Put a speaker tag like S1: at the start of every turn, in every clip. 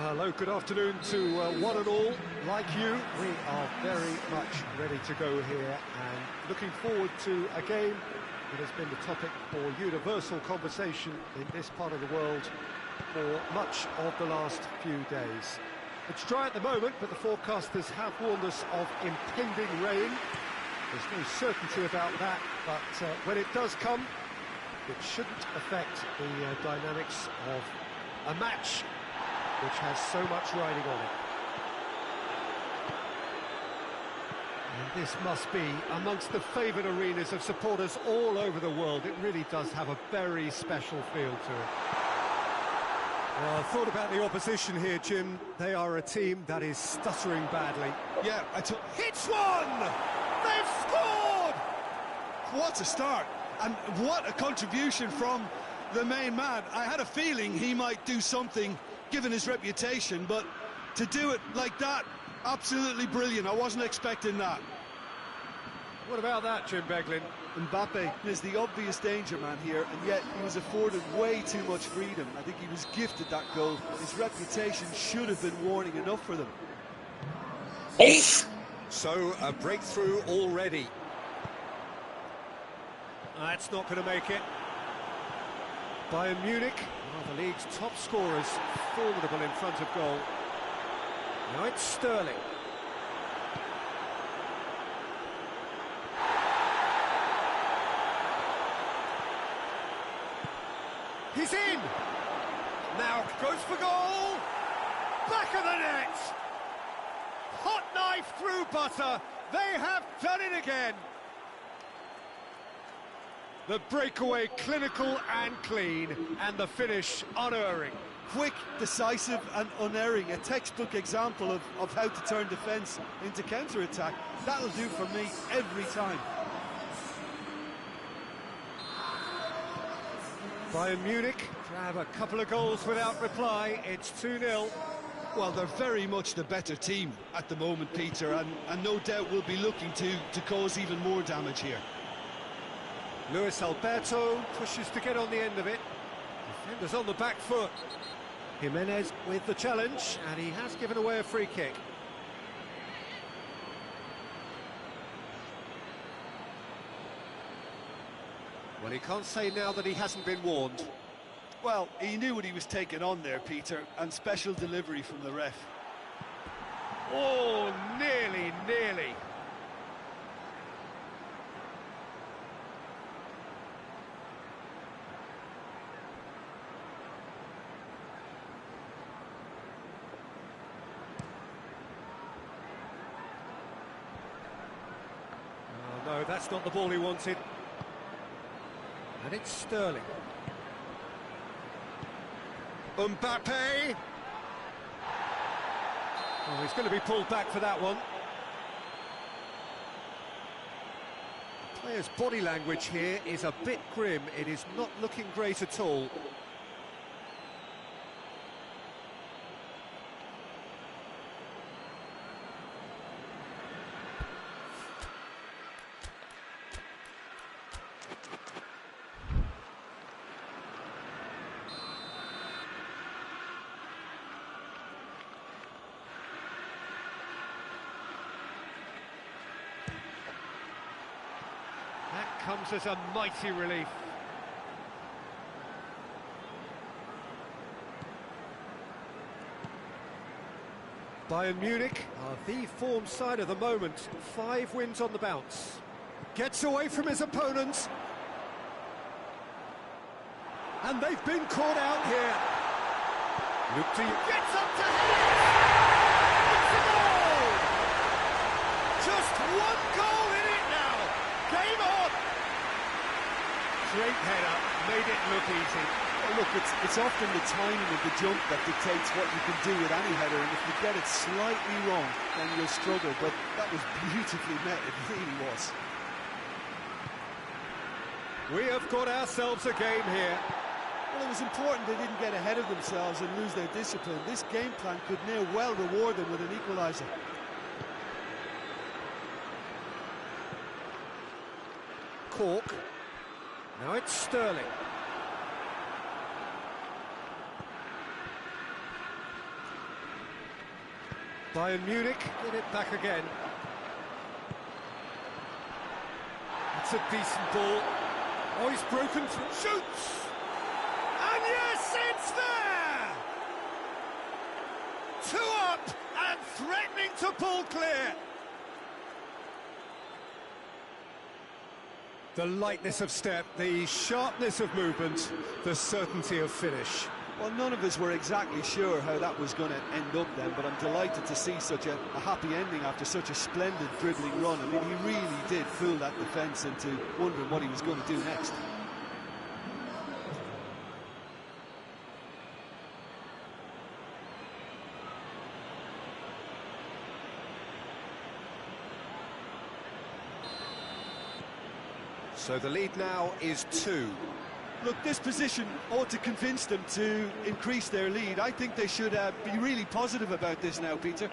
S1: Hello, good afternoon to one and all. Like you, we are very much ready to go here and looking forward to a game that has been the topic for universal conversation in this part of the world for much of the last few days. It's dry at the moment, but the forecasters have warned us of impending rain. There's no certainty about that, but when it does come, it shouldn't affect the dynamics of a match which has so much riding on it. And this must be amongst the favoured arenas of supporters all over the world. It really does have a very special feel to it. Well, I thought about the opposition here, Jim. They are a team that is stuttering badly.
S2: Yeah,
S1: hits one! They've scored!
S2: What a start, and what a contribution from the main man. I had a feeling he might do something given his reputation, but to do it like that, absolutely brilliant. I wasn't expecting that.
S1: What about that, Jim Beglin?
S2: Mbappe is the obvious danger man here, and yet he was afforded way too much freedom. I think he was gifted that goal. His reputation should have been warning enough for them.
S1: So, a breakthrough already. That's not going to make it. Bayern Munich, one of the league's top scorers, formidable in front of goal. Now it's Sterling. He's in! Now goes for goal! Back of the net! Hot knife through butter! They have done it again! The breakaway clinical and clean, and the finish unerring.
S2: Quick, decisive and unerring, a textbook example of how to turn defence into counter-attack. That'll do for me every time.
S1: Bayern Munich grab a couple of goals without reply. It's 2-0.
S2: Well, they're very much the better team at the moment, Peter, and no doubt will be looking to cause even more damage here.
S1: Luis Alberto pushes to get on the end of it. Defenders on the back foot. Jimenez with the challenge, and he has given away a free kick. Well, he can't say now that he hasn't been warned.
S2: Well, he knew what he was taking on there, Peter, and special delivery from the ref.
S1: Oh, nearly. No, that's not the ball he wanted. And it's Sterling. Mbappe! Oh, he's going to be pulled back for that one. The player's body language here is a bit grim. It is not looking great at all. That comes as a mighty relief. Bayern Munich are the form side of the moment. 5 wins on the bounce. Gets away from his opponents. And they've been caught out here. Gets up to head! It's a goal! Just one goal in it now. Game on! Great header, made it look easy.
S2: Well, look, it's often the timing of the jump that dictates what you can do with any header, and if you get it slightly wrong, then you'll struggle, but that was beautifully met, it really was.
S1: We have got ourselves a game here.
S2: Well, it was important they didn't get ahead of themselves and lose their discipline. This game plan could now well reward them with an equaliser.
S1: Cork. Now it's Sterling. Bayern Munich get it back again. It's a decent ball. Oh, he's broken through. Shoots! And yes, it's there! 2 up and threatening to pull clear. The lightness of step, the sharpness of movement, the certainty of finish.
S2: Well, none of us were exactly sure how that was going to end up then, but I'm delighted to see such a happy ending after such a splendid dribbling run. I mean, he really did fool that defence into wondering what he was going to do next.
S1: So the lead now is 2.
S2: Look, this position ought to convince them to increase their lead. I think they should be really positive about this now, Peter.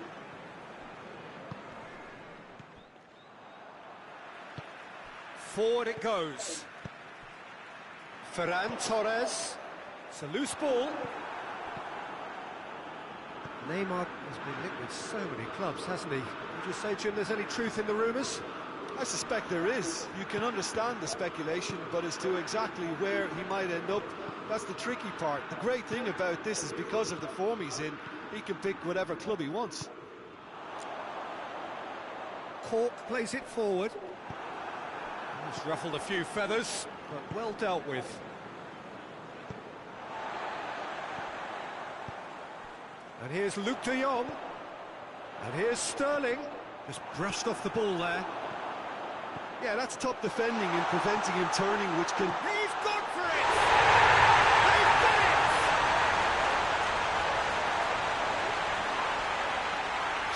S1: Forward it goes. Ferran Torres. It's a loose ball. Neymar has been linked with so many clubs, hasn't he? Would you say, Jim, there's any truth in the rumours?
S2: I suspect there is. You can understand the speculation, but as to exactly where he might end up, that's the tricky part. The great thing about this is because of the form he's in, he can pick whatever club he wants.
S1: Cork plays it forward. He's ruffled a few feathers, but well dealt with. And here's Luke de Jong. And here's Sterling. Just brushed off the ball there.
S2: Yeah, that's top defending and preventing him turning, which can...
S1: He's gone for it! They've done it!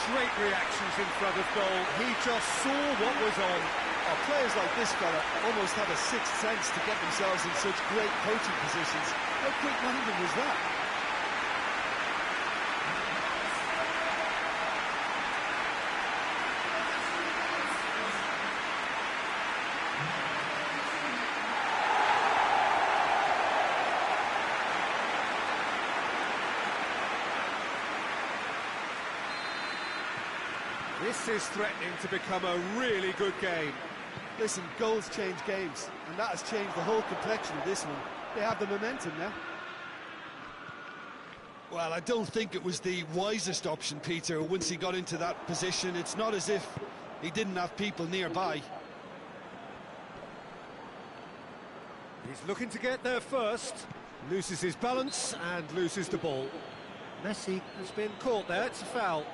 S1: Great reactions in front of goal. He just saw what was on.
S2: Oh, players like this fella almost have a sixth sense to get themselves in such great coaching positions. How quick-minded was that?
S1: This is threatening to become a really good game.
S2: Listen, goals change games, and that has changed the whole complexion of this one. They have the momentum now. Well, I don't think it was the wisest option, Peter, once he got into that position. It's not as if he didn't have people nearby.
S1: He's looking to get there first. Loses his balance and loses the ball. Messi has been caught there, it's a foul.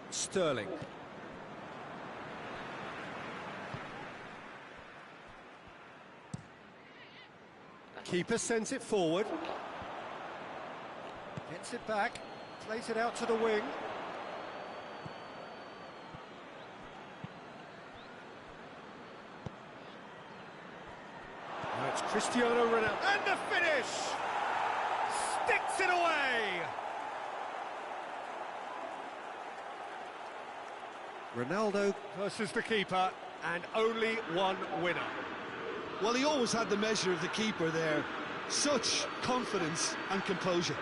S1: Sterling. Keeper sends it forward. Gets it back. Plays it out to the wing. Now it's Cristiano Ronaldo. And the finish! Sticks it away! Ronaldo versus the keeper, and only one winner.
S2: Well, he always had the measure of the keeper there. Such confidence and composure.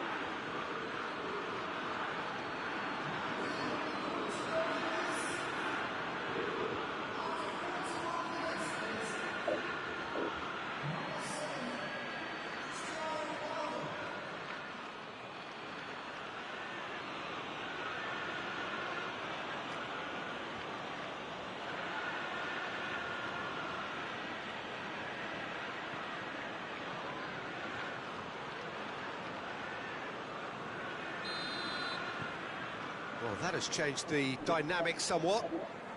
S1: Well, that has changed the dynamic somewhat.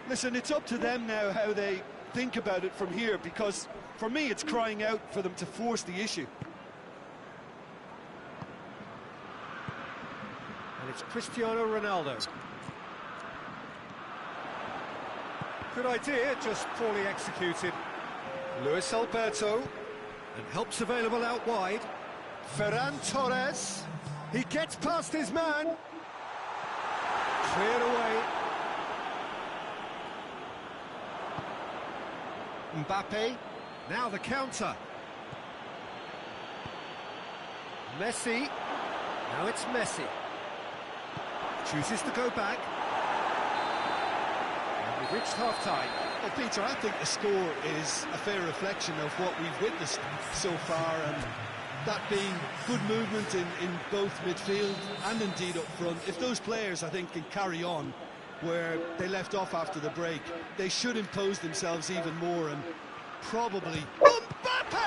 S2: Listen, it's up to them now how they think about it from here, because for me it's crying out for them to force the issue.
S1: And it's Cristiano Ronaldo. Good idea, just poorly executed. Luis Alberto. And help's available out wide. Ferran Torres. He gets past his man. Cleared away. Mbappe, now the counter. Messi, now it's Messi. Chooses to go back. And we've reached half-time.
S2: Well, Peter, I think the score is a fair reflection of what we've witnessed so far, and that being good movement in both midfield and indeed up front. If those players, I think, can carry on where they left off after the break, they should impose themselves even more and probably...
S1: Mbappe!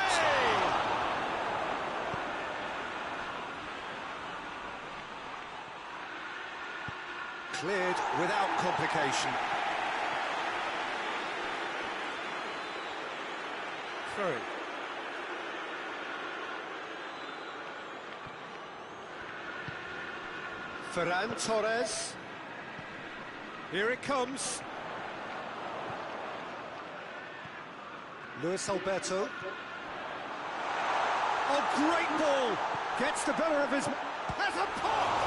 S1: Cleared without complication. Through. Ferran Torres. Here it comes. Luis Alberto. Oh, great ball! Gets the better of his... Has a pop!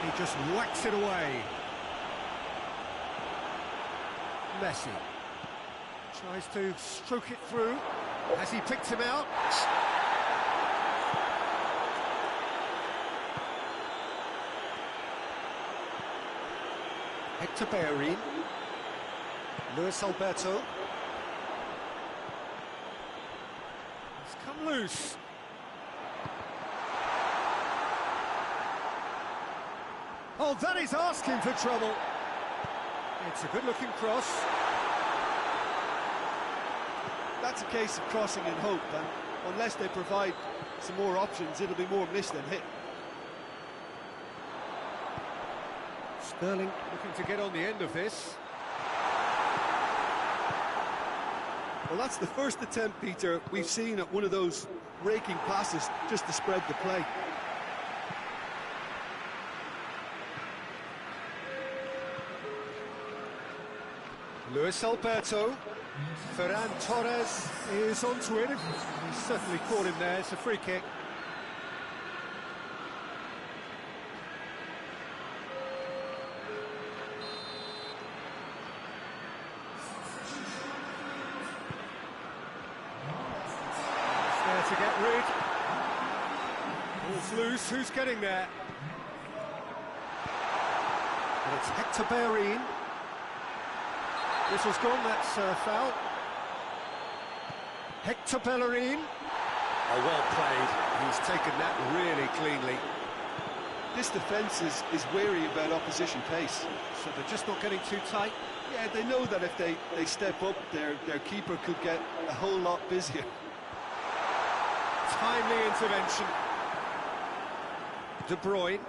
S1: He just whacks it away. Messi tries to stroke it through. Has he picked him out? Hector Bellerin. Luis Alberto. It's come loose. Oh, that is asking for trouble. It's a good-looking cross.
S2: That's a case of crossing in hope, and unless they provide some more options, it'll be more miss than hit.
S1: Sterling looking to get on the end of this.
S2: Well, that's the first attempt, Peter, we've seen at one of those raking passes just to spread the play.
S1: Luis Alberto. Ferran Torres is onto it. He's certainly caught him there. It's a free kick. It's there to get rid. Ball's loose. Who's getting there? And it's Hector Bellerin. Whistle's gone, that's a foul. Hector Bellerin. Oh, well played. He's taken that really cleanly.
S2: This defence is wary about opposition pace.
S1: So they're just not getting too tight?
S2: Yeah, they know that if they step up, their keeper could get a whole lot busier.
S1: Timely intervention. De Bruyne.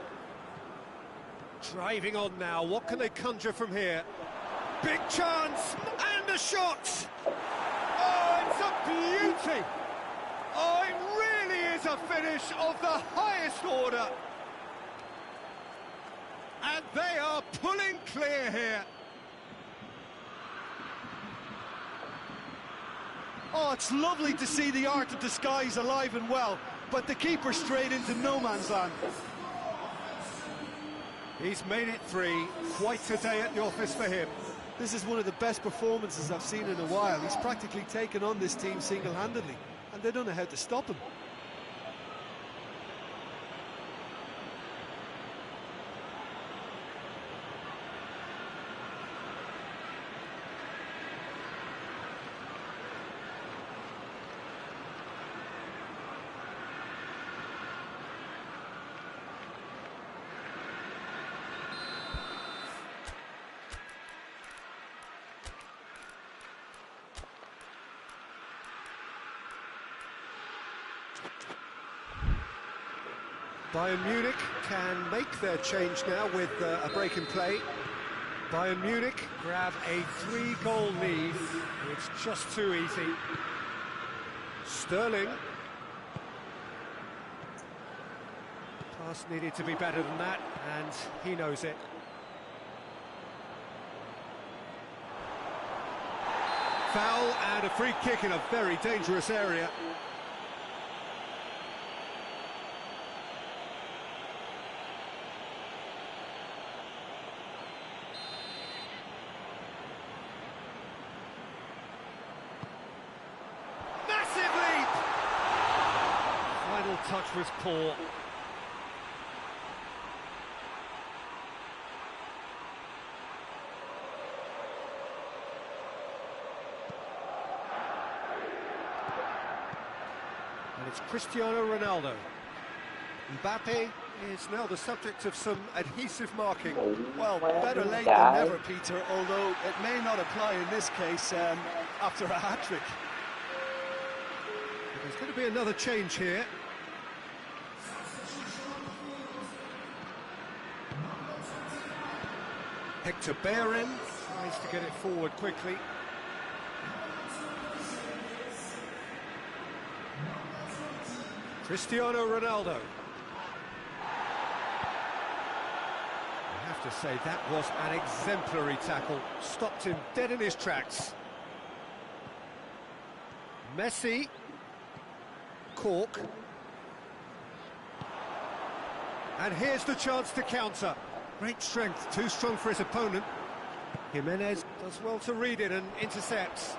S1: Driving on now, what can they conjure from here? Big chance, and a shot! Oh, it's a beauty! Oh, it really is a finish of the highest order! And they are pulling clear here.
S2: Oh, it's lovely to see the art of disguise alive and well, but the keeper straight into no man's land.
S1: He's made it three. Quite a day at the office for him.
S2: This is one of the best performances I've seen in a while. He's practically taken on this team single-handedly, and they don't know how to stop him.
S1: Bayern Munich can make their change now with a break in play. Bayern Munich grab a 3-goal lead. It's just too easy. Sterling. Pass needed to be better than that, and he knows it. Foul and a free kick in a very dangerous area. final touch was poor. And it's Cristiano Ronaldo. Mbappe is now the subject of some adhesive marking.
S2: Well, better late than never, Peter, although it may not apply in this case after a hat-trick.
S1: There's going to be another change here. Hector Bellerin tries to get it forward quickly. Cristiano Ronaldo. I have to say that was an exemplary tackle. Stopped him dead in his tracks. Messi. Cork. And here's the chance to counter. Great strength, too strong for his opponent. Jimenez does well to read it and intercepts.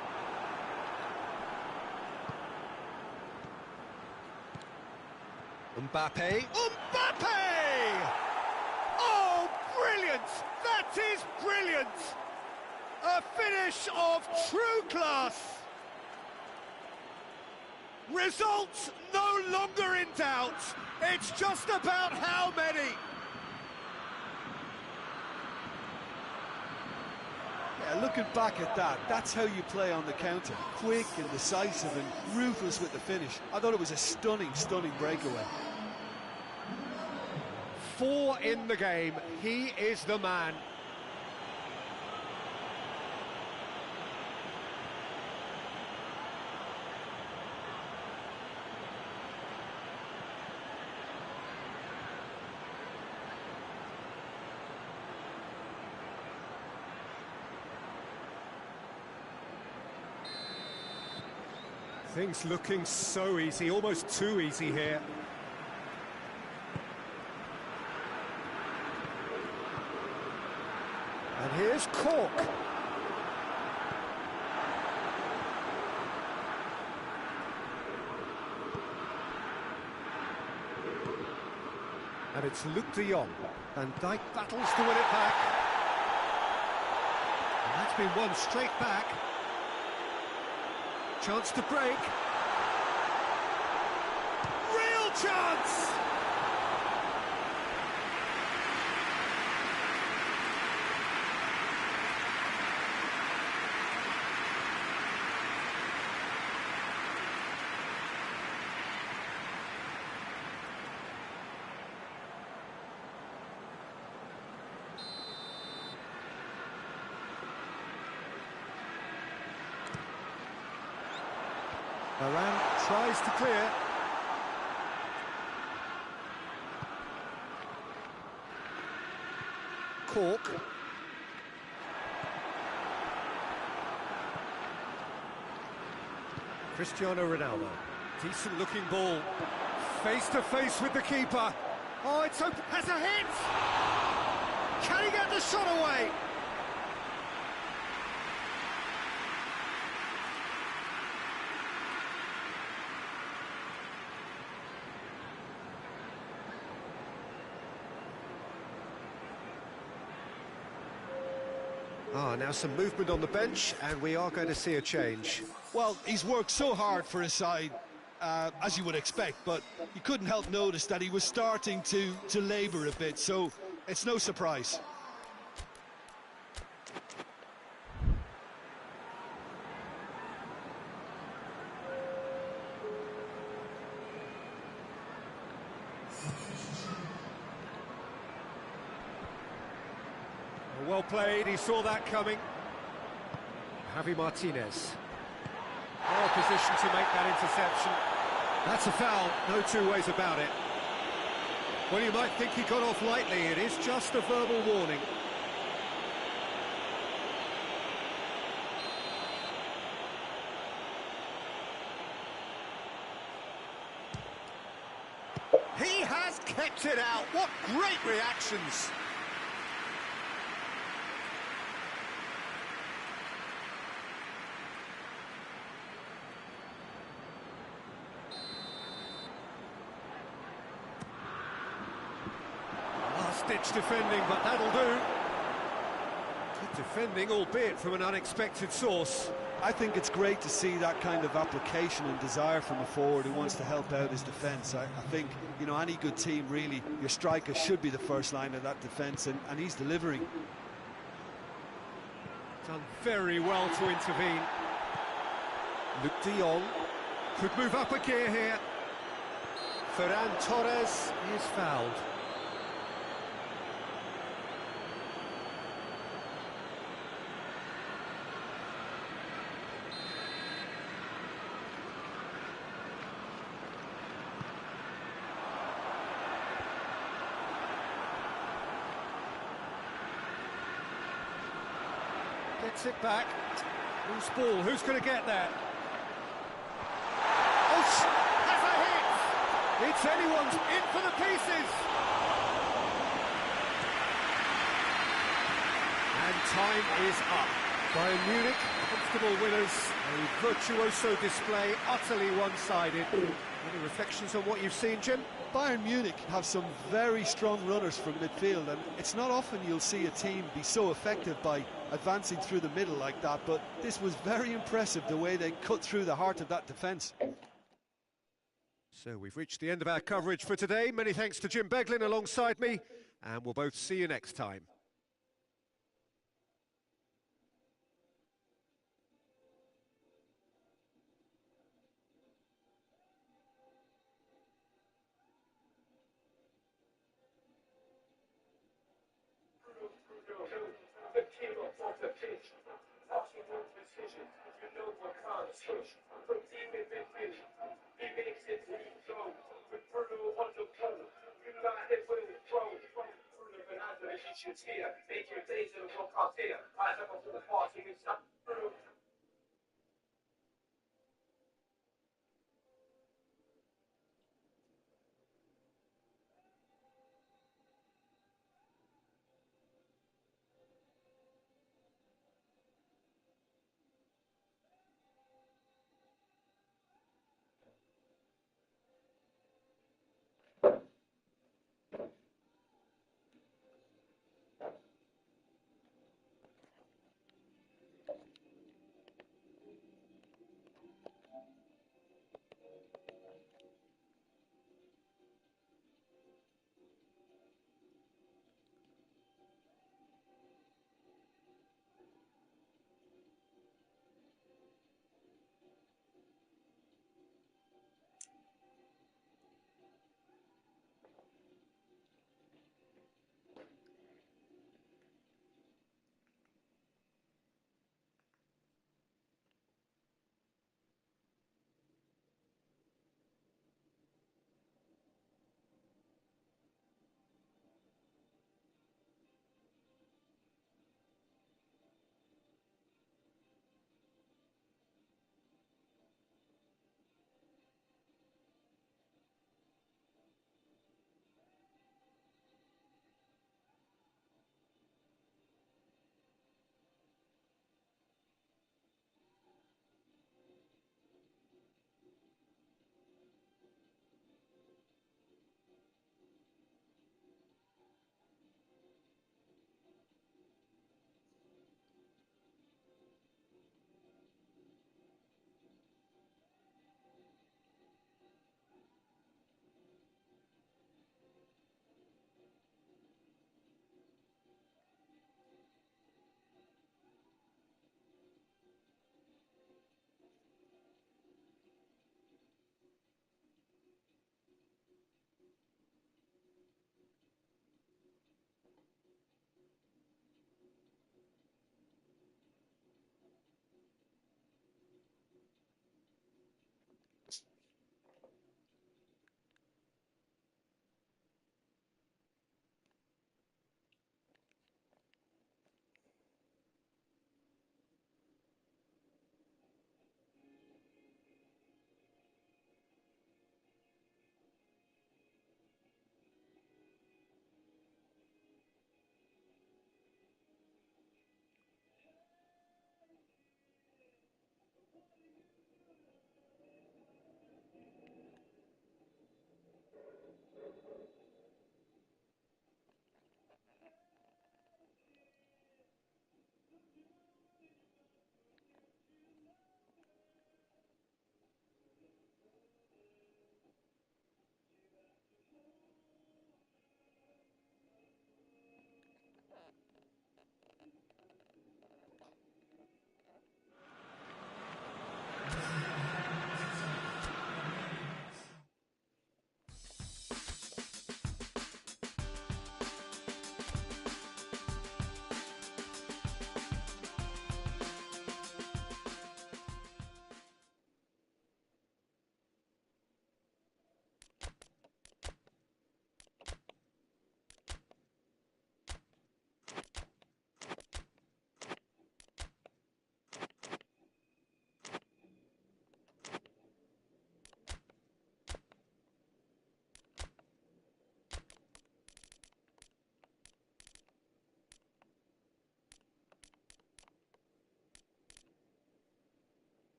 S1: Mbappe. Mbappe! Oh, brilliant! That is brilliant! A finish of true class. Results no longer in doubt. It's just about how many.
S2: Yeah, looking back at that, that's how you play on the counter. Quick and decisive and ruthless with the finish. I thought it was a stunning, stunning breakaway.
S1: 4 in the game. He is the man. Things looking so easy, almost too easy here. And here's Cork. And it's Luke de Jong. Van Dijk battles to win it back. And that's been won straight back. Chance to break. Real chance! Varane tries to clear. Cork. Cristiano Ronaldo. Decent looking ball. Face to face with the keeper. Oh, it's open. Has a hit! Can he get the shot away? Now some movement on the bench, and we are going to see a change.
S2: Well, he's worked so hard for his side, as you would expect, but you couldn't help notice that he was starting to labour a bit, so it's no surprise.
S1: Well played, he saw that coming. Javi Martinez. Well positioned to make that interception. That's a foul, no two ways about it. Well, you might think he got off lightly, it is just a verbal warning. He has kept it out, what great reactions! last-ditch defending, but that'll do. Good defending, albeit from an unexpected source.
S2: I think it's great to see that kind of application and desire from a forward who wants to help out his defence. I think, you know, any good team, really, your striker should be the first line of that defence, and he's delivering.
S1: Done very well to intervene. Luke de Jong could move up a gear here. Ferran Torres is fouled. Gets it back. Loose ball. Who's going to get there? Oh, has a hit! It's anyone's in for the pieces. And time is up. Bayern Munich, comfortable winners. A virtuoso display, utterly one-sided. Any reflections on what you've seen, Jim?
S2: Bayern Munich have some very strong runners from midfield, and it's not often you'll see a team be so effective by advancing through the middle like that, but this was very impressive, the way they cut through the heart of that defence.
S1: So we've reached the end of our coverage for today. Many thanks to Jim Beglin alongside me, and we'll both see you next time.
S3: Here, make your days in the podcast here. I have to the party with stuff.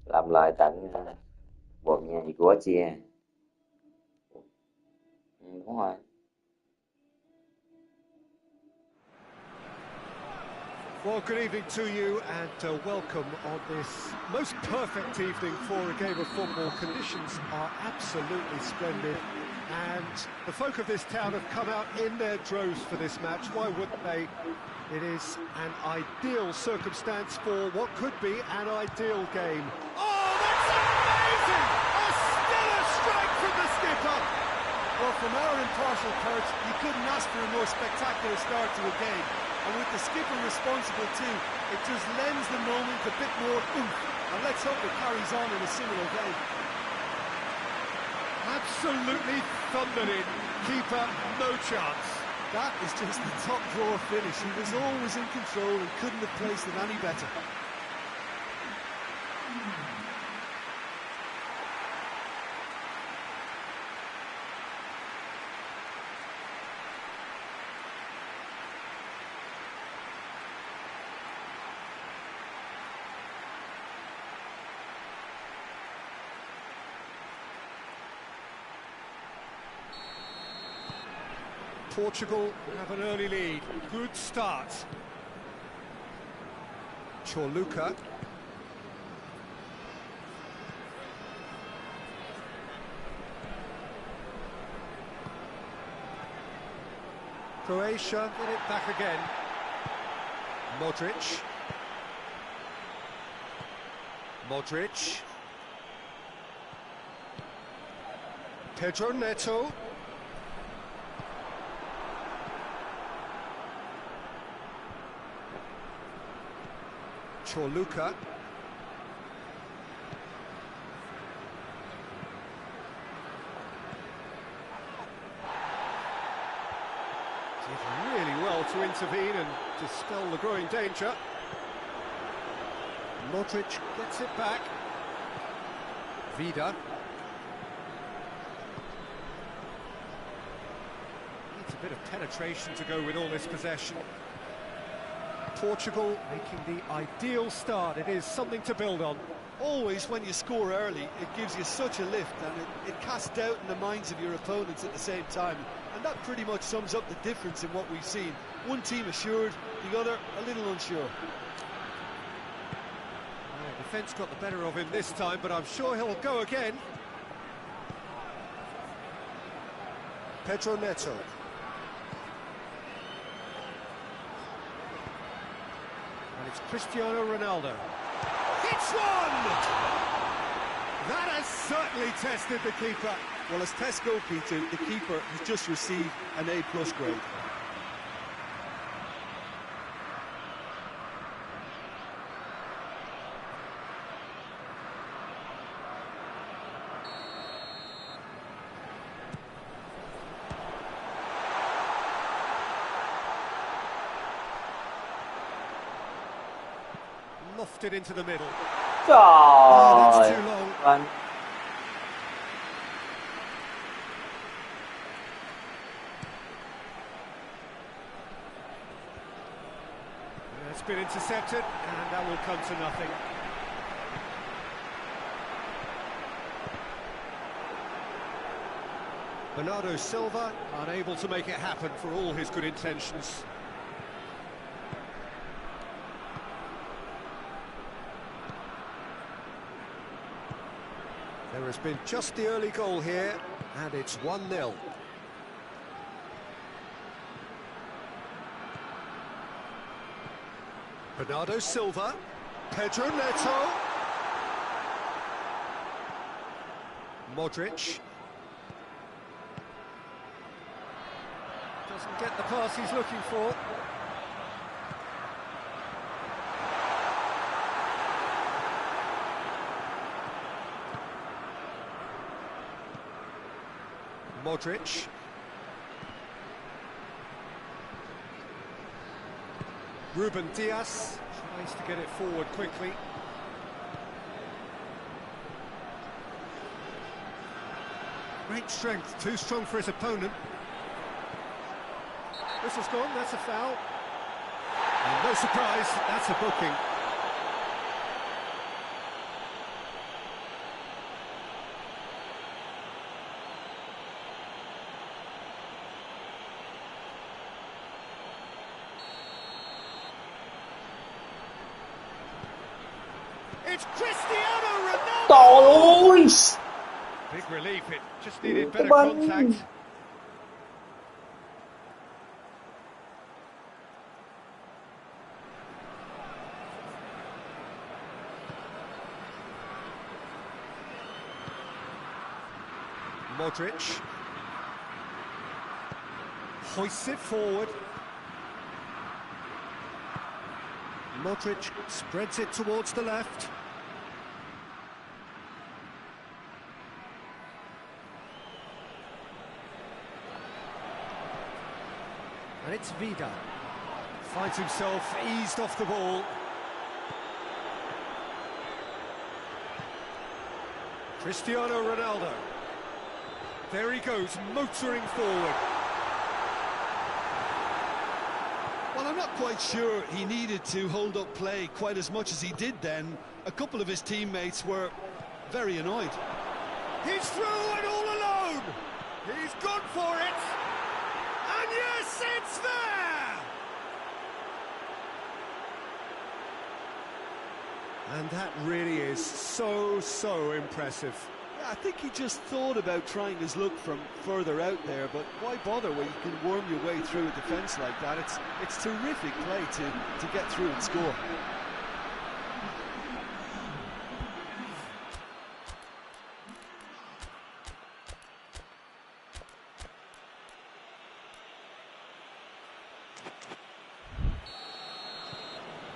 S4: làm lại tận bộ nhà của chia. Đúng rồi.
S1: Well, good evening to you and welcome on this most perfect evening for a game of football. Conditions are absolutely splendid and the folk of this town have come out in their droves for this match. Why wouldn't they? It is an ideal circumstance for what could be an ideal game. Oh, that's amazing! A stellar strike from the skipper!
S2: Well, from our impartial perch, you couldn't ask for a more spectacular start to a game. And with the skipper responsible too, it just lends the moment a bit more oomph. And let's hope it carries on in a similar vein.
S1: Absolutely thundered in. Keeper, no chance.
S2: That is just the top drawer finish. He was always in control and couldn't have placed it any better.
S1: Portugal have an early lead. Good start. Chorluka. Croatia get it back again. Modric. Modric. Pedro Neto. Chorluka. Did really well to intervene and dispel the growing danger. Modric gets it back. Vida. Needs a bit of penetration to go with all this possession. Portugal making the ideal start. It is something to build on.
S2: Always when you score early, it gives you such a lift and it casts doubt in the minds of your opponents at the same time. And that pretty much sums up the difference in what we've seen. One team assured, the other a little unsure.
S1: Well, defence got the better of him this time, but I'm sure he'll go again. Pedro Neto. And it's Cristiano Ronaldo. It's one! That has certainly tested the keeper.
S2: Well, as tests go, Peter, the keeper has just received an A+ grade.
S1: Lofted into the middle.
S4: Trời
S1: Oh, that's too long.
S4: Vâng.
S1: It's been intercepted, and that will come to nothing. Bernardo Silva unable to make it happen for all his good intentions. There has been just the early goal here, and it's 1-0. Bernardo Silva, Pedro Neto, Modric. Doesn't get the pass he's looking for. Modric. Ruben Diaz tries to get it forward quickly. Great strength, too strong for his opponent. Whistle's gone, that's a foul. And no surprise, that's a booking. It's Cristiano Ronaldo!
S4: Trời ơi.
S1: Big relief, it just needed better
S4: Banh.
S1: contact. Modric hoists it forward. Modric spreads it towards the left. And it's Vida. Finds himself eased off the ball. Cristiano Ronaldo. There he goes, motoring forward.
S2: Well, I'm not quite sure he needed to hold up play quite as much as he did then. A couple of his teammates were very annoyed.
S1: He's through and all alone. He's gone for it. And yes, it's there. And that really is so impressive.
S2: I think he just thought about trying his luck from further out there, but why bother when you can worm your way through a defence like that? It's terrific play to get through and score.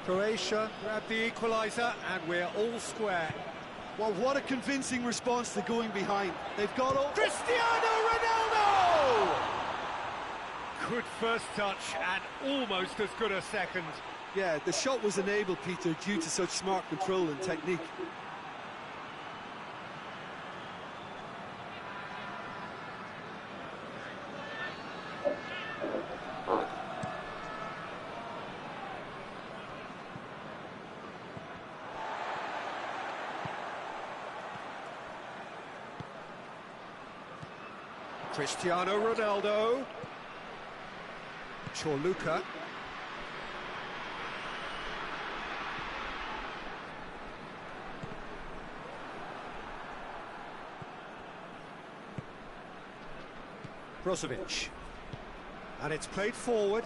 S1: Croatia grabbed the equaliser and we're all square.
S2: Well, what a convincing response to going behind. They've got all...
S1: Cristiano Ronaldo! Good first touch and almost as good a second.
S2: Yeah, the shot was enabled, Peter, due to such smart control and technique.
S1: Cristiano Ronaldo. Chorluka. Brozovic. And it's played forward.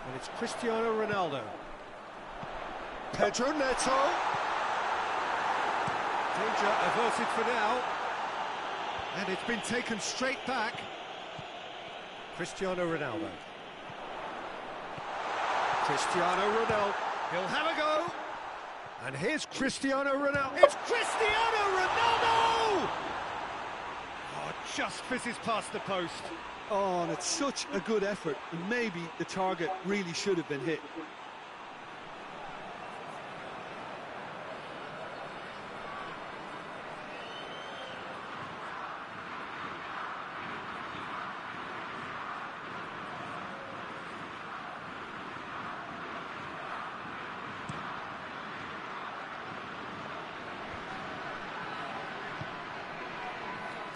S1: And it's Cristiano Ronaldo. Pedro Neto. Danger averted for now. And it's been taken straight back. Cristiano Ronaldo. Cristiano Ronaldo. He'll have a go. And here's Cristiano Ronaldo. It's Cristiano Ronaldo! Oh, just fizzes past the post.
S2: Oh, and it's such a good effort. And maybe the target really should have been hit.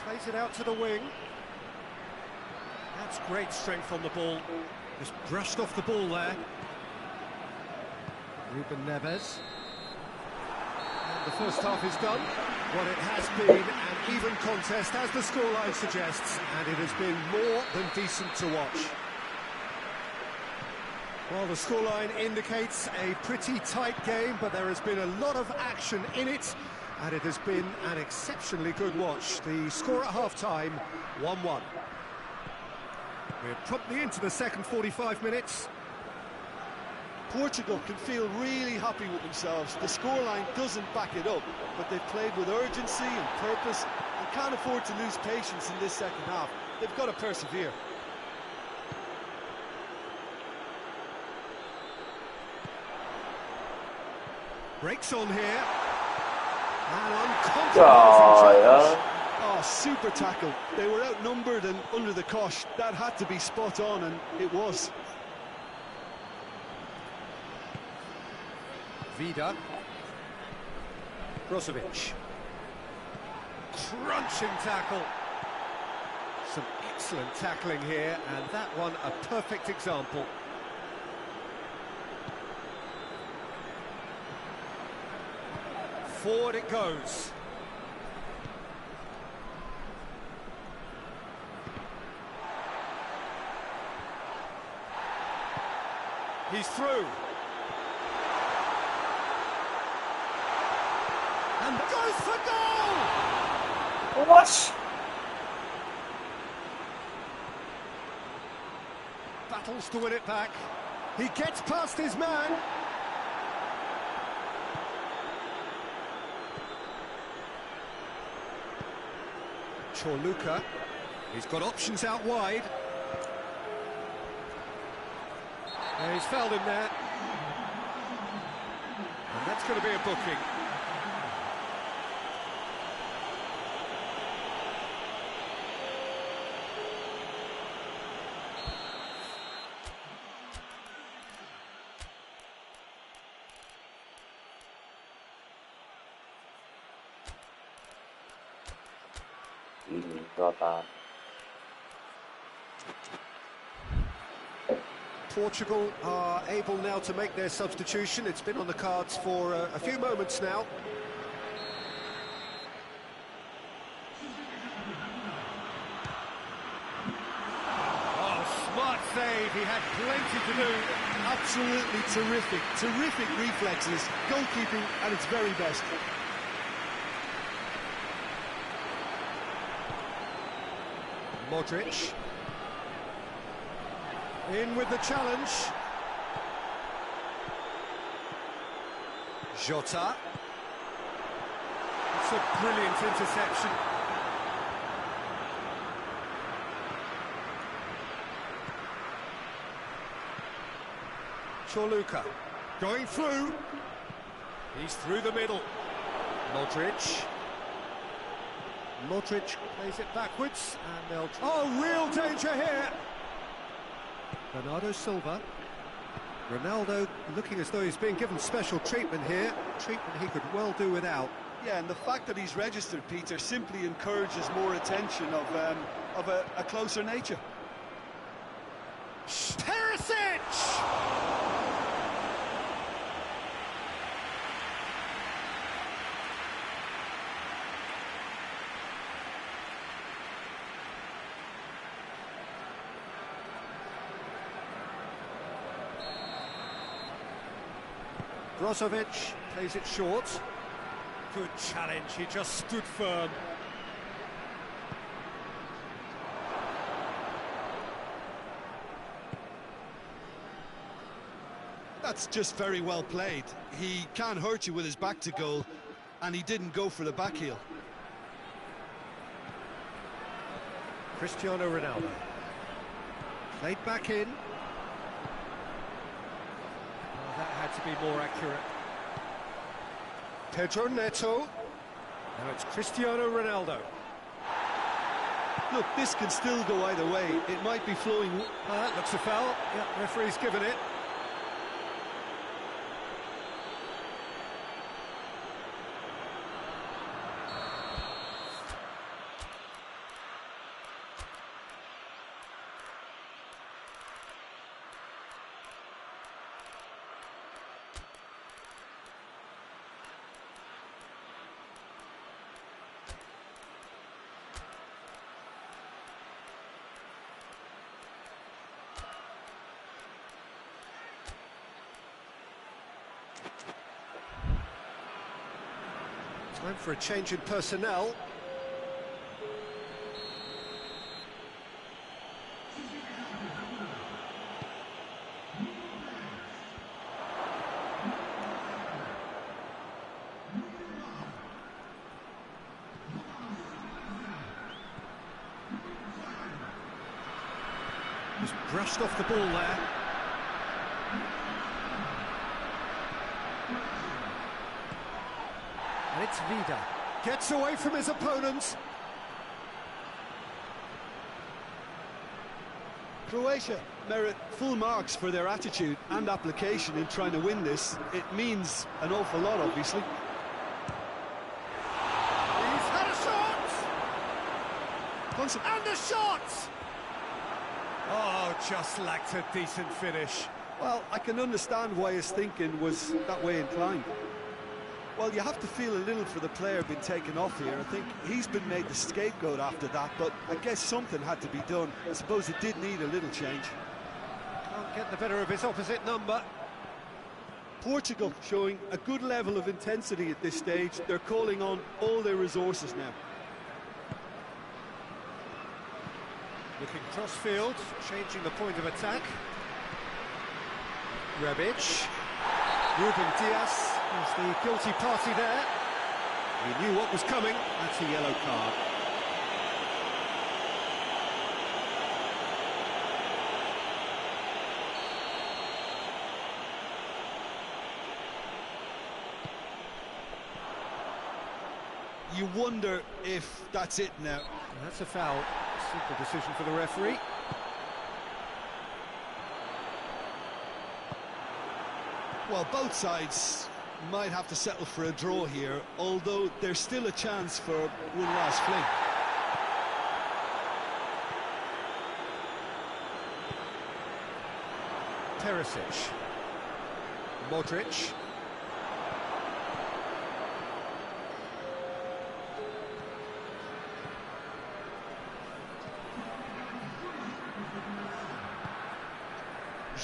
S1: Plays it out to the wing. That's great strength on the ball. Just brushed off the ball there. Ruben Neves. And the first half is done. What it has been an even contest, as the scoreline suggests, and it has been more than decent to watch. Well, the scoreline indicates a pretty tight game, but there has been a lot of action in it, and it has been an exceptionally good watch. The score at half-time, 1-1. We're promptly into the second 45 minutes.
S2: Portugal can feel really happy with themselves. The scoreline doesn't back it up, but they've played with urgency and purpose and can't afford to lose patience in this second half. They've got to persevere.
S1: Breaks on here. And
S4: Trời
S1: uncompromising
S4: ơi.
S1: challenge.
S2: Oh, super tackle. They were outnumbered and under the cosh. That had to be spot on, and it was.
S1: Vida. Brozovic. Crunching tackle. Some excellent tackling here, and that one a perfect example. Forward it goes. He's through. And goes for goal!
S4: What?
S1: Battles to win it back. He gets past his man. Chorluka. He's got options out wide. And he's fouled him there. And that's going to be a booking. Portugal are able now to make their substitution. It's been on the cards for a few moments now. Oh, smart save. He had plenty to do.
S2: Absolutely terrific, terrific reflexes, goalkeeping at its very best.
S1: Modric. In with the challenge. Jota. It's a brilliant interception. Chorluka going through. He's through the middle. Modric. Modric plays it backwards, and they'll... Oh, real danger here! Bernardo Silva. Ronaldo looking as though he's being given special treatment here. Treatment he could well do without.
S2: Yeah, and the fact that he's registered, Peter, simply encourages more attention of a closer nature.
S1: Perisic! Brozovic plays it short. Good challenge, he just stood firm.
S2: That's just very well played. He can't hurt you with his back to goal, and he didn't go for the back heel.
S1: Cristiano Ronaldo. Played back in. That had to be more accurate. Pedro Neto. Now it's Cristiano Ronaldo.
S2: Look, this can still go either way. It might be flowing...
S1: That looks a foul. Yeah, referee's given it. Time for a change in personnel. Just brushed off the ball there. And it's Vida. Gets away from his opponents.
S2: Croatia merit full marks for their attitude and application in trying to win this. It means an awful lot, obviously.
S1: He's had a shot! And a shot! Oh, just lacked a decent finish.
S2: Well, I can understand why his thinking was that way inclined. Well, you have to feel a little for the player being taken off here. I think he's been made the scapegoat after that, but I guess something had to be done. I suppose it did need a little change.
S1: Can't get the better of his opposite number.
S2: Portugal showing a good level of intensity at this stage. They're calling on all their resources now.
S1: Looking cross-field, changing the point of attack. Rebic. Ruben Diaz is the guilty party there. He knew what was coming. That's a yellow card.
S2: You wonder if that's it now.
S1: That's a foul. Simple decision for the referee.
S2: Well, both sides might have to settle for a draw here, although there's still a chance for one last fling.
S1: Perisic. Modric.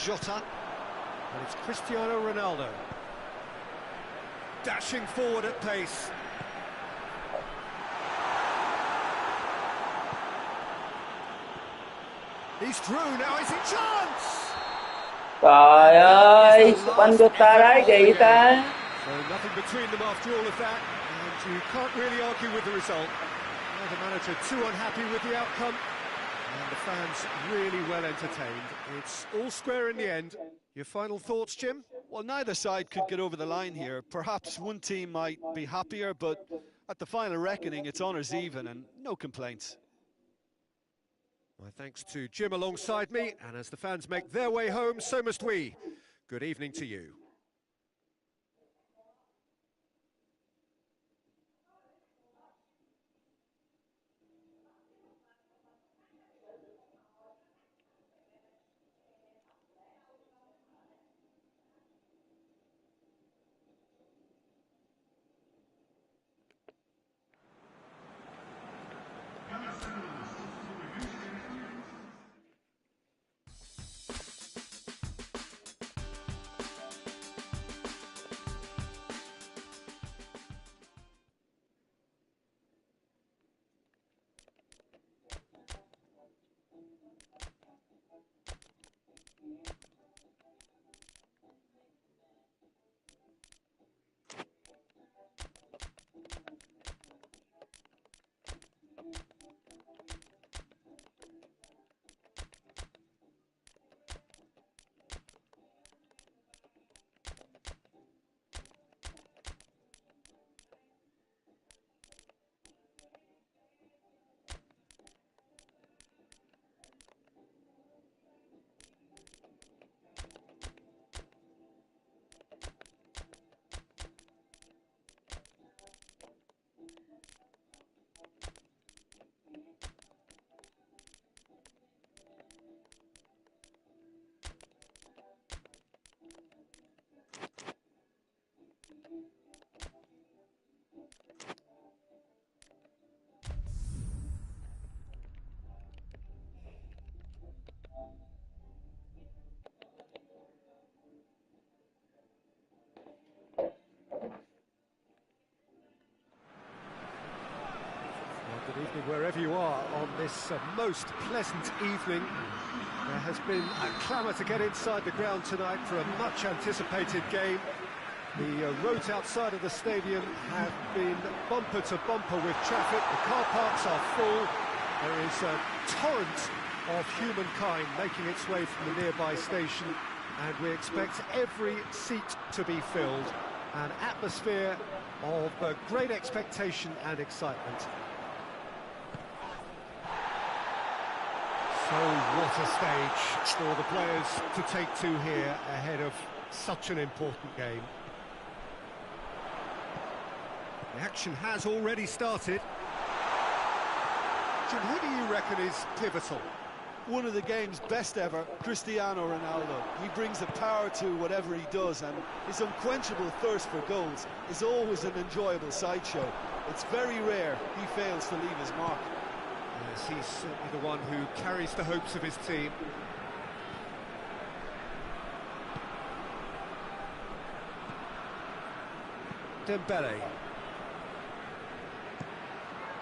S1: Jota, and it's Cristiano Ronaldo. Dashing forward at pace. He's through, now is it chance?
S4: Trời ơi, banh cho ta đá gì ta?
S1: So nothing between them after all of that, and you can't really argue with the result. Well, the manager too unhappy with the outcome. And the fans really well entertained. It's all square in the end. Your final thoughts, Jim?
S2: Well, neither side could get over the line here. Perhaps one team might be happier, but at the final reckoning, it's honours even and no complaints.
S1: My thanks to Jim alongside me, and as the fans make their way home, so must we. Good evening to you. Good evening wherever you are on this most pleasant evening. There has been a clamour to get inside the ground tonight for a much anticipated game. The roads outside of the stadium have been bumper to bumper with traffic. The car parks are full. There is a torrent of humankind making its way from the nearby station, and we expect every seat to be filled. An atmosphere of great expectation and excitement. So what a stage for the players to take to here ahead of such an important game. The action has already started. Jim, who do you reckon is pivotal?
S2: one of the game's best ever, Cristiano Ronaldo. He brings the power to whatever he does, and his unquenchable thirst for goals is always an enjoyable sideshow. It's very rare he fails to leave his mark.
S1: Yes, he's certainly the one who carries the hopes of his team. Dembele.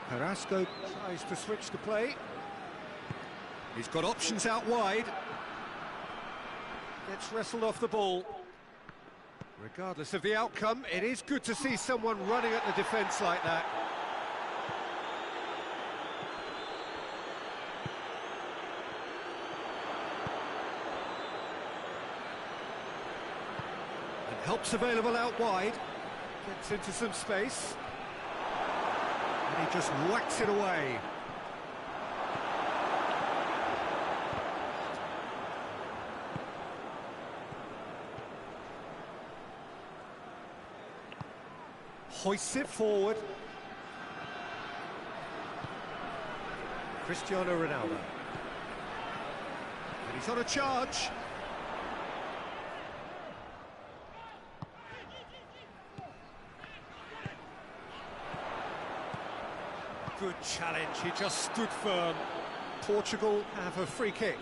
S1: Carrasco tries to switch the play. He's got options out wide. Gets wrestled off the ball. Regardless of the outcome, it is good to see someone running at the defence like that. And help's available out wide. Gets into some space. And he just whacks it away. Hoists it forward. Cristiano Ronaldo. And he's on a charge. Good challenge, he just stood firm. Portugal have a free kick.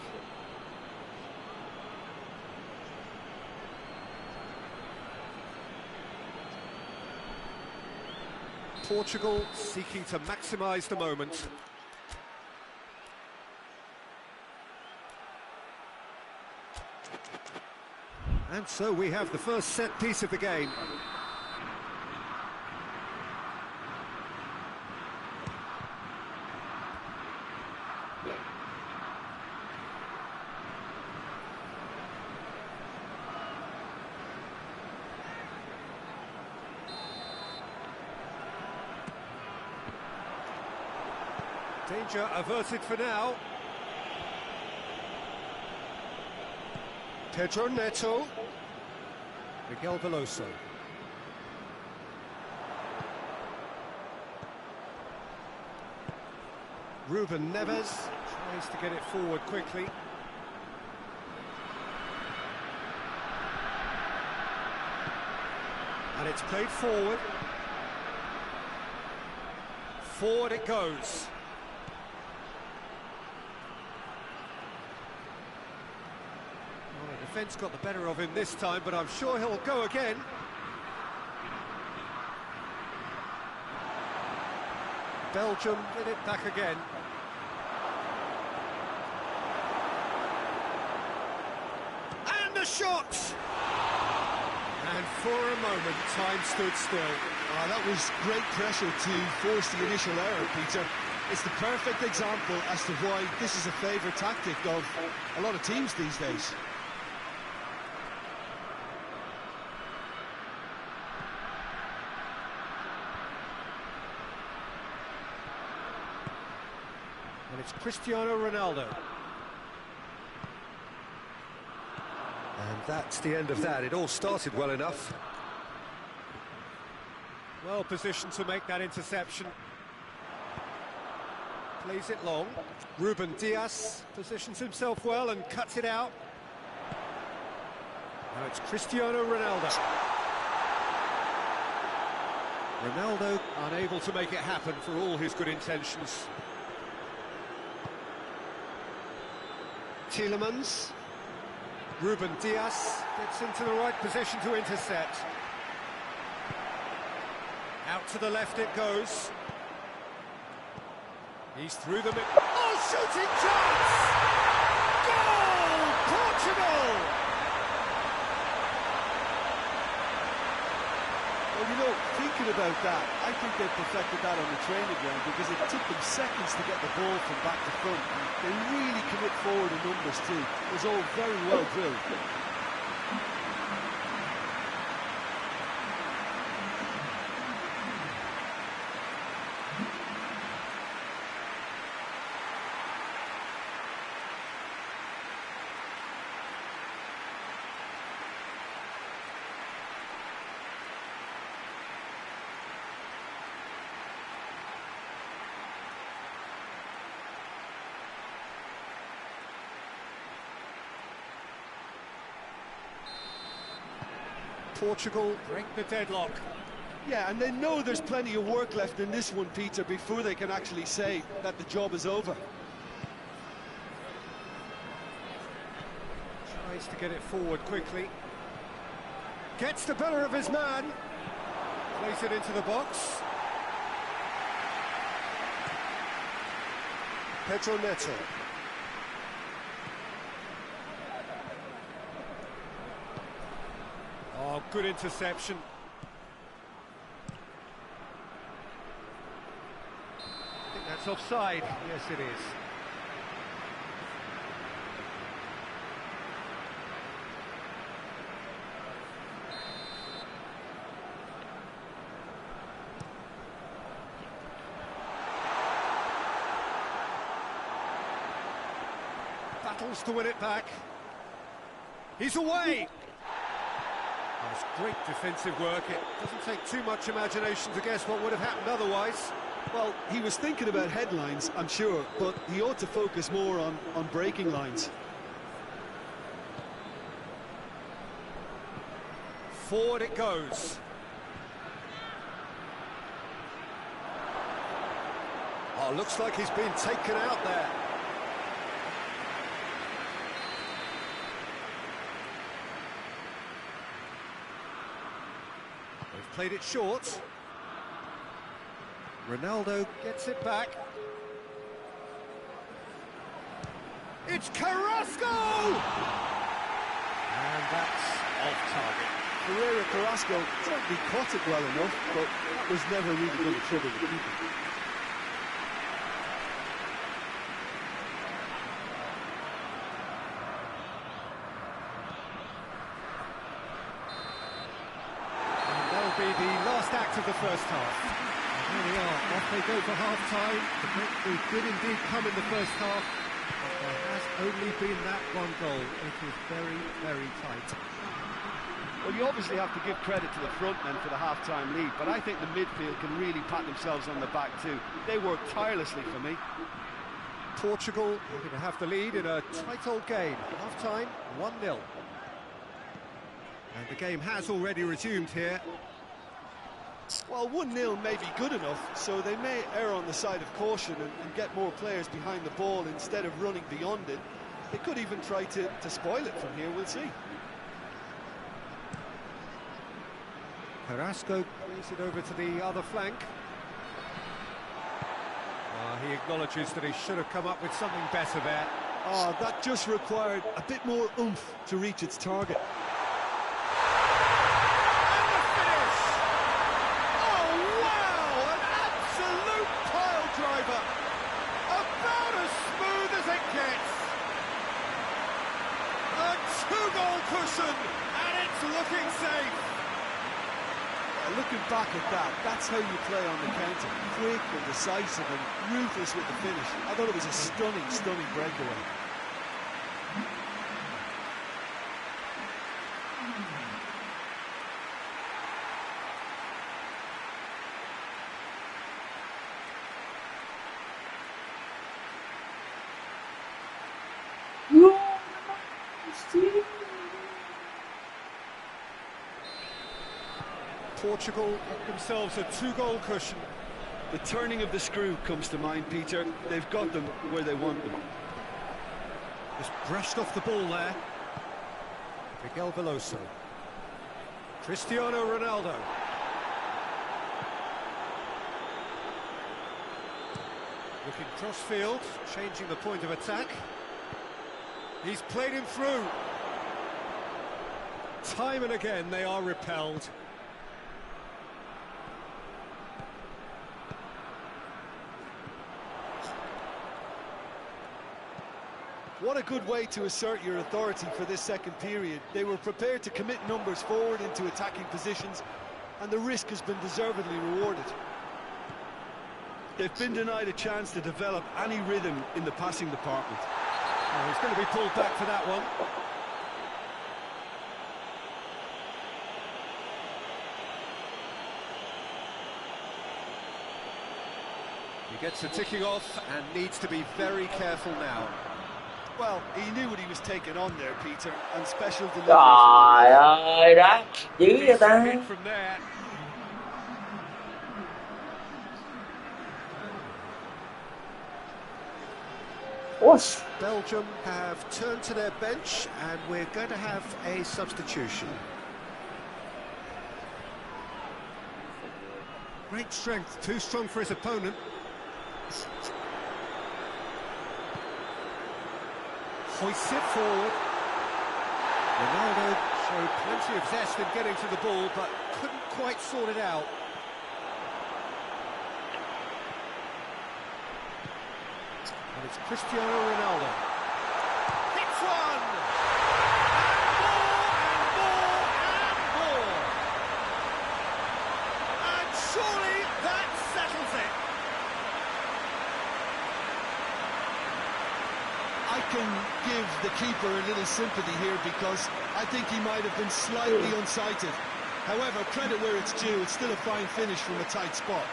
S1: Portugal seeking to maximise the moment. And so we have the first set piece of the game. Danger averted for now. Pedro Neto. Miguel Veloso. Ruben Neves tries to get it forward quickly. And it's played forward. Forward it goes. Defence got the better of him this time, but I'm sure he'll go again. Belgium get it back again. And the shot! And for a moment, time stood still.
S2: Oh, that was great pressure to force the initial error, Peter. It's the perfect example as to why this is a favourite tactic of a lot of teams these days.
S1: And it's Cristiano Ronaldo. And that's the end of that. It all started well enough. Well positioned to make that interception. Plays it long. Ruben Dias positions himself well and cuts it out. Now it's Cristiano Ronaldo. Ronaldo unable to make it happen for all his good intentions. Tielemans. Ruben Dias gets into the right position to intercept. Out to the left it goes. He's through the middle. Oh, shooting chance! Goal! Portugal!
S2: Well, you know, thinking about that, I think they perfected that on the training ground because it took them seconds to get the ball from back to front. They really commit forward in numbers too. It was all very well drilled.
S1: Portugal break the deadlock.
S2: Yeah, and they know there's plenty of work left in this one, Peter, before they can actually say that the job is over.
S1: Tries to get it forward quickly. Gets the better of his man. Plays it into the box. Pes2021. Oh, good interception. I think that's offside. Yes, it is. Battles to win it back. He's away. That's great defensive work. It doesn't take too much imagination to guess what would have happened otherwise.
S2: Well, he was thinking about headlines, I'm sure, but he ought to focus more on breaking lines.
S1: Forward it goes. Oh, looks like he's been taken out there. They've played it short. Ronaldo gets it back. It's Carrasco! And that's off target.
S2: Carrasco certainly caught it well enough, but that was never really going to trouble the keeper.
S1: Be the last act of the first half. And here we are, off they go for half-time. The breakthrough did indeed come in the first half, but there has only been that one goal. It is very, very tight.
S5: Well, you obviously have to give credit to the front men for the half-time lead, but I think the midfield can really pat themselves on the back too. They worked tirelessly for me.
S1: Portugal looking to have the lead in a tight old game. Half-time, 1-0. And the game has already resumed here.
S2: Well, 1-0 may be good enough, so they may err on the side of caution and get more players behind the ball instead of running beyond it. They could even try to spoil it from here, we'll see.
S1: Carrasco plays it over to the other flank. He acknowledges that he should have come up with something better there.
S2: Oh, that just required a bit more oomph to reach its target.
S1: Two-goal cushion, and it's looking safe.
S2: Looking back at that, that's how you play on the counter. Quick and decisive and ruthless with the finish. I thought it was a stunning, stunning breakaway.
S1: Portugal get themselves a two-goal cushion.
S2: The turning of the screw comes to mind, Peter. They've got them where they want them.
S1: Just brushed off the ball there. Miguel Veloso. Cristiano Ronaldo. Looking cross-field, changing the point of attack. He's played him through. Time and again they are repelled.
S2: What a good way to assert your authority for this second period. They were prepared to commit numbers forward into attacking positions, and the risk has been deservedly rewarded. They've been denied a chance to develop any rhythm in the passing department.
S1: Oh, he's going to be pulled back for that one. He gets the ticking off and needs to be very careful now.
S2: Well, he knew what he was taking on there, Peter, and special delivery.
S4: Trời ơi, đá dữ vậy ta.
S1: Hit from there.
S4: Ủa,
S1: Belgium have turned to their bench, and we're going to have a substitution. Great strength, too strong for his opponent. Hoists it forward. Ronaldo showed plenty of zest in getting to the ball, but couldn't quite sort it out. And it's Cristiano Ronaldo. Hits one! And more! And surely that settles it.
S2: I can give the keeper a little sympathy here because I think he might have been slightly unsighted. However, credit where it's due, it's still a fine finish from a tight spot.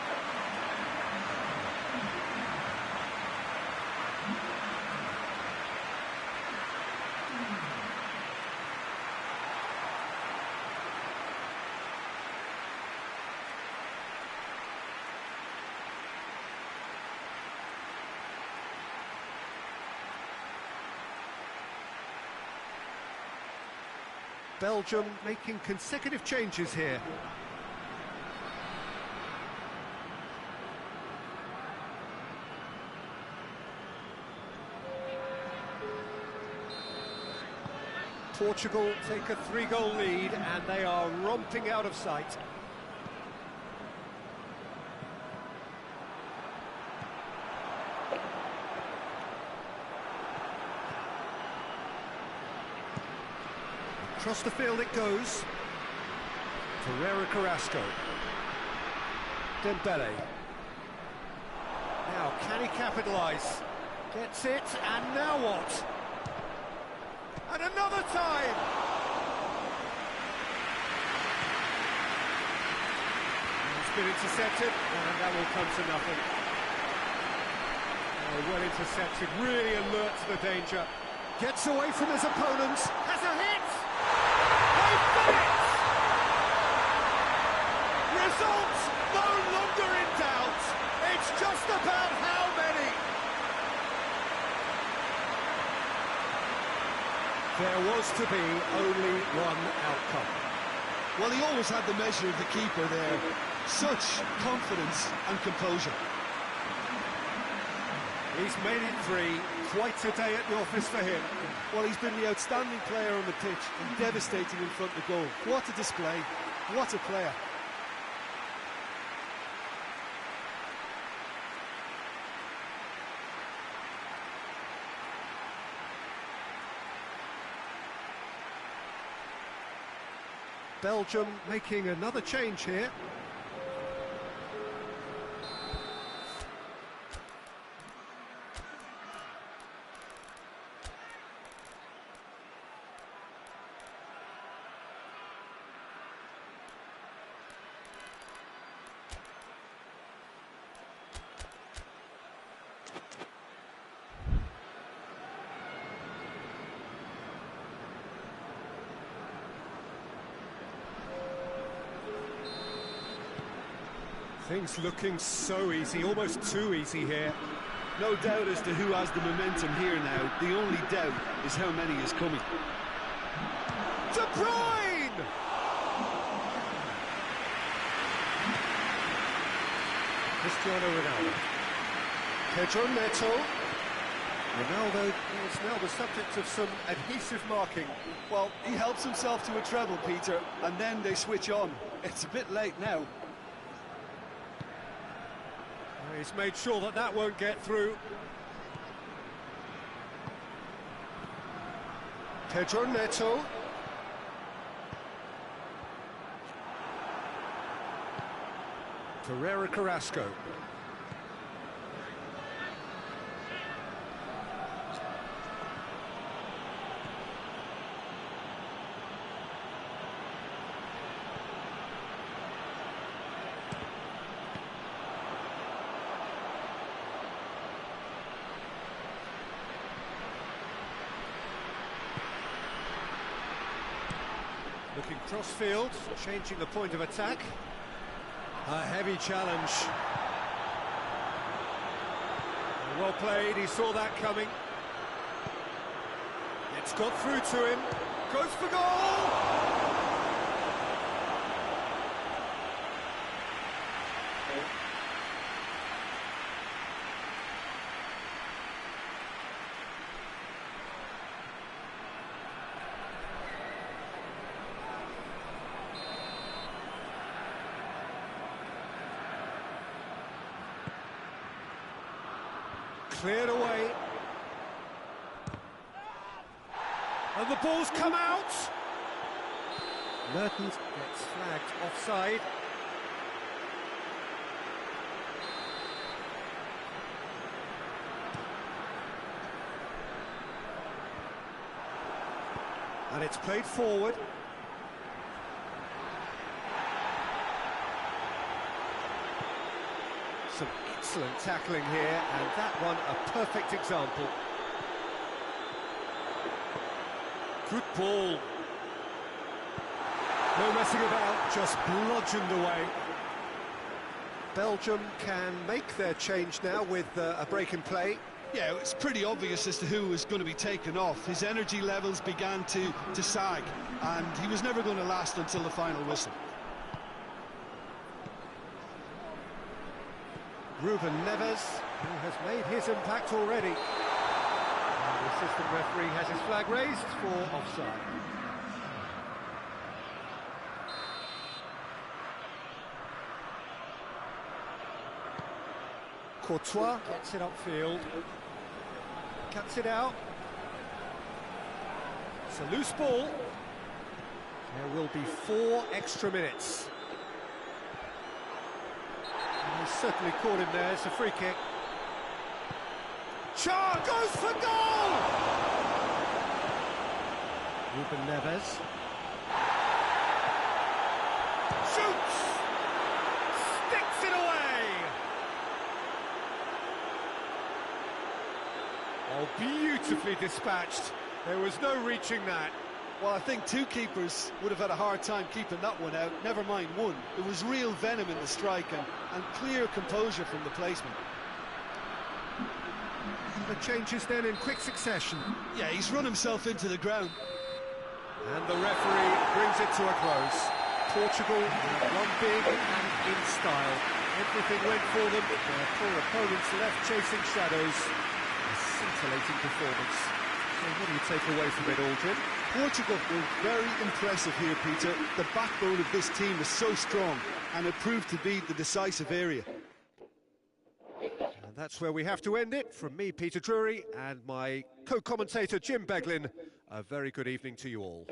S1: Belgium making consecutive changes here. Portugal take a 3-goal lead and they are romping out of sight. Across the field it goes. Ferreira Carrasco. Dembele. Now, can he capitalise? Gets it, and now what? And another time! It's been intercepted, and that will come to nothing. Oh, well intercepted, really alert to the danger. Gets away from his opponents, has a hit! They've done it! Results no longer in doubt. It's just about how many. There was to be only one outcome.
S2: Well, he always had the measure of the keeper there. Such confidence and composure.
S1: He's made it 3. Quite a day at the office for him.
S2: Well, he's been the outstanding player on the pitch and devastating in front of the goal. What a display. What a player.
S1: Belgium making another change here. Things looking so easy, almost too easy here.
S2: No doubt as to who has the momentum here now. The only doubt is how many is coming.
S1: De Bruyne! Cristiano Ronaldo. Pedro Neto. Ronaldo is now the subject of some adhesive marking.
S2: Well, he helps himself to a treble, Peter, and then they switch on. It's a bit late now.
S1: He's made sure that that won't get through. Pedro Neto. Ferreira Carrasco. Crossfield, changing the point of attack. A heavy challenge. Well played, he saw that coming. It's got through to him. Goes for goal! Cleared away. And the ball's come out. Mertens gets flagged offside. And it's played forward. Some excellent tackling here, and that one a perfect example. Good ball. No messing about, just bludgeoned away. Belgium can make their change now with a break in play.
S2: Yeah, it's pretty obvious as to who was going to be taken off. His energy levels began to sag, and he was never going to last until the final whistle.
S1: Ruben Neves, who has made his impact already. And the assistant referee has his flag raised for offside. Courtois gets it upfield. Cuts it out. It's a loose ball. There will be 4 extra minutes. He's certainly caught him there. It's a free kick. Char goes for goal! Ruben Neves. Shoots! Sticks it away! Oh, beautifully dispatched. There was no reaching that.
S2: Well, I think 2 keepers would have had a hard time keeping that one out, never mind 1. There was real venom in the strike and clear composure from the placement.
S1: The changes then in quick succession.
S2: Yeah, he's run himself into the ground.
S1: And the referee brings it to a close. Portugal won big and in style. Everything went for them. Their poor opponents left chasing shadows. A scintillating performance. So what do you take away from it all, Jim?
S2: Portugal were very impressive here, Peter. The backbone of this team is so strong, and it proved to be the decisive area.
S1: And that's where we have to end it. From me, Peter Drury, and my co-commentator, Jim Beglin, a very good evening to you all.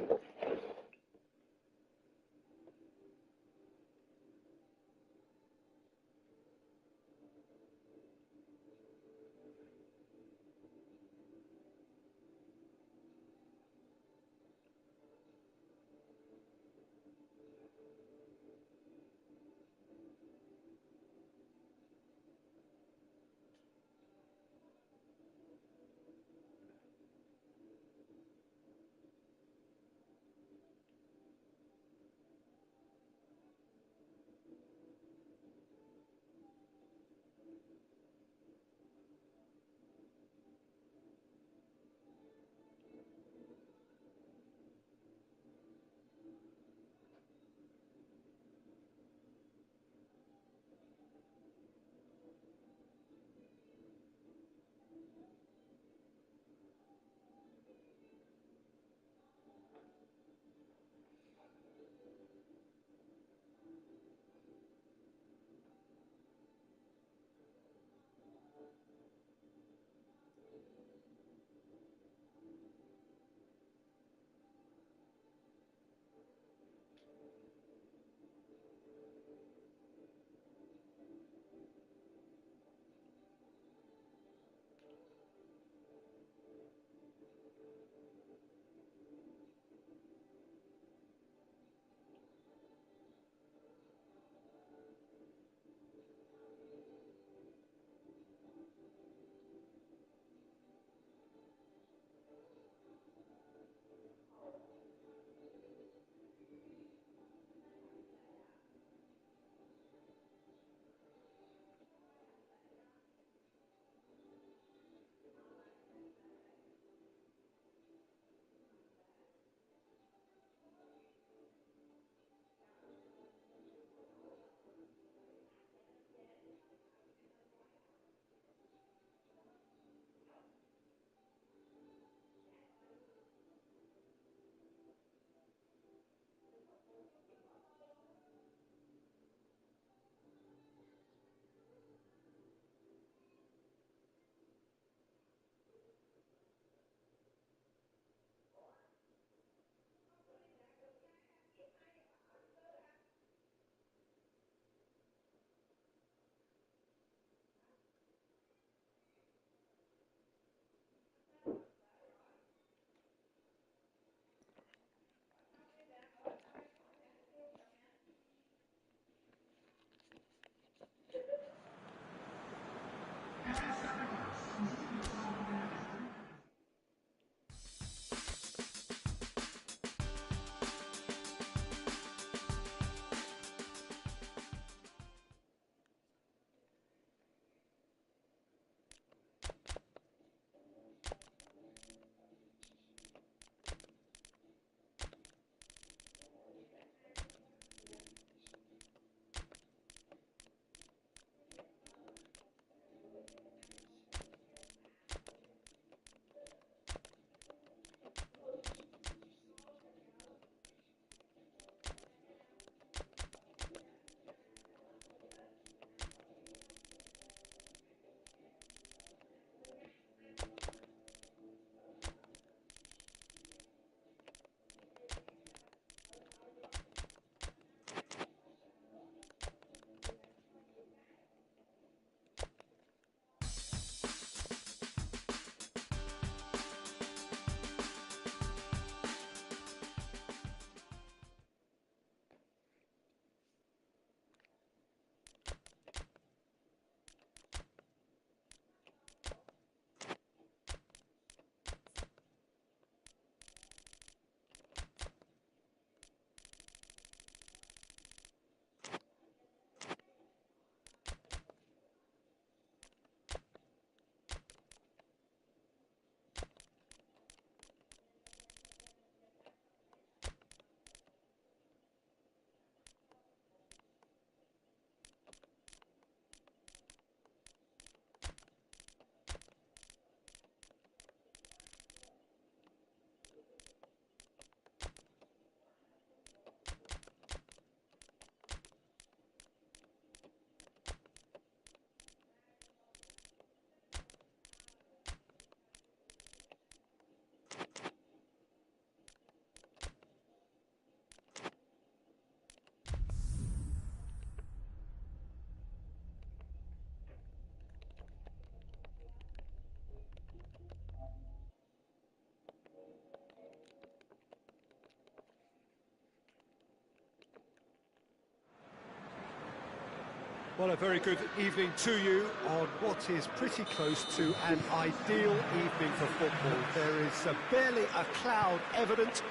S1: Well, a very good evening to you on what is pretty close to an ideal evening for football. There is barely a cloud evident.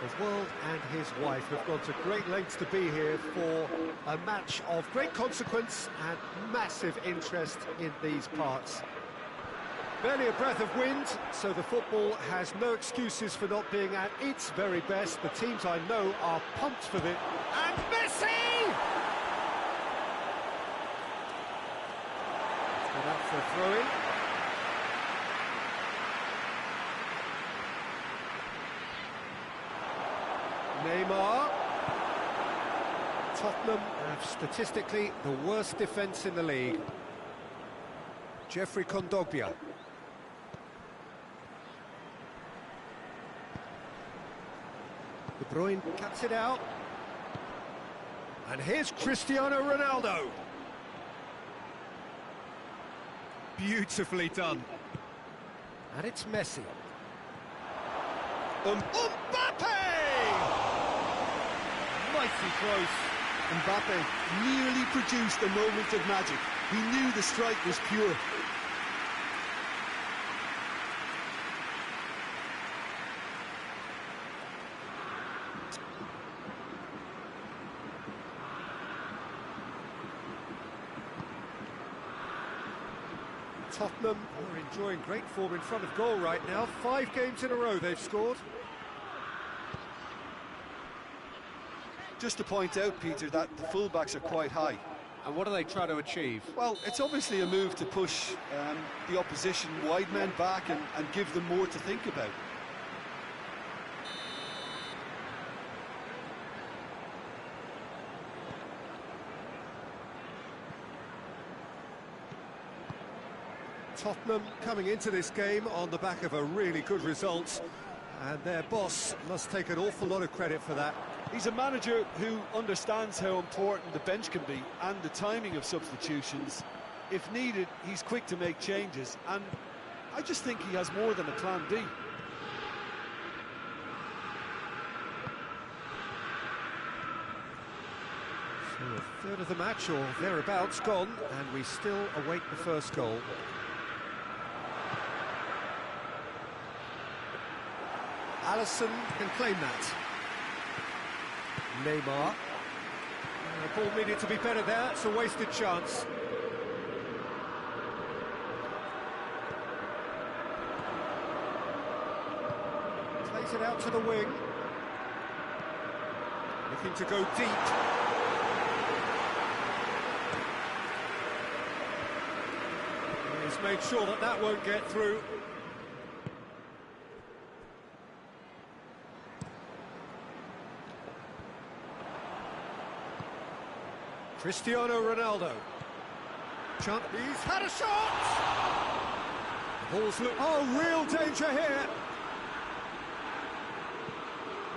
S1: The world and his wife have gone to great lengths to be here for a match of great consequence and massive interest in these parts. Barely a breath of wind, so the football has no excuses for not being at its very best. The teams I know are pumped for this. And Messi! Good up for a throw-in. Neymar. Tottenham have statistically the worst defence in the league. Jeffrey Kondogbia. De Bruyne cuts it out. And here's Cristiano Ronaldo. Beautifully done. And it's Messi. Mbappe! Mighty close.
S2: Mbappe nearly produced a moment of magic. He knew the strike was pure.
S1: Tottenham are enjoying great form in front of goal right now. 5 games in a row they've scored.
S2: Just to point out, Peter, that the fullbacks are quite high.
S1: And what do they try to achieve?
S2: Well, it's obviously a move to push the opposition wide men back and give them more to think about.
S1: Tottenham coming into this game on the back of a really good result, and their boss must take an awful lot of credit for that.
S2: He's a manager who understands how important the bench can be and the timing of substitutions. If needed, he's quick to make changes, and I just think he has more than a plan B.
S1: So a third of the match, or thereabouts, gone, and we still await the first goal. Alisson can claim that. Neymar. The ball needed to be better there, it's a wasted chance. Plays it out to the wing. Looking to go deep. He's made sure that that won't get through. Cristiano Ronaldo. He's had a shot! The ball's look. Oh, real danger here!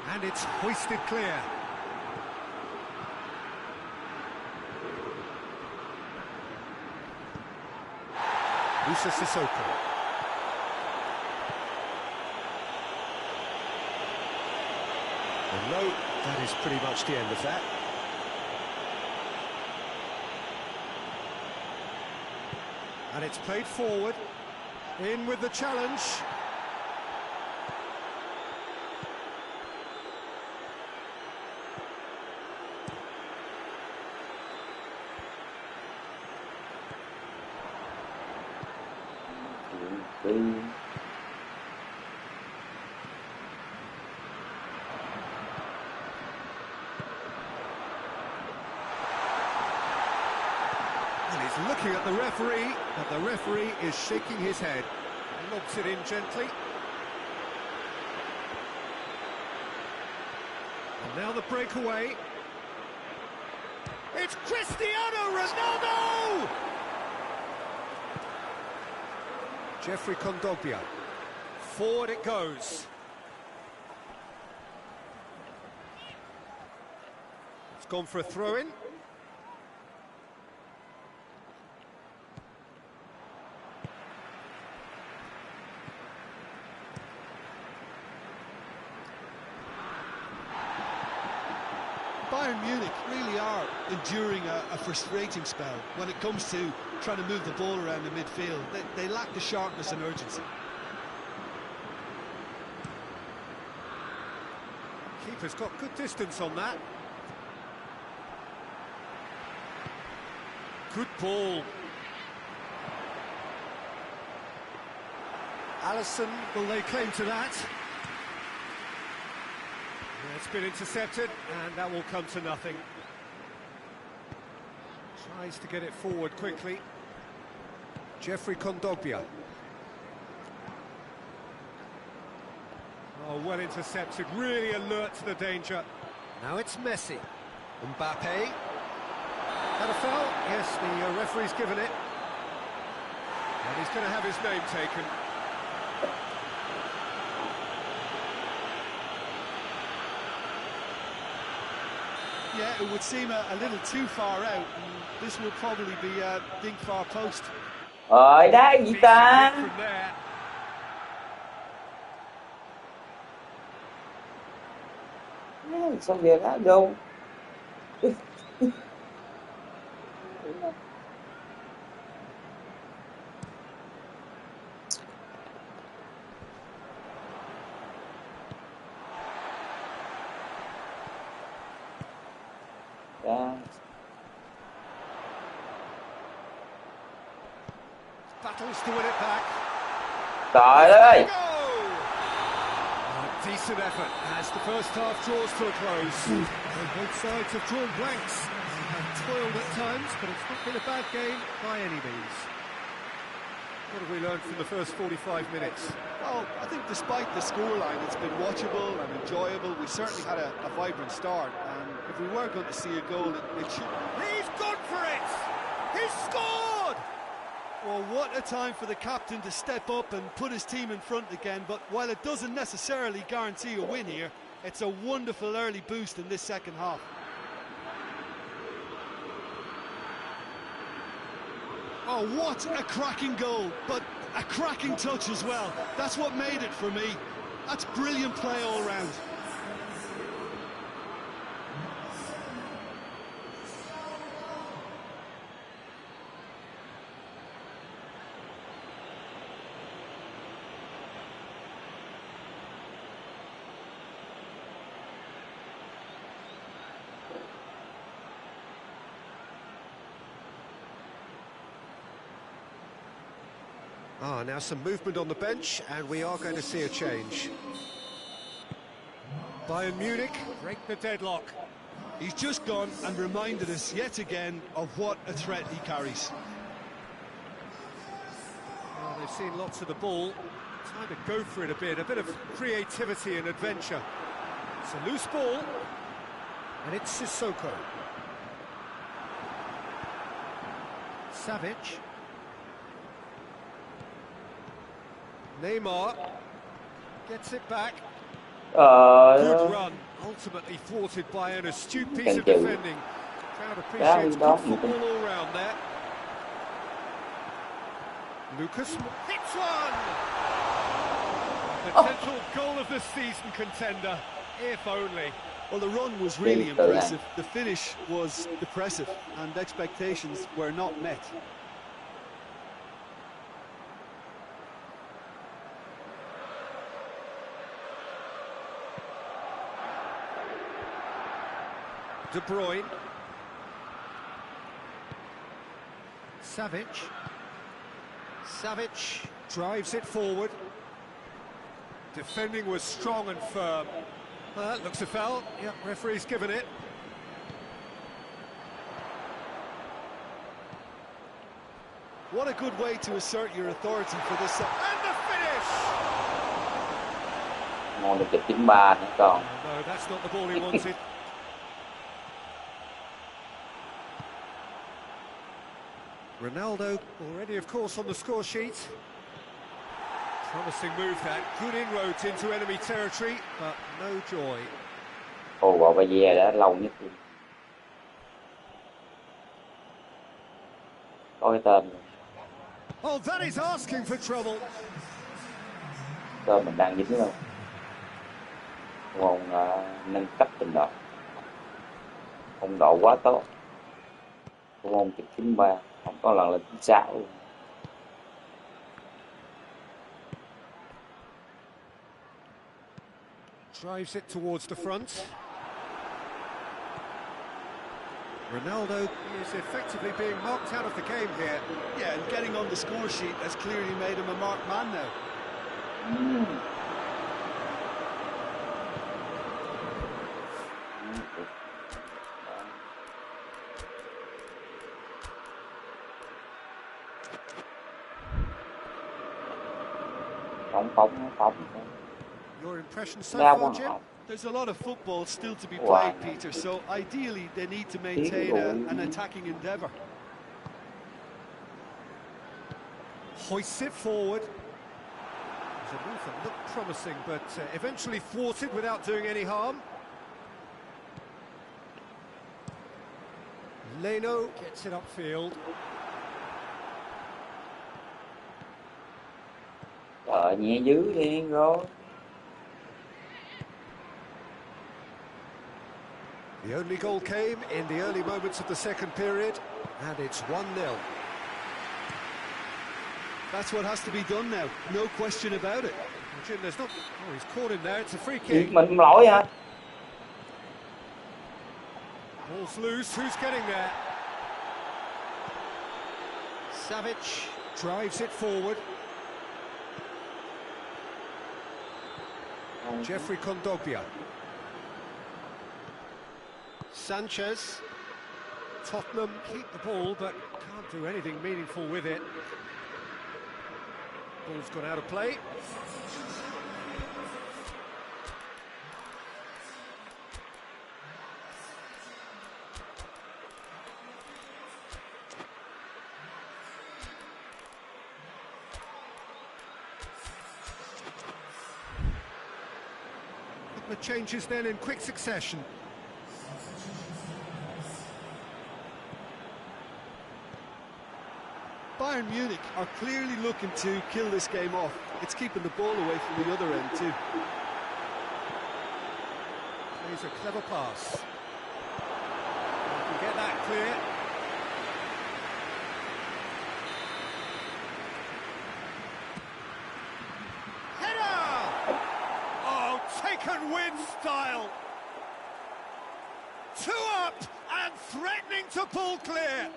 S1: And it's hoisted clear. Musa Sissoko. And no, that is pretty much the end of that. And it's played forward, in with the challenge. Looking at the referee, but the referee is shaking his head. Lobs it in gently. And now the breakaway. It's Cristiano Ronaldo! Jeffrey Kondogbia. Forward it goes. It's gone for a throw-in.
S2: Bayern Munich really are enduring a frustrating spell when it comes to trying to move the ball around the midfield. They lack the sharpness and urgency.
S1: Keeper's got good distance on that. Good ball. Allison, will they claim to that? Yeah, it's been intercepted, and that will come to nothing. Tries to get it forward quickly. Jeffrey Kondogbia. Oh, well intercepted, really alert to the danger. Now it's Messi. Mbappe. Had a foul? Yes, the referee's given it. And he's going to have his name taken.
S2: Yeah, it would seem a little too far out, and this will probably be being far post.
S4: Rồi đá gì ta?
S1: From there.
S4: Sao về đá đâu?
S1: Battles to win it back.
S4: Trời ơi!
S1: Decent effort as the first half draws to a close. Both sides have drawn blanks and toiled at times, but it's not been a bad game by any means. What have we learned from the first 45 minutes?
S2: Well, I think despite the scoreline, it's been watchable and enjoyable. We certainly had a vibrant start, and if we were going to see a goal, it should...
S1: He's gone for it! He's scored!
S2: Well, what a time for the captain to step up and put his team in front again, but while it doesn't necessarily guarantee a win here, it's a wonderful early boost in this second half. Oh, what a cracking goal, but a cracking touch as well. That's what made it for me. That's brilliant play all round.
S1: Now some movement on the bench, and we are going to see a change. Bayern Munich break the deadlock.
S2: He's just gone and reminded us yet again of what a threat he carries.
S1: Well, they've seen lots of the ball. Time to go for it a bit of creativity and adventure. It's a loose ball, and it's Sissoko. Savic. Neymar gets it back. Good run, ultimately thwarted by an astute piece of defending. Crowd appreciates good football all round there. Lucas hits one! Potential goal of the season contender, if only.
S2: Well, the run was really impressive. The finish was depressive, and expectations were not met.
S1: De Bruyne. Savic. Savic drives it forward. Defending was strong and firm. That looks a foul. Yep, referee's given it.
S2: What a good way to assert your authority for this.
S1: And the finish!
S4: Ngon được 9-3 nữa còn.
S1: No, that's not the ball he wanted. Ronaldo already, of course, on the score sheet. Promising move that. Good inroads into enemy territory, but no joy.
S4: Ồ, vào bây giờ đã lâu nhất luôn. Có cái tên.
S1: Oh, that is asking for trouble.
S4: Tên mình đang dính đâu. Ngon nâng cấp trình độ. phong độ quá tốt. Thủ môn chụp 93, không có lần là 96 luôn.
S1: Drives it towards the front. Ronaldo is effectively being marked out of the game here.
S2: Yeah, and getting on the score sheet has clearly made him a marked man now.
S4: Phóng.
S1: Your impression so
S4: Đá
S1: far,
S4: quăng
S1: Jim?
S4: hỏng.
S2: There's a lot of football still to be
S4: Wow.
S2: played, Peter, so ideally they need to maintain an attacking endeavour.
S1: Hoists it forward. It was a move that looked promising, but eventually thwarted without doing any harm. Leno gets it upfield.
S4: Trời, nhẹ dữ đi rồi.
S1: The only goal came in the early moments of the second period, and it's 1-0.
S2: That's what has to be done now, no question about it.
S1: Jim, there's not... Oh, he's caught in there, it's a free
S4: Việc
S1: kick.
S4: mình lỗi hả?
S1: Ball's loose, who's getting there? Savic drives it forward. Jeffrey Kondogbia. Sanchez. Tottenham keep the ball, but can't do anything meaningful with it. Ball's gone out of play. Couple of changes then in quick succession.
S2: Bayern Munich are clearly looking to kill this game off. It's keeping the ball away from the other end too.
S1: Plays a clever pass. Can get that clear. Header! Oh, taken win style. 2 up and threatening to pull clear.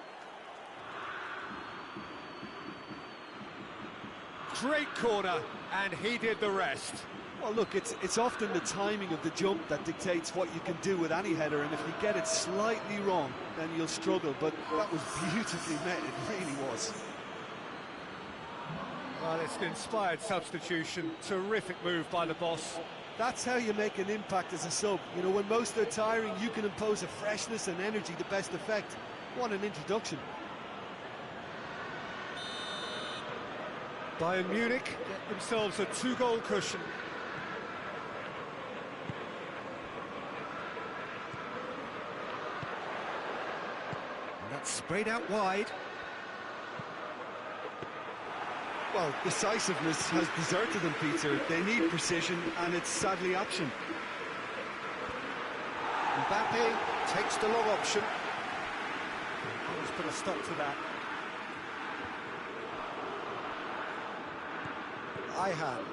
S1: Great corner, and he did the rest.
S2: Well, look, it's often the timing of the jump that dictates what you can do with any header, and if you get it slightly wrong, then you'll struggle, but that was beautifully met, it really was.
S1: Well, it's an inspired substitution, terrific move by the boss.
S2: That's how you make an impact as a sub. You know, when most are tiring, you can impose a freshness and energy to best effect. What an introduction.
S1: Bayern Munich get themselves a 2-goal cushion. And that's sprayed out wide.
S2: Well, decisiveness has deserted them, Peter. They need precision, and it's sadly absent.
S1: Mbappe takes the long option. He's put a stop to that. Ihan.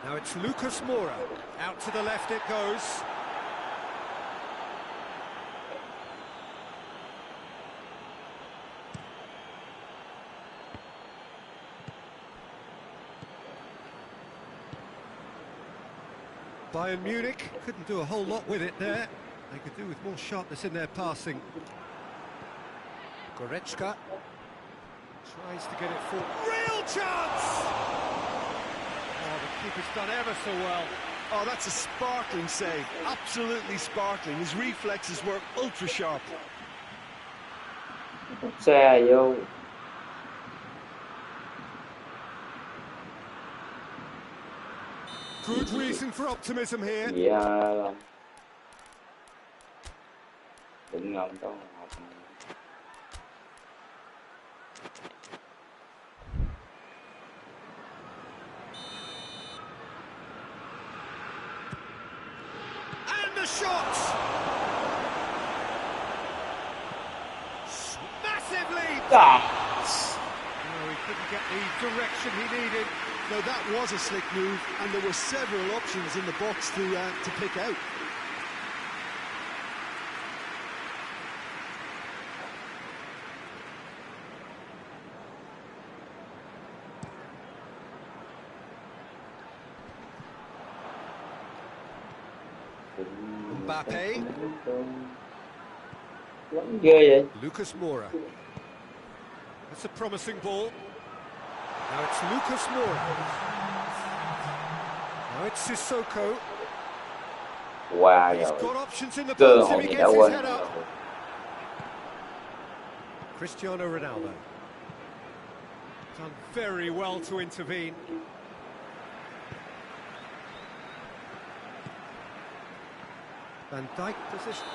S1: Now it's Lucas Moura. Out to the left it goes. Bayern Munich couldn't do a whole lot with it there. They could do with more sharpness in their passing. Goretzka tries to get it for real chance! Oh, the keeper's done ever so well.
S2: Oh, that's a sparkling save. Absolutely sparkling. His reflexes were ultra sharp.
S4: Xe vô.
S1: Good reason for optimism here.
S4: Dạ. Đừng ngầm đâu.
S1: shots! Massive lead!
S4: Ah,
S1: No, he couldn't get the direction he needed.
S2: No, that was a slick move, and there were several options in the box to pick out.
S1: Mbappe,
S4: vẫn ghê vậy.
S1: Lucas Moura. That's a promising ball. Now it's Lucas Moura. Now it's Sissoko.
S4: Wow
S1: He's
S4: rồi.
S1: got options in the
S4: Cơ
S1: box if
S4: hội
S1: he
S4: gì đã
S1: gets his
S4: quên.
S1: head up. Cristiano Ronaldo. Done very well to intervene. Van Dijk position.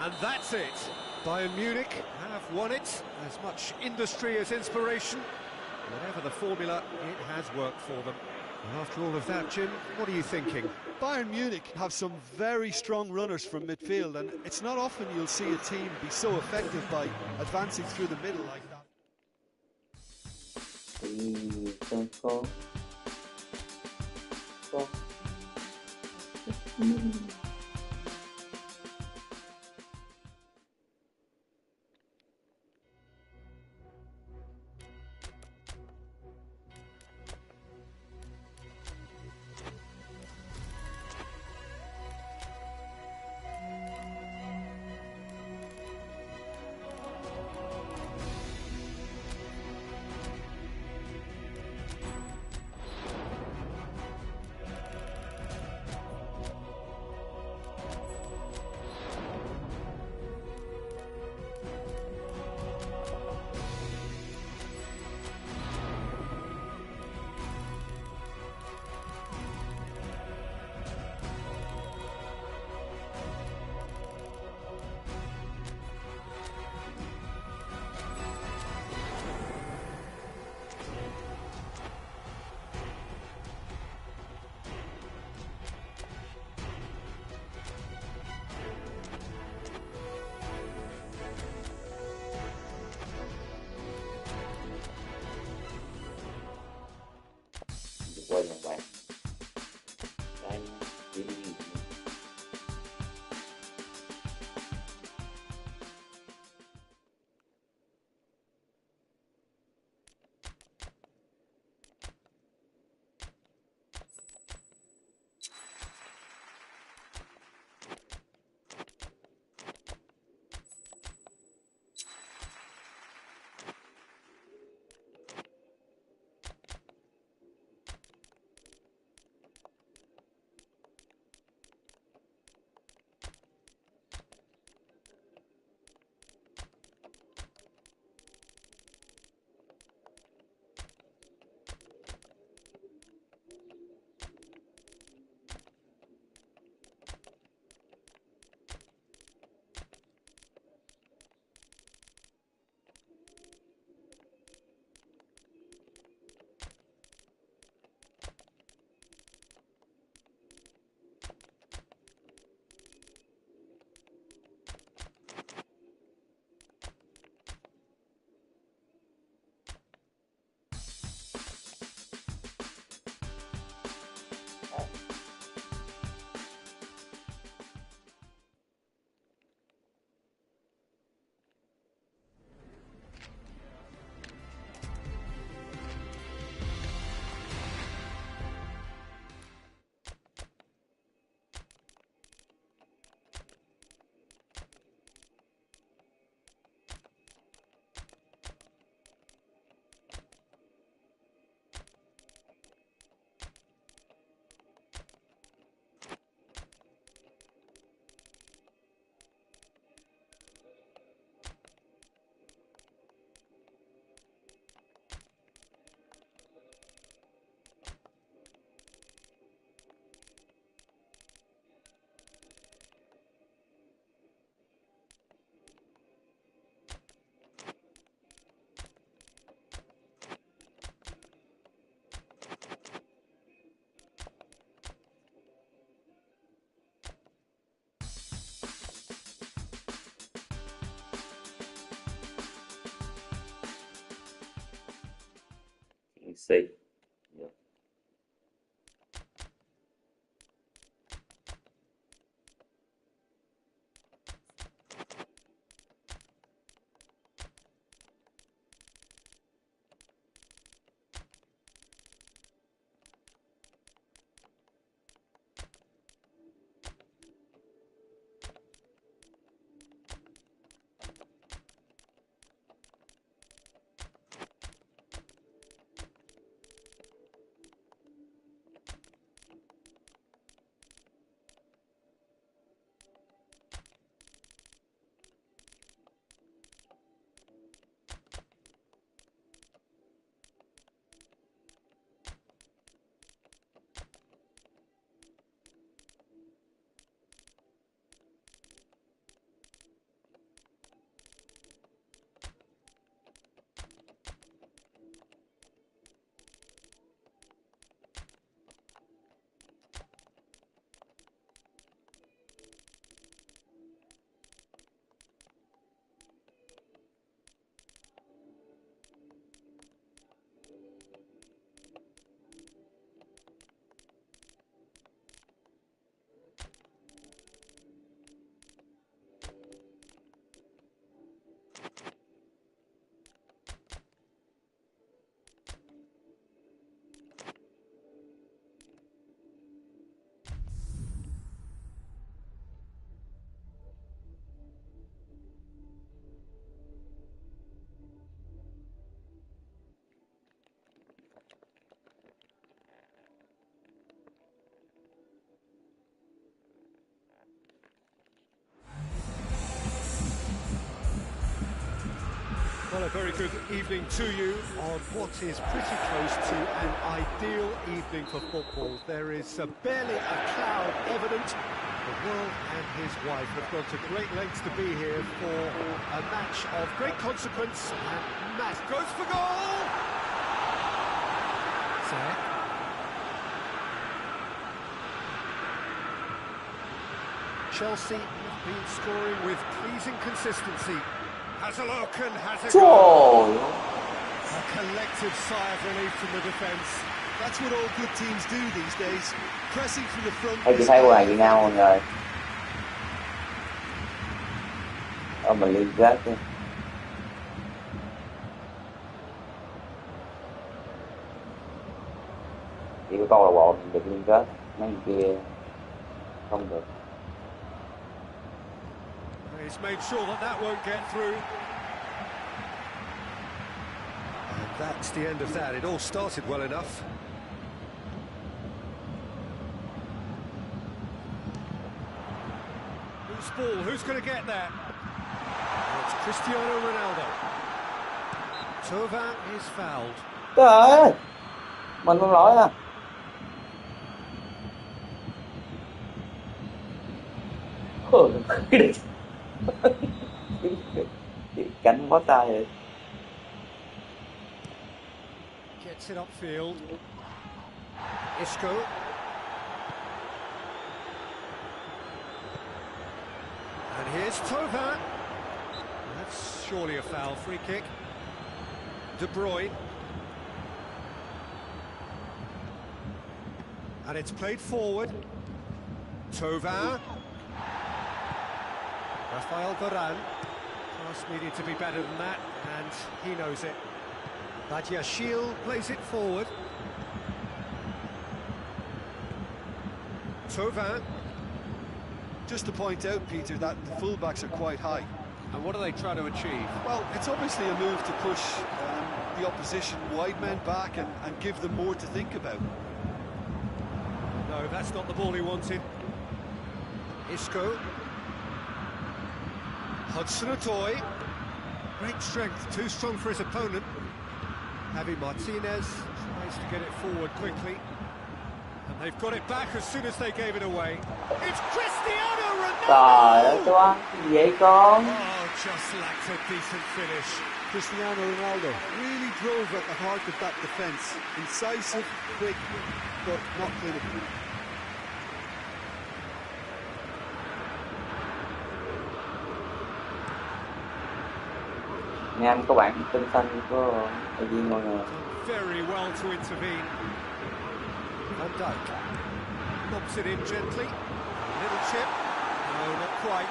S1: And that's it. Bayern Munich have won it. As much industry as inspiration. Whatever the formula, it has worked for them. And after all of that, Jim, what are you thinking?
S2: Bayern Munich have some very strong runners from midfield, and it's not often you'll see a team be so effective by advancing through the middle like that.
S4: Không có. xì.
S1: Well, a very good evening to you on what is pretty close to an ideal evening for football. There is barely a cloud evident. The world and his wife have gone to great lengths to be here for a match of great consequence. And Matt goes for goal! Zach. Chelsea have been scoring with pleasing consistency. Has a look and has a goal.
S4: Trời ơi.
S1: A collective sigh of relief from the defence.
S2: That's what all good teams do these days. Pressing from the front.
S4: Ê, chị thấy qua Việt Nam mọi người. Mình liên kết đi. Chỉ có câu lạc bộ được liên kết, mấy người kia không được.
S1: He's made sure that won't get through. And that's the end of that. It all started well enough. Who's ball? Who's going to get there? It's Cristiano Ronaldo. Tovan is fouled.
S4: Trời ơi, mình không lỗi à. Cánh bó tay rồi.
S1: Gets it upfield. Isco. And here's Tovan. That's surely a foul. Free kick. De Bruyne. And it's played forward. Tovan. Rafael Varane. Pass needed to be better than that, and he knows it. Badiashile plays it forward. Tovan.
S2: Just to point out, Peter, that the fullbacks are quite high.
S1: And what are they trying to achieve?
S2: Well, it's obviously a move to push the opposition wide men back and give them more to think about.
S1: No, that's not the ball he wanted. Isco. Hudson-Odoi. Great strength, too strong for his opponent. Javi Martinez tries to get it forward quickly. And they've got it back as soon as they gave it away. It's Cristiano Ronaldo!
S4: Trời ơi, toan gì vậy con?
S1: Oh, just lacked a decent finish.
S2: Cristiano Ronaldo really drove at the heart of that defence. Incisive, quick, but not clinical.
S4: Nghe anh có bạn tên xanh có ai viên mọi người.
S1: Very well to intervene. Van Dijk lobs it in gently. Little chip. No, not quite.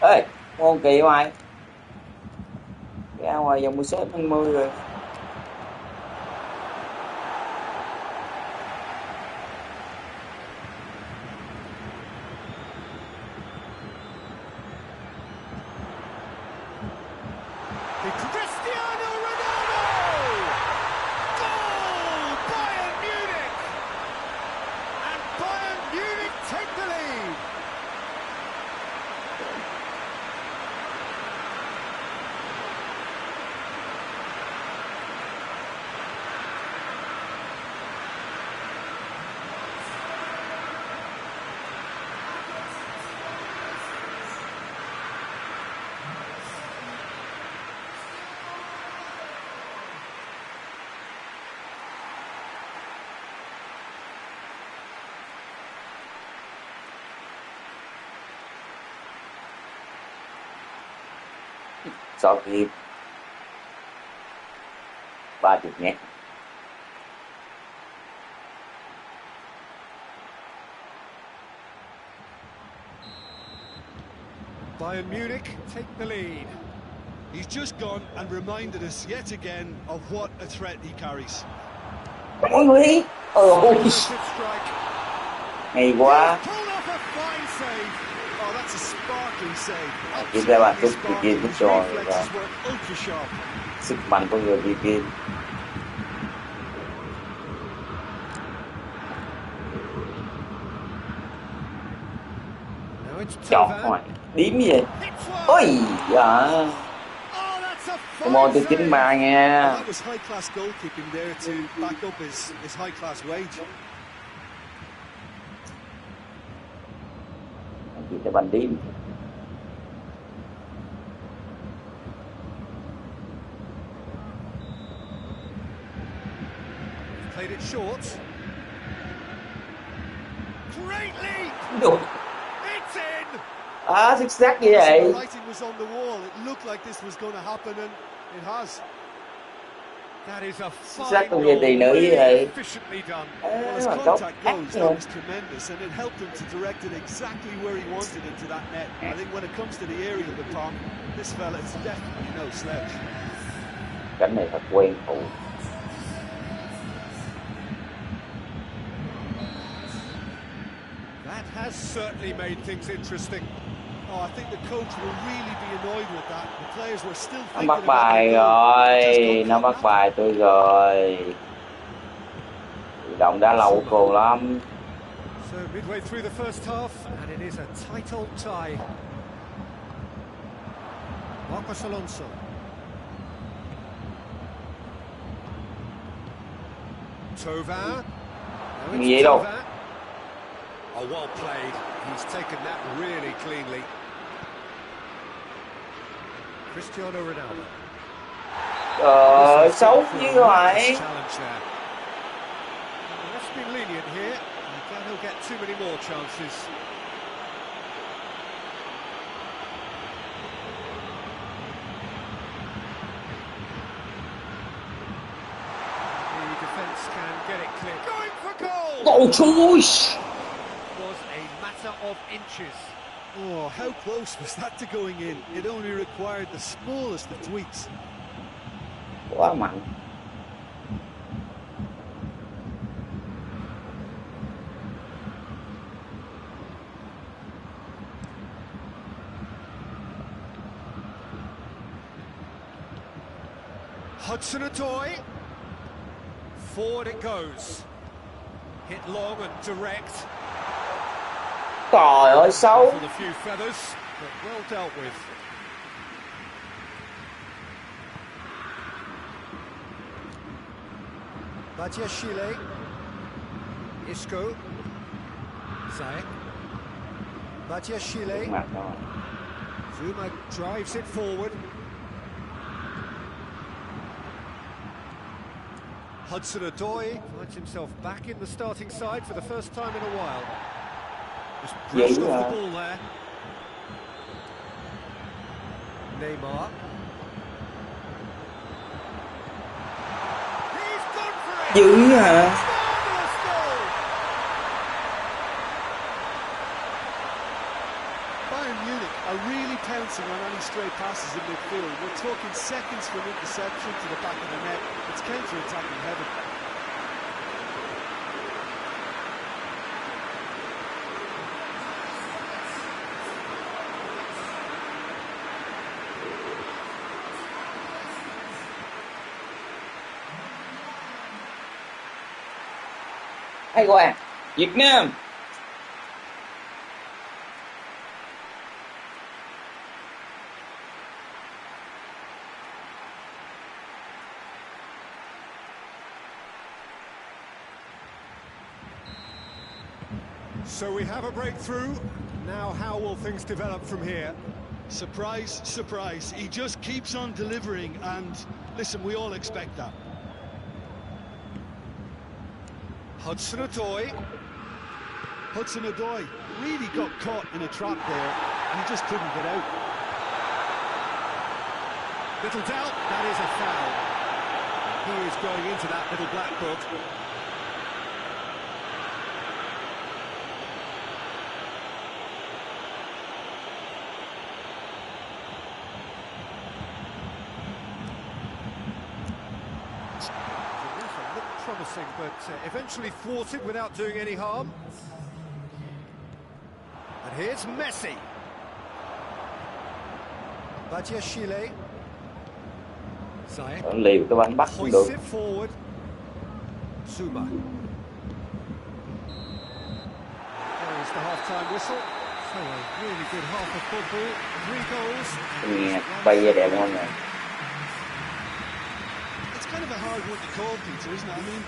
S4: Ê, ngon kỳ ngoài. Ra ngoài vòng 16-20 rồi.
S1: Cristiano Ronaldo! Goal! Bayern Munich! And Bayern Munich take the lead!
S4: Sau khi 30 nhé.
S1: Bayern Munich take the lead.
S2: He's just gone and reminded us yet again of what a threat he carries.
S4: Mọi người.
S1: Good strike.
S4: Hay quá.
S1: Pulled off a fine save.
S2: Oh, that's a sparkling save.
S4: Chỉ ra bạn
S2: Absolutely
S4: chút kia
S2: sparkling.
S4: chút
S2: His
S4: rồi.
S2: reflexes were ultra sharp.
S4: Sức mạnh của người kia.
S1: Now it's
S4: Chọn
S1: Tovan.
S4: ngoài. Điếm gì vậy?
S1: Hits one.
S4: Ôi dạ.
S1: Oh, that's a
S4: Come on,
S1: fine
S4: tôi
S1: save.
S4: 93 nha.
S2: That was high-class goalkeeping there to back up his high-class wage.
S4: Chỉ cho bạn điếm.
S1: Played it short. Great leap.
S4: Được.
S1: It's in.
S4: Xích xác như
S2: The
S4: vậy.
S2: writing was on the wall. It looked like this was going to happen, and it has.
S1: That is a
S4: xác
S1: fine
S4: trong
S1: goal.
S4: về tỷ nữ như
S1: Really
S4: vậy.
S1: efficiently done.
S2: Well, as
S4: Tốt
S2: contact
S4: ác
S2: goes,
S4: rồi.
S2: that was tremendous, and it helped him to direct it exactly where he wanted into that net. I think when it comes to the aerial department, this fella is definitely no slouch.
S4: Cảnh này thật quen thuộc.
S1: That has certainly made things interesting.
S2: Oh, I think the coach will really be annoyed with that. The players were still
S4: Nó
S2: thinking
S4: bắt
S2: about
S4: bài
S2: the goal. It just
S4: rồi.
S2: got
S4: Nó
S2: caught
S4: bắt bài tôi rồi. Tự động đã lâu khôn lắm.
S1: So midway through the first half, and it is a tight old tie. Marcos Alonso. Tovan. Now
S4: Gì vậy
S1: it's
S4: đâu?
S1: Tovan. Oh, well played. He's taken that really cleanly. Cristiano Ronaldo.
S4: Xấu như vậy.
S1: Challenge there. Let's be lenient here. You can't get too many more chances. The defence can get it clear. Going for goal!
S4: Ôi trời.
S1: Was a matter of inches.
S2: Oh, how close was that to going in? It only required the smallest of tweaks.
S4: Quá mạnh.
S1: Hudson-Odoi. Forward it goes. Hit long and direct.
S4: Trời ơi xấu.
S1: For the few feathers, but well dealt with. Badiashile. Isco. Zayek. Badiashile.
S4: Mặt rồi.
S1: Zuma drives it forward. Hudson-Odoi finds himself back in the starting side for the first time in a while. Just brushed off the ball there. Neymar. He's gone for it.
S4: Dữ hả?
S1: Marvellous goal.
S2: Bayern Munich are really pouncing on any stray passes in midfield. We're talking seconds from interception to the back of the net. It's counter-attacking heaven.
S4: Hay quá. Việt Nam.
S1: So we have a breakthrough. Now how will things develop from here?
S2: Surprise, surprise. He just keeps on delivering, and listen, we all expect that.
S1: Hudson-Odoi.
S2: Hudson-Odoi really got caught in a trap there, and he just couldn't get out.
S1: Little doubt, that is a foul. He is going into that little black book. Promising, but eventually thwarted without doing any harm. And here's Messi. Badiashile. Zayek.
S4: Liều cái bánh bắt cũng được.
S1: Hoists it forward. Zuma. There's the half-time whistle. So a really good half of football. 3 goals.
S4: Nghe bay ra đẹp không nè.
S2: It's kind of a hard one to call, Peter, isn't it? I mean,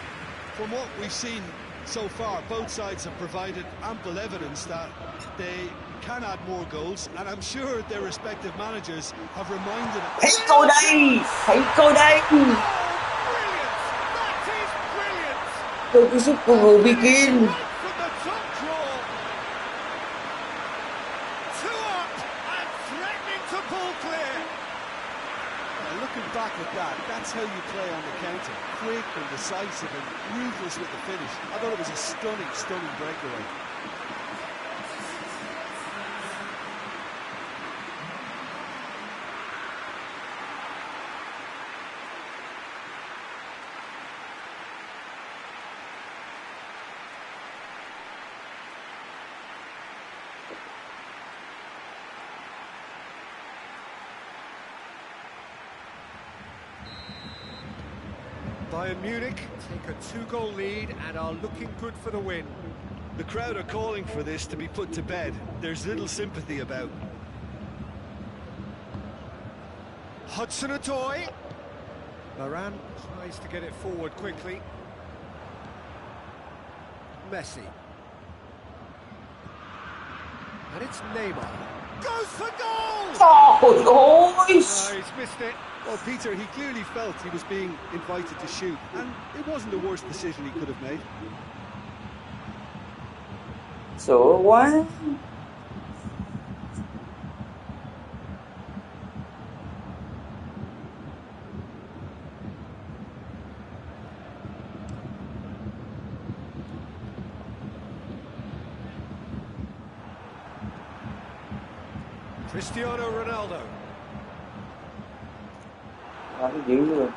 S2: from what we've seen so far, both sides have provided ample evidence that they can add more goals, and I'm sure their respective managers have reminded them.
S4: Thấy cô đây! Thấy cô đây!
S1: Oh, brilliant! That is brilliant!
S4: Tôi cứ giúp của người Viking.
S1: Right from the top draw. 2 up and threatening to pull clear.
S2: Looking back at that, that's how you play on the counter. Quick and decisive and ruthless with the finish. I thought it was a stunning, stunning breakaway.
S1: Bayern Munich take a 2-goal lead and are looking good for the win.
S2: The crowd are calling for this to be put to bed. There's little sympathy about.
S1: Hudson-Odoi. Varane tries to get it forward quickly. Messi. And it's Neymar. Goes for goal!
S4: Trời ơi!
S1: Oh, he's missed it.
S2: Well, Peter, he clearly felt he was being invited to shoot, and it wasn't the worst decision he could have made.
S4: Sửa quá!
S1: Cristiano Ronaldo.
S4: Đánh dữ luôn.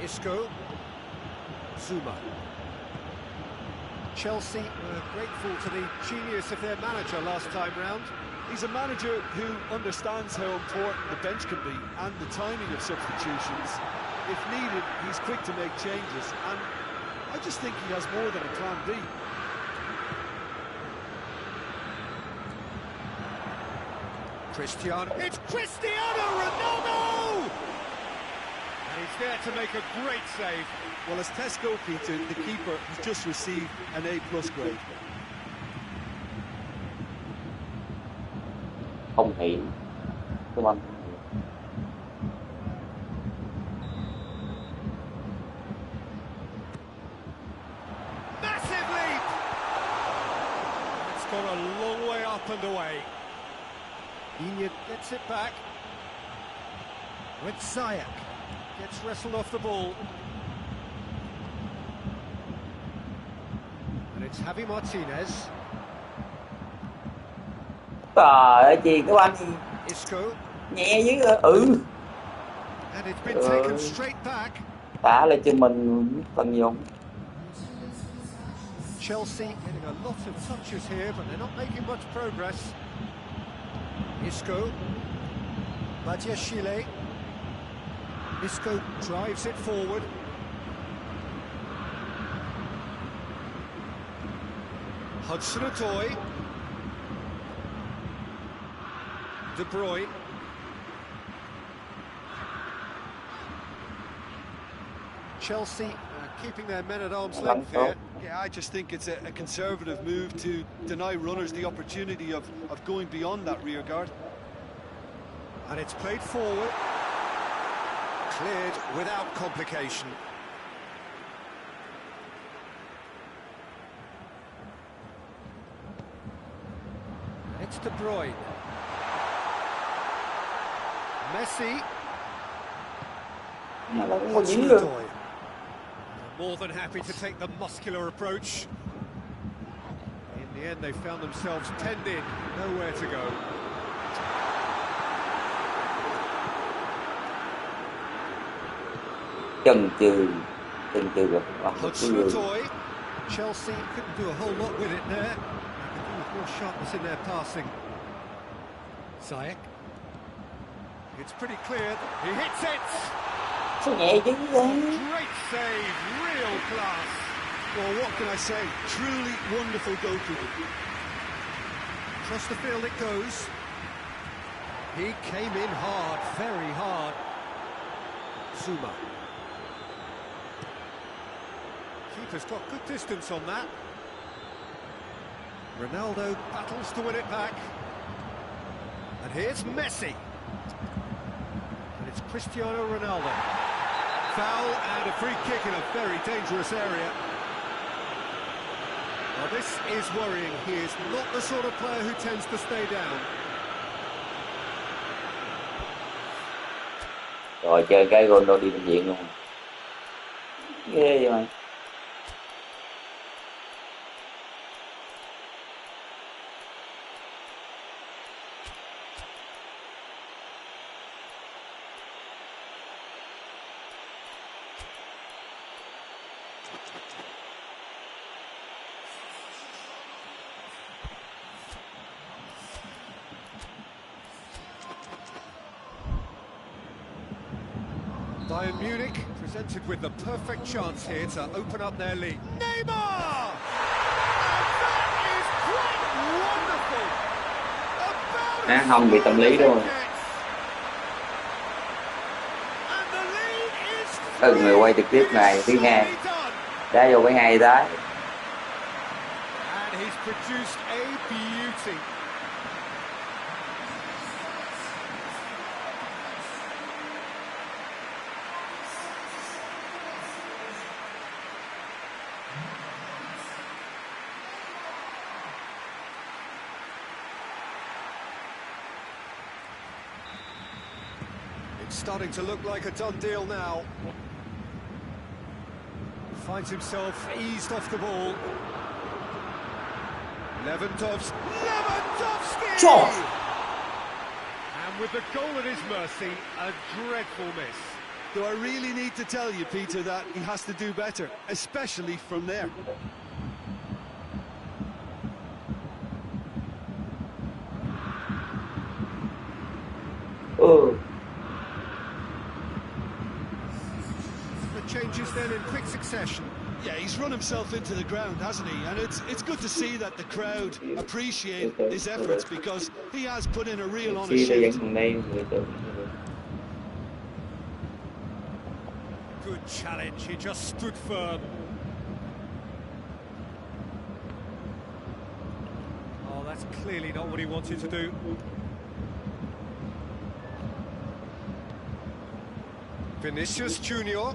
S1: Isco. Zuma. Chelsea were grateful to the genius of their manager last time round.
S2: He's a manager who understands how important the bench can be and the timing of substitutions. If needed, he's quick to make changes, and I just think he has more than a plan B.
S1: Cristiano. It's Cristiano Ronaldo! And he's there to make a great save.
S2: Well, as Tesco, Peter, the keeper has just received an A+ grade.
S4: Không hỉ. Cái banh.
S1: Massive leap! It's gone a long way up up and away. Inya gets it back. With Ziyech. Gets wrestled off the ball. And it's Javi Martinez.
S4: Trời ơi, chuyền cái banh
S1: Isco.
S4: nhẹ dữ rồi.
S1: And it's been taken straight back.
S4: Đá lên chân mình phần nhiều.
S1: Chelsea getting a lot of touches here, but they're not making much progress. Isco. Badiashile. Isco drives it forward. Hudson-Odoi. De Bruyne. Chelsea keeping their men at arm's length here.
S2: Yeah, I just think it's a conservative move to deny runners the opportunity of going beyond that rear guard.
S1: And it's played forward. Cleared without complication. It's De Bruyne. Messi. Hudson-Odoi. More than happy to take the muscular approach. In the end, they found themselves penned in, nowhere to go.
S4: Chần chừ rồi.
S1: Hudson-Odoi. Chelsea couldn't do a whole lot with it there. They could do with more sharpness in their passing. Ziyech. It's pretty clear. He hits it!
S4: Sao nhẹ chứ?
S1: Great save, real class.
S2: Well, what can I say? Truly wonderful goalkeeping.
S1: Across the field it goes. He came in hard, very hard. Zuma. Keeper's got good distance on that. Ronaldo battles to win it back. And here's Messi. And it's Cristiano Ronaldo. Foul and a free kick in a very dangerous area. Well, this is worrying. He is not the sort of player who tends to stay down.
S4: Rồi chơi cái Ronaldo đi bệnh viện luôn. Ghê vậy mày.
S1: Bayern Munich presented with the perfect chance here to open up their lead. Neymar! And that is quite wonderful! About
S4: Không bị tâm lý đâu. Người quay trực tiếp này thứ hai. Đá vô cái hay đá.
S1: And he's produced a beauty. Starting to look like a done deal now. Finds himself eased off the ball. Lewandowski! And with the goal at his mercy, a dreadful miss.
S2: Do I really need to tell you, Peter, that he has to do better, especially from there?
S1: Changes then in quick succession.
S2: Yeah, he's run himself into the ground, hasn't he? And it's good to see that the crowd appreciate his efforts because he has put in a real honest shift.
S1: Good challenge, he just stood firm. Oh, that's clearly not what he wanted to do. Vinicius Junior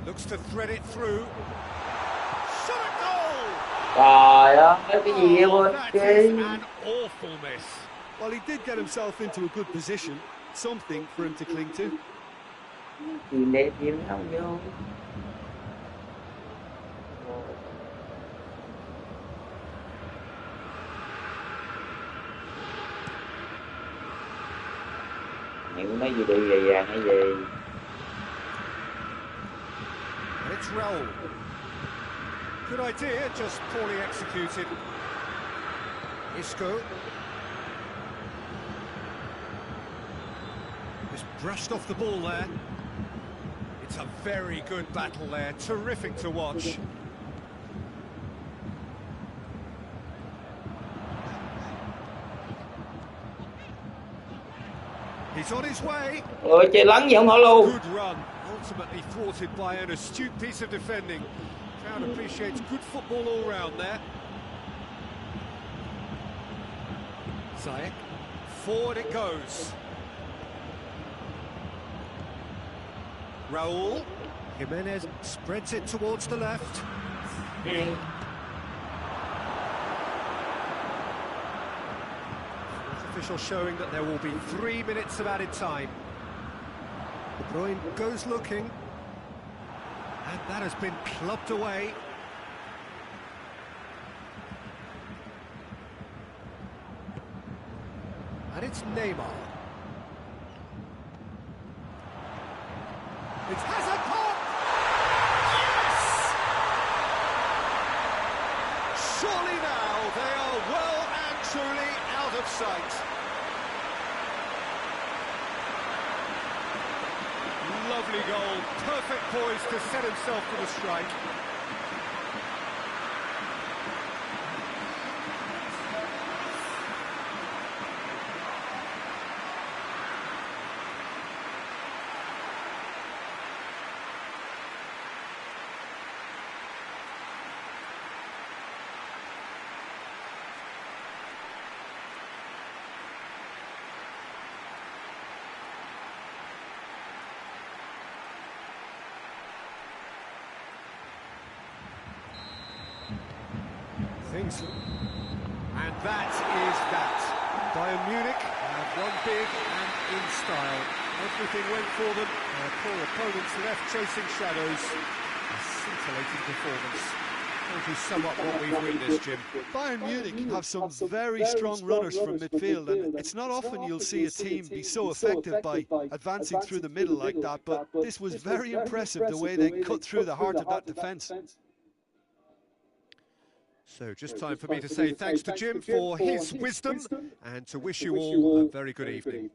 S1: looks to thread it through. Shot at goal!
S4: Trời ơi, cái gì vậy
S1: Oh,
S4: quên
S1: that is
S4: chi.
S1: an awful miss.
S2: Well, he did get himself into a good position, something for him to cling to.
S4: Chuyền đẹp chuyền không vô. Những nói gì đi về vàng hay gì.
S1: And it's Raul. Good idea, just poorly executed. Isco. Just brushed off the ball there. It's a very good battle there, terrific to watch. He's on his way.
S4: Ôi chơi lắng giọng họ luôn.
S1: Good run, ultimately thwarted by an astute piece of defending. Crowd appreciates good football all round there. Ziyech, forward it goes. Raul, Jimenez spreads it towards the left. Official showing that there will be 3 minutes of added time. De Bruyne goes looking, and that has been clubbed away. And it's Neymar. It has a pop! Yes! Surely now they are well and truly out of sight. Lovely goal, perfect poise to set himself for the strike. And that is that. Bayern Munich have won big and in style. Everything went for them. Their poor opponents left chasing shadows. A scintillating performance. How do you sum up what we've witnessed, Jim?
S2: Bayern Munich have some very strong runners from midfield, and it's not often you'll see a team be so effective by advancing through the middle like that, but this was very impressive the way they cut through the heart of that defence.
S1: So just time for me to say thanks to Jim for his wisdom and to wish you all a very good evening.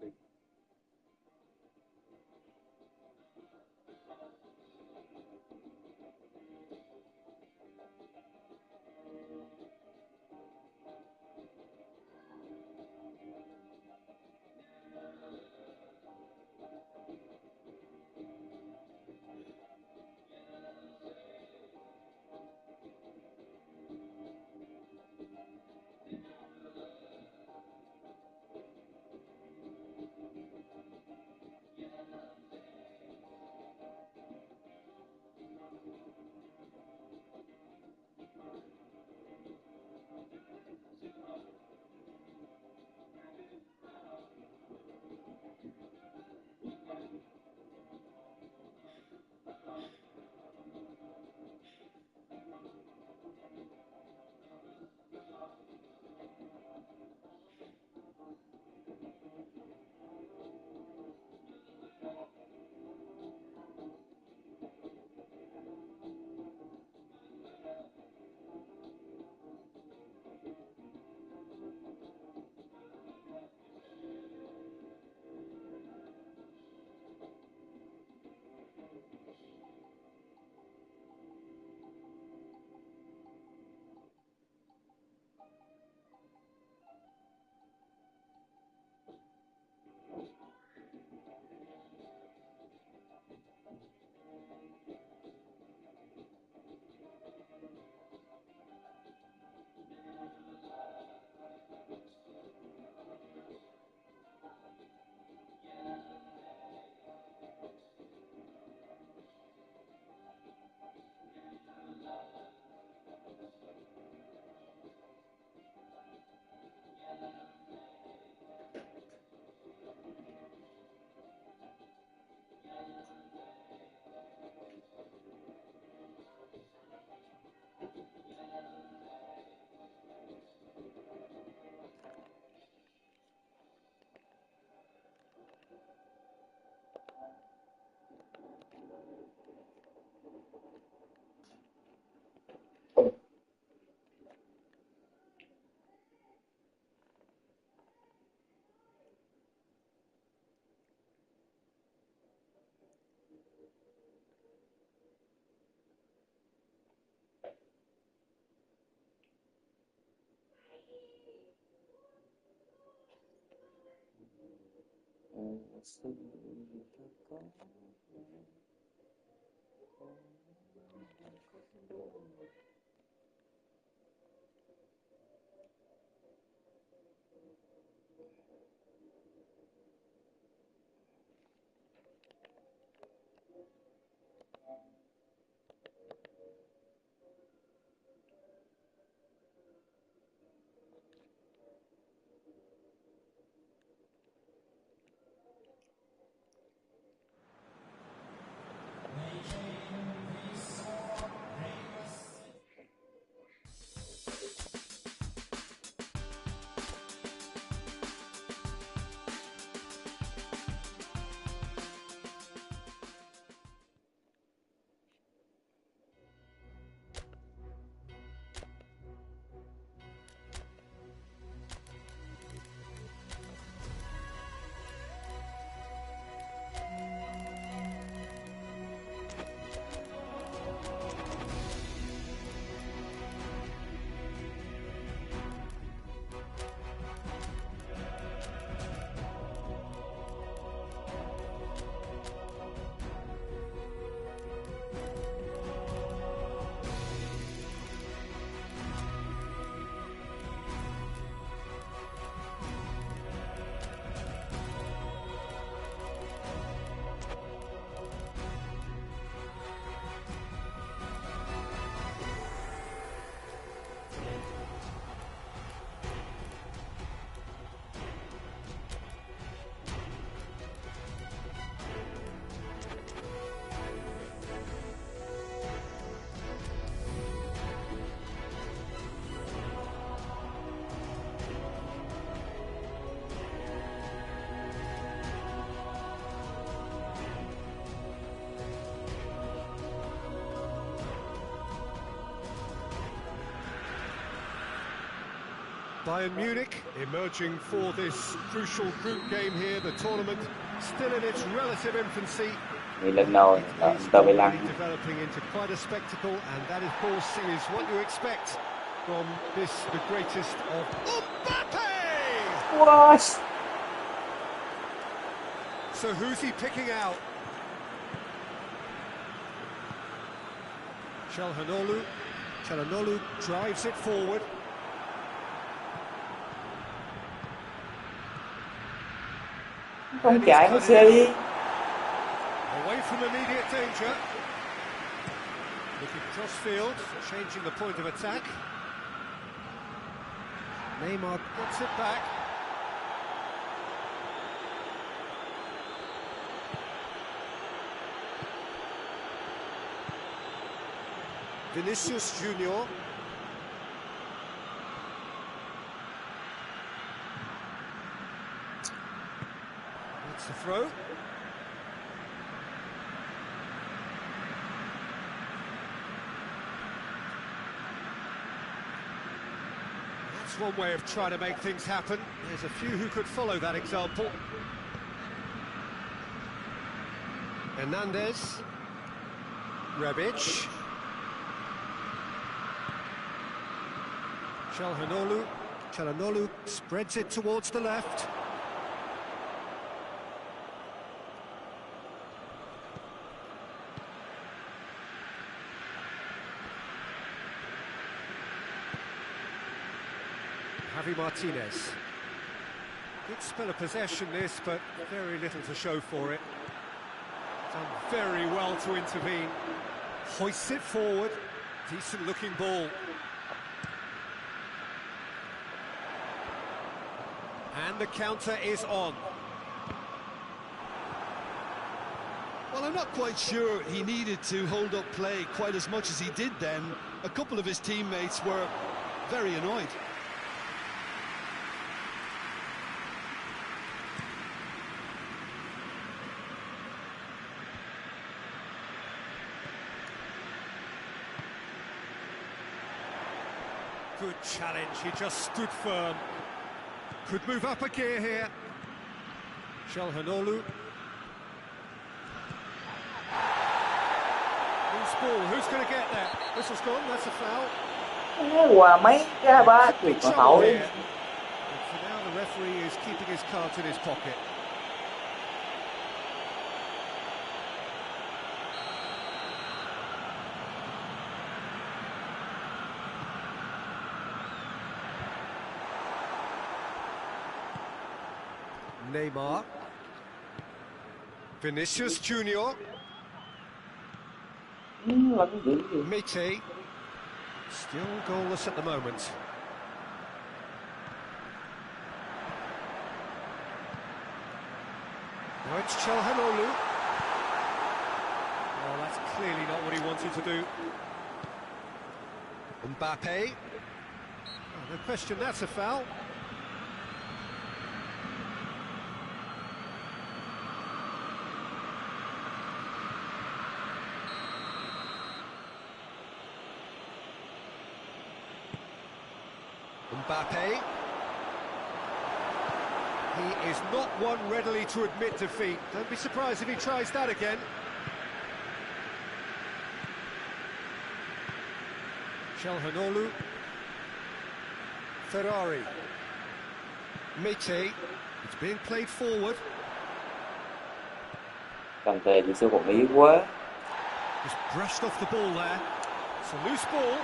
S1: Bayern Munich emerging for this crucial group game here. The tournament still in its relative infancy.
S4: Lần đầu Inter với Lan.
S1: Developing into quite a spectacle, and that, of course, is what you expect from this, the greatest of Mbappe!
S4: What?
S1: So who's he picking out? Çalhanoğlu drives it forward.
S4: Không chạy nó xe đi.
S1: Away from immediate danger. Looking cross field, changing the point of attack. Neymar gets it back. Vinicius Junior. That's the throw. That's one way of trying to make things happen. There's a few who could follow that example. Hernandez. Rebic. Çalhanoğlu spreads it towards the left. Javi Martinez. Good spell of possession this, but very little to show for it. Done very well to intervene. Hoists it forward. Decent looking ball. And the counter is on.
S2: Well, I'm not quite sure he needed to hold up play quite as much as he did then. A couple of his teammates were very annoyed.
S1: Good challenge, he just stood firm. Could move up a gear here. Çalhanoğlu. Loose ball, who's going to get there? Whistle's gone, that's a foul.
S4: Quả mấy cái ba tuyệt còn hậu đi.
S1: But for now the referee is keeping his cards in his pocket. Neymar. Vinicius Junior.
S4: Làm cái gì?
S1: Mite. Still goalless at the moment. Now it's Çalhanoğlu. Oh, that's clearly not what he wanted to do. Mbappe. Oh, no question, that's a foul. Mbappe. He is not one readily to admit defeat. Don't be surprised if he tries that again. Çalhanoğlu. Ferrari. Mite. It's being played forward.
S4: Cầm tề thì siêu còn ý quá.
S1: Just brushed off the ball there. It's a loose ball.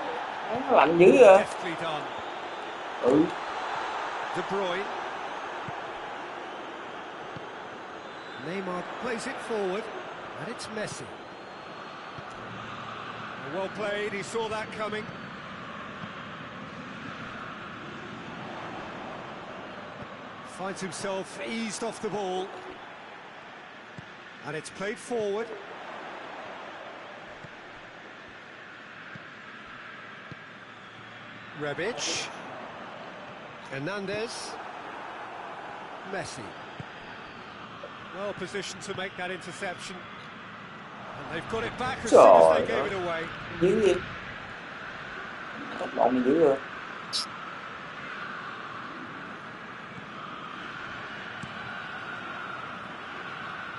S4: Nó lạnh dữ rồi.
S1: Deftly done. De Bruyne. Neymar plays it forward, and it's Messi. Well played, he saw that coming. Finds himself eased off the ball. And it's played forward. Rebic. Hernandez. Messi. Well positioned to make that interception. And they've got it back as soon as they gave it away.
S4: Dữ gì? Tốc độ mình dữ rồi.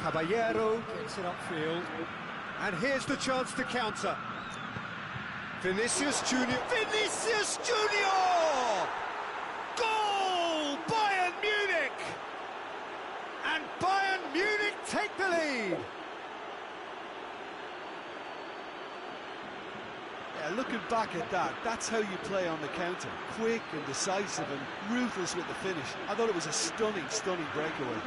S1: Caballero gets it upfield. And here's the chance to counter. Vinicius Junior. Vinicius Junior! Goal! Bayern Munich! And Bayern Munich take the lead.
S2: Yeah, looking back at that, that's how you play on the counter. Quick and decisive and ruthless with the finish. I thought it was a stunning, stunning breakaway.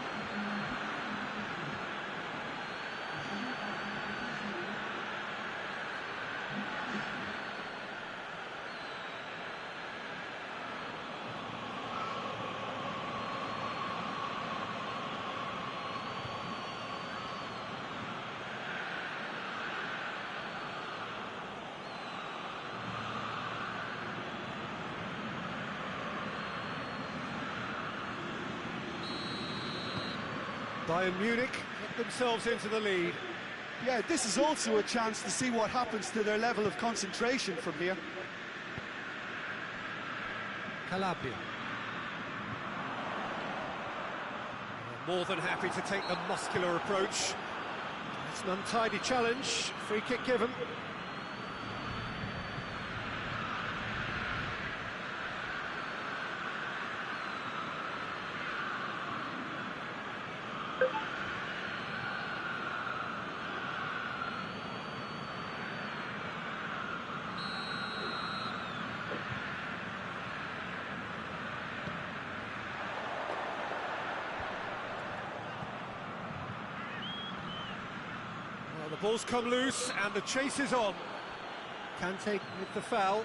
S1: Bayern Munich get themselves into the lead.
S2: Yeah, this is also a chance to see what happens to their level of concentration from here.
S1: Calabria. More than happy to take the muscular approach. It's an untidy challenge. Free kick given. The ball's come loose and the chase is on. Kante with the foul.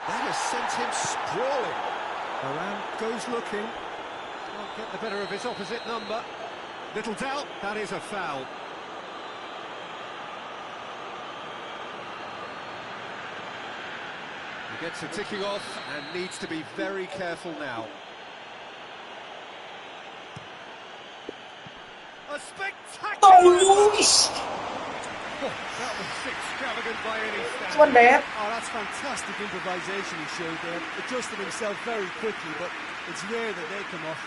S1: That has sent him sprawling. Varane goes looking. Can't get the better of his opposite number. Little doubt, that is a foul. He gets it ticking off and needs to be very careful now. A spectacular... Oh, that was extravagant by any standard.
S2: Oh, that's fantastic improvisation he showed there. Adjusted himself very quickly, but it's rare that they come off.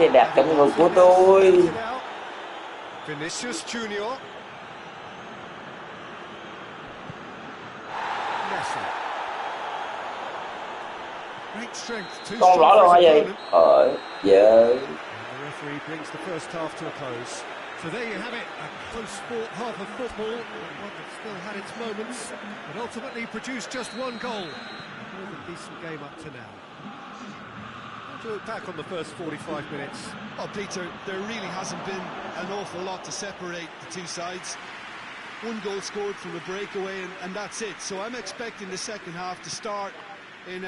S4: xe đạp trong ngực của tôi.
S1: Vinicius Junior. Messi. Great strength, too
S4: Con
S1: strong
S4: rõ
S1: for
S4: rồi
S1: his
S4: hả vậy?
S1: opponent.
S4: Giờ
S1: And the referee brings the first half to a close. So there you have it, a close-fought half of football, one that still had its moments, but ultimately produced just one goal. It was a decent game up to now. To look back on the first 45 minutes.
S2: Oh, Peter, there really hasn't been an awful lot to separate the two sides. One goal scored from a breakaway, and that's it. So I'm expecting the second half to start in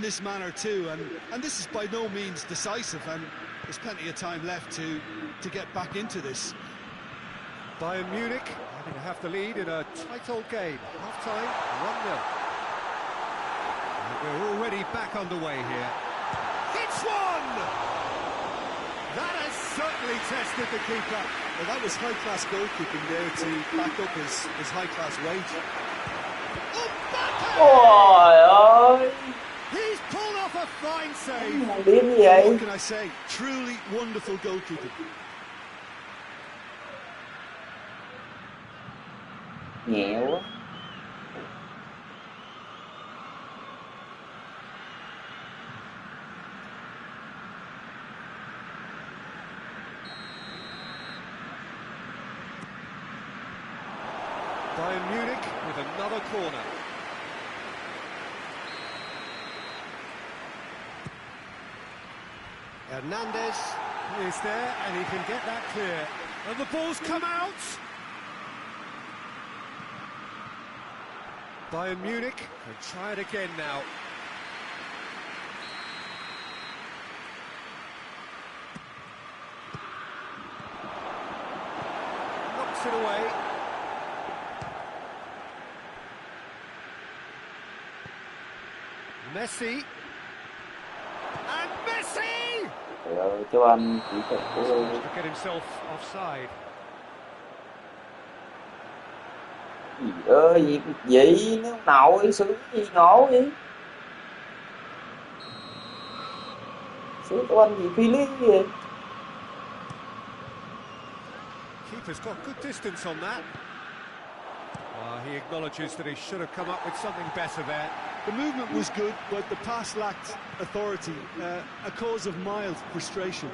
S2: this manner too. And this is by no means decisive, and there's plenty of time left to get back into this.
S1: Bayern Munich having to have the lead in a tight old game. Half-time, 1-0. And we're already back underway here. It's one! That has certainly tested the keeper.
S2: Well, that was high-class goalkeeping there to back up his high-class wage.
S4: Trời ơi,
S1: He's pulled off a fine save.
S4: thằng điên như vậy.
S2: What can I say? Truly wonderful goalkeeping.
S4: Nhẹ quá.
S1: Bayern Munich with another corner. Hernandez is there and he can get that clear. And the ball's come out. Bayern Munich can try it again now. Knocks it away. Messi. And Messi!
S4: Trời ơi, cho anh kỹ thuật của
S1: To get himself offside.
S4: gì ơi, gì vậy, nó nội xử gì ngộ vậy? Xử của anh gì phi lý vậy?
S1: Keeper's got good distance on that. He acknowledges that he should have come up with something better there.
S2: The movement was good, but the pass lacked authority, a cause of mild frustration.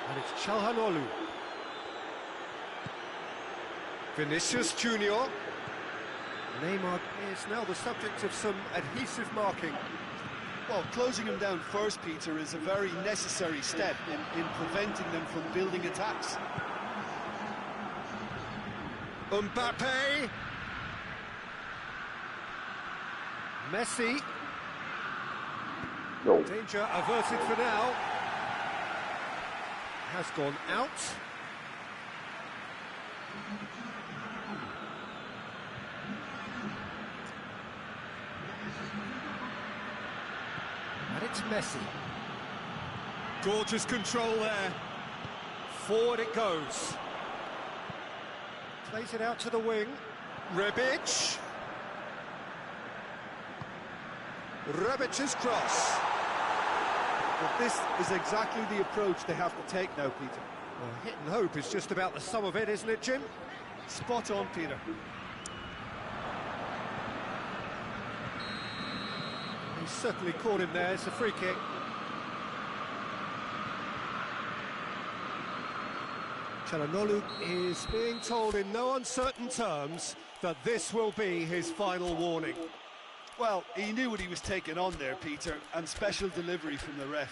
S1: And it's Çalhanoğlu. Vinicius Junior. Neymar is now the subject of some adhesive marking.
S2: Well, closing him down first, Peter, is a very necessary step in preventing them from building attacks.
S1: Mbappe. Messi.
S4: Đủ.
S1: Danger averted for now. Has gone out. And it's Messi. Gorgeous control there. Forward it goes. Plays it out to the wing. Rebic. Rebic's cross.
S2: But this is exactly the approach they have to take now, Peter.
S1: Well, hit and hope is just about the sum of it, isn't it, Jim?
S2: Spot on, Peter.
S1: He's certainly caught him there. It's a free kick. Çalhanoğlu is being told in no uncertain terms that this will be his final warning.
S2: Well, he knew what he was taking on there, Peter, and special delivery from the ref.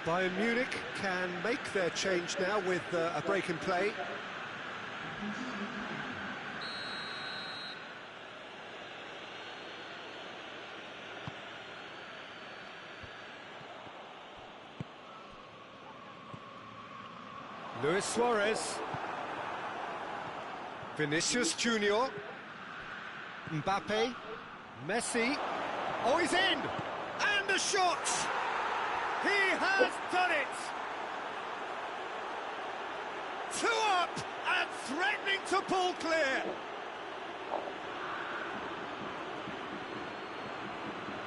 S1: Bayern Munich can make their change now with a break in play. Luis Suarez. Vinicius Junior. Mbappe. Messi. Oh, he's in! And the shot! He has done it! Two up and threatening to pull clear.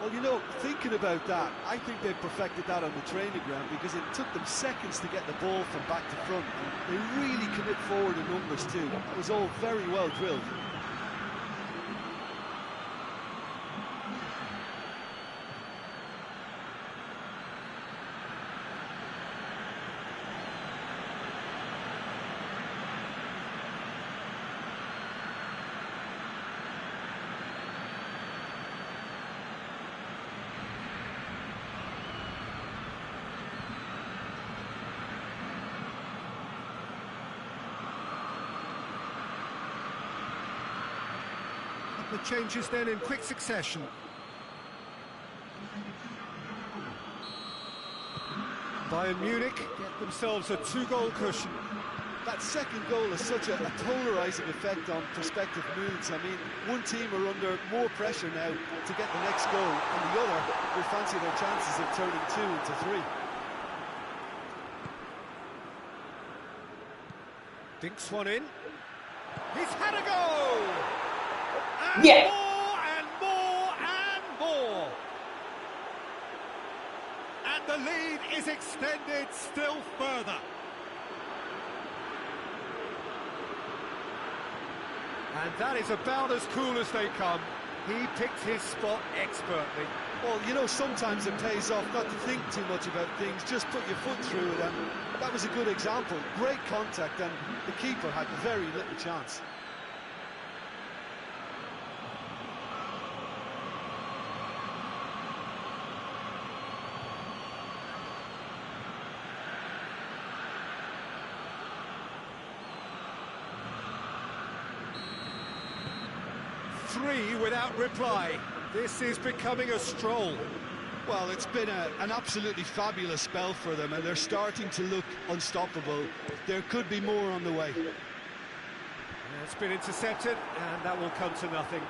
S2: Well, you know, thinking about that, I think they perfected that on the training ground because it took them seconds to get the ball from back to front. And they really commit forward in numbers too. It was all very well drilled.
S1: The changes then in quick succession. Bayern Munich get themselves a 2-goal cushion.
S2: That second goal has such a polarising effect on prospective moods. I mean, one team are under more pressure now to get the next goal, and the other will fancy their chances of turning 2 into 3.
S1: Dinks one in. He's had a go! And
S4: Yeah.
S1: more and more and more. And the lead is extended still further. And that is about as cool as they come. He picked his spot expertly.
S2: Well, you know, sometimes it pays off not to think too much about things, just put your foot through it, and that was a good example. Great contact, and the keeper had very little chance.
S1: Three without reply. This is becoming a stroll.
S2: Well, it's been an absolutely fabulous spell for them, and they're starting to look unstoppable. There could be more on the way.
S1: It's been intercepted, and that will come to nothing.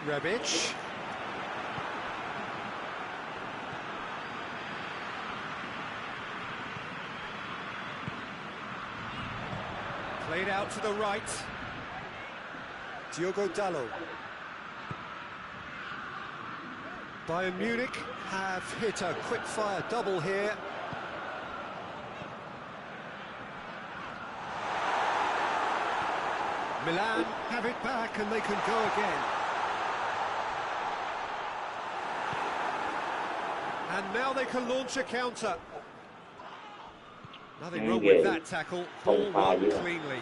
S1: Rebic. Played out to the right. Diogo Dalot. Bayern Munich have hit a quick-fire double here. Milan have it back and they can go again. And now they can launch a counter. Nothing wrong with that tackle. Ball won cleanly.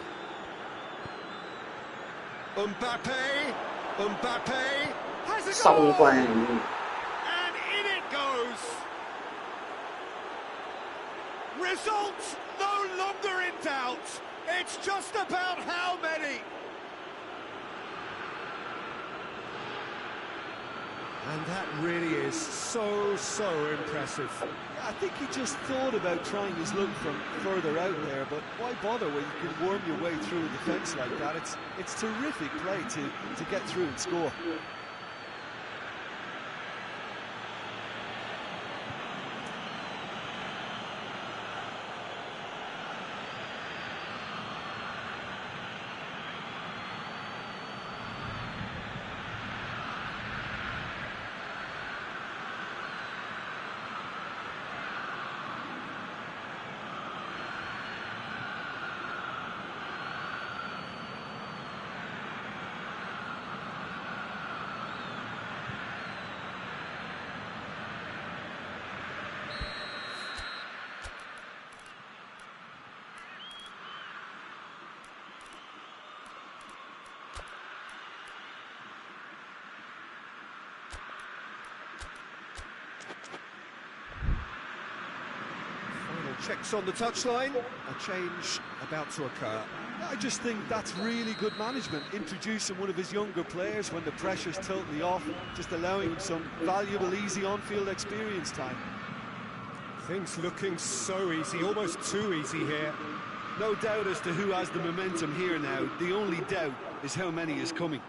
S1: Mbappe has a
S4: Xong
S1: goal!
S4: quang.
S1: And in it goes! Results no longer in doubt. It's just about how many. And that really is so impressive.
S2: I think he just thought about trying his luck from further out there, but why bother when you can worm your way through a defence like that? It's terrific play to get through and score.
S1: Checks on the touchline, a change about to occur.
S2: I just think that's really good management, introducing one of his younger players when the pressure's totally off, just allowing him some valuable, easy on-field experience time.
S1: Things looking so easy, almost too easy here.
S2: No doubt as to who has the momentum here now. The only doubt is how many is coming.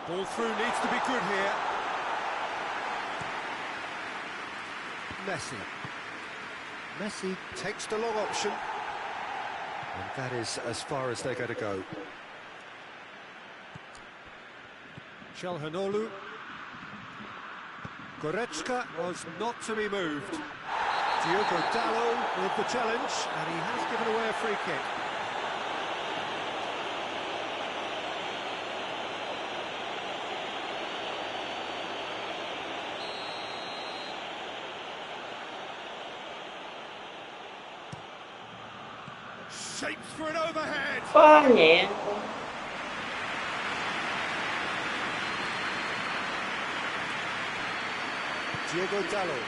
S1: Ball through needs to be good here. Messi. Messi takes the long option. And that is as far as they're going to go. Chelhanoglu. Goretzka was not to be moved. Diogo Dalot with the challenge, and he has given away a free kick.
S5: Shapes for an overhead.
S4: Quá nhẹ.
S1: Diogo Dalot.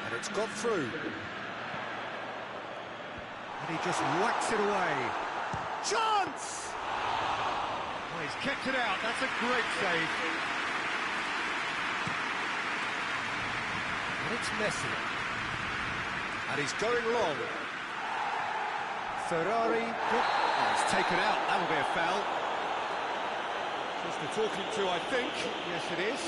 S1: And it's got through. And he just whacks it away. Chance!
S5: Oh, he's kept it out. That's a great save.
S1: And it's Messi. And he's going long. Ferrari.
S5: Oh, he's taken out. That'll be a foul. Just the talking to, I think. Yes, it is.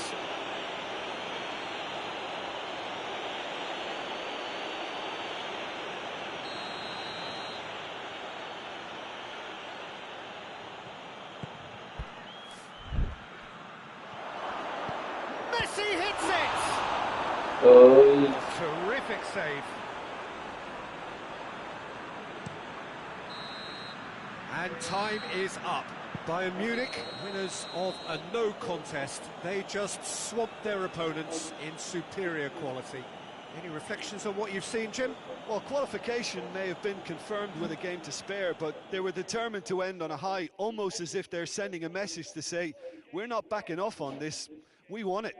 S5: Messi hits it!
S4: Ơi.
S5: Terrific save.
S1: And time is up. Bayern Munich, winners of a no contest. They just swamped their opponents in superior quality. Any reflections on what you've seen, Jim?
S2: Well, qualification may have been confirmed with a game to spare, but they were determined to end on a high, almost as if they're sending a message to say, we're not backing off on this, we won it.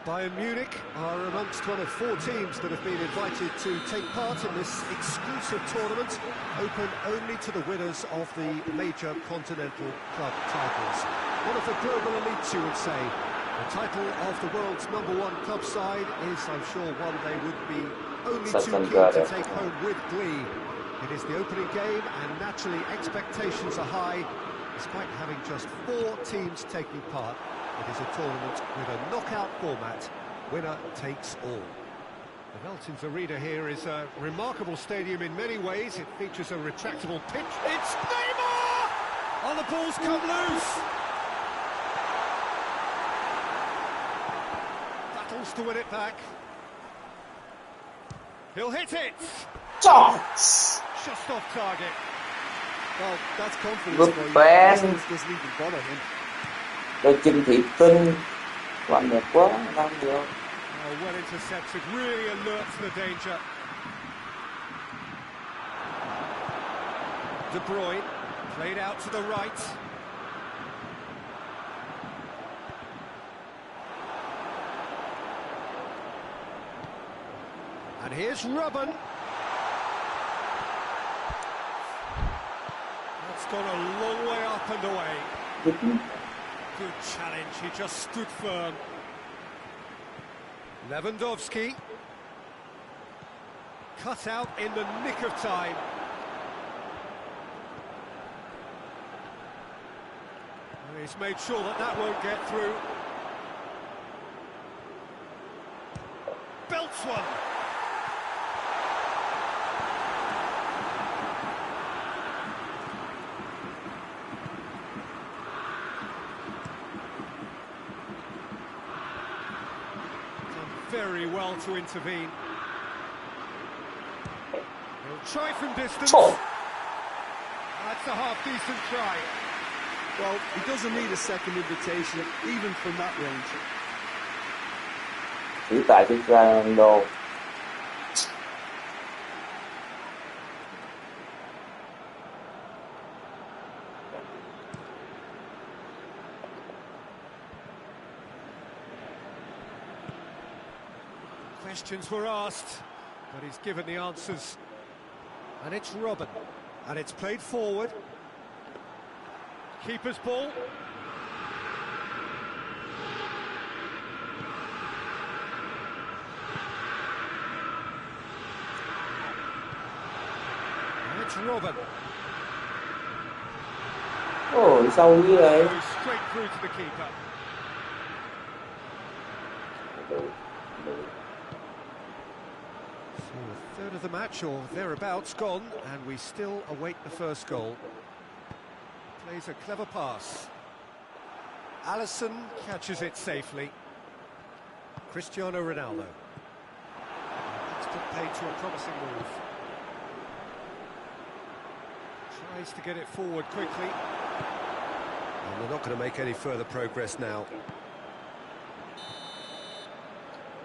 S1: Bayern Munich are amongst one of 4 teams that have been invited to take part in this exclusive tournament, open only to the winners of the major continental club titles. One of the global elites, you would say. The title of the world's #1 club side is, I'm sure, one they would be only too keen to take home with glee. It is the opening game, and naturally expectations are high. Despite having just 4 teams taking part, it is a tournament with a knockout format. Winner takes all. The Veltins Arena here is a remarkable stadium in many ways. It features a retractable pitch. It's Neymar! Oh, the ball's come loose! Battles to win it back. He'll hit it!
S4: Shots!
S1: Just off target.
S2: Well, that's confidence
S4: Good
S2: for you.
S4: pass.
S2: Doesn't even bother him.
S4: Đôi chân thị tinh. Làm đẹp quá, làm được.
S1: Oh, well intercepted, really alert to the danger. De Bruyne, played out to the right. And here's Robben. That's gone a long way up and away. Good challenge, he just stood firm. Lewandowski. Cut out in the nick of time. He's made sure that that won't get through. Belts one. Very well to intervene. He'll try from distance. That's a half-decent try.
S2: Well, he doesn't need a second invitation, even from that range.
S4: Chỉ tại Ronaldo.
S1: Questions were asked, but he's given the answers. And it's Robben. And it's played forward. Keeper's ball. And it's Robben.
S4: Ôi, sâu như vậy.
S1: Goes straight through to the keeper. So a third of the match, or thereabouts, gone, and we still await the first goal. Plays a clever pass. Alisson catches it safely. Cristiano Ronaldo. That's put paid to a promising move. Tries to get it forward quickly. And they're not going to make any further progress now.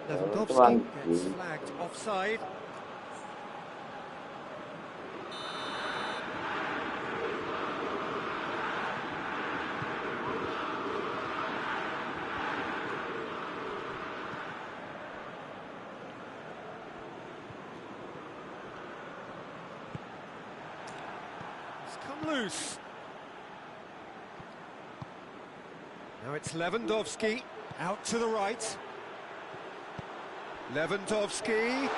S1: Lewandowski gets flagged offside. It's come loose. Now it's Lewandowski, out to the right. Lewandowski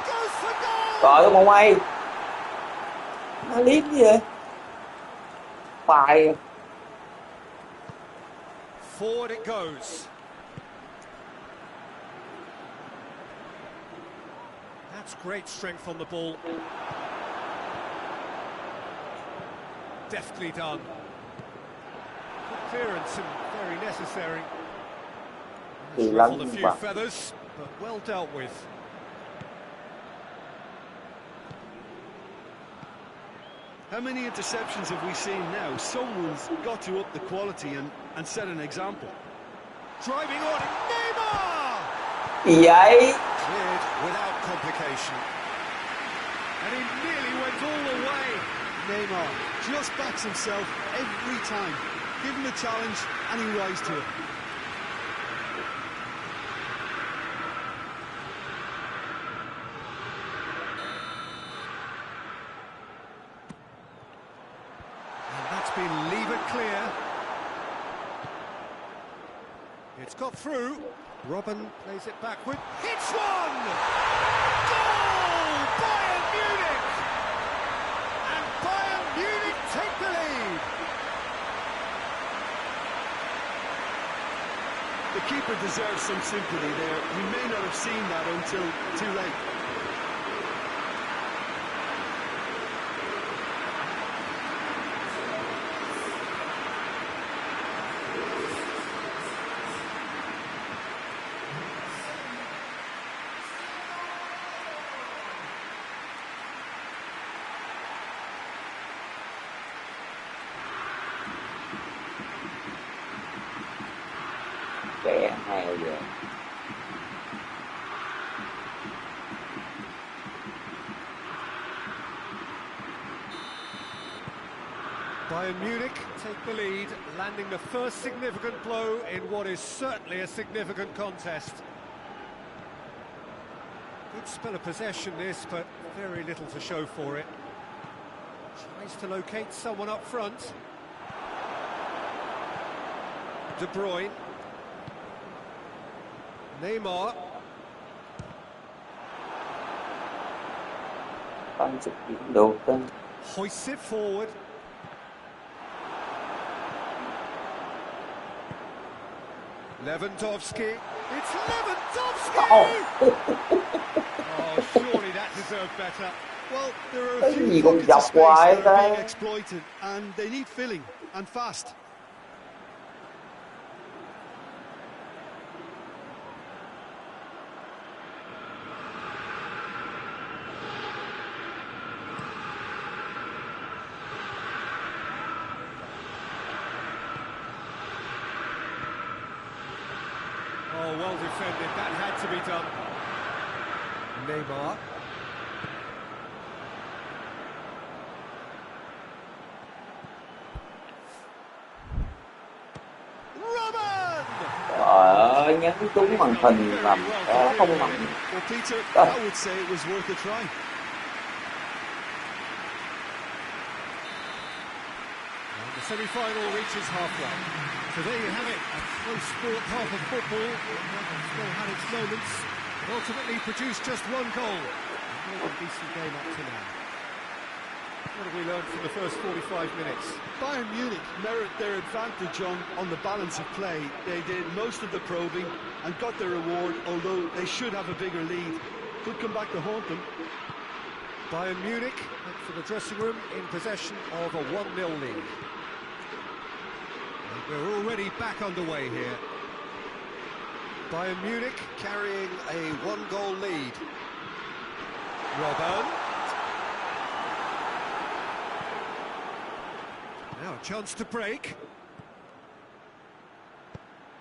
S1: goes for goal!
S4: Trời ơi, mà quay. Nó liếc gì vậy? Phải.
S1: Forward it goes. That's great strength on the ball. Deftly done. Good clearance and very necessary.
S4: Kỳ lắm
S1: Ruffled a
S4: nhưng
S1: few
S4: mà
S1: feathers, but well dealt with.
S2: How many interceptions have we seen now? Someone's got to up the quality and set an example.
S1: Driving on, Neymar!
S4: gì vậy?
S1: Cleared without complication. And he nearly went all the way.
S2: Neymar just backs himself every time. Give him a challenge and he rises to it.
S1: It's got through. Robben plays it backward. Hits one! Goal! Bayern Munich! And Bayern Munich take the lead.
S2: The keeper deserves some sympathy there. He may not have seen that until too late.
S4: Kẻ hay giờ.
S1: Bayern Munich take the lead, landing the first significant blow in what is certainly a significant contest. Good spell of possession this, but very little to show for it. Tries to locate someone up front. De Bruyne. Neymar.
S4: Tăng sức chuyển được đó.
S1: Hoists it forward. Lewandowski. It's Lewandowski! Oh, surely that deserved better.
S2: Well, there are a
S4: Cái
S2: few
S4: gì cũng
S2: pockets
S4: dọc
S2: of space
S4: hoài
S2: that are being
S4: ta.
S2: exploited, and they need filling, and fast.
S1: Oh, well defended. That had to be done. Neymar. Robben!
S4: Trời ơi, nhấn trúng màn hình làm cái không nằm.
S2: Well, Peter,
S4: Ah.
S2: I would say it was worth a try.
S1: And the semi-final reaches halfway. So there you have it, a close sport half of football. It's still had its moments, but ultimately produced just one goal. A decent game up to now. What have we learned from the first 45 minutes?
S2: Bayern Munich merit their advantage on the balance of play. They did most of the probing and got their reward, although they should have a bigger lead. Could come back to haunt them.
S1: Bayern Munich head for the dressing room in possession of a 1-0 lead. And we're already back underway here. Bayern Munich carrying a 1-goal lead. Robben. Now a chance to break.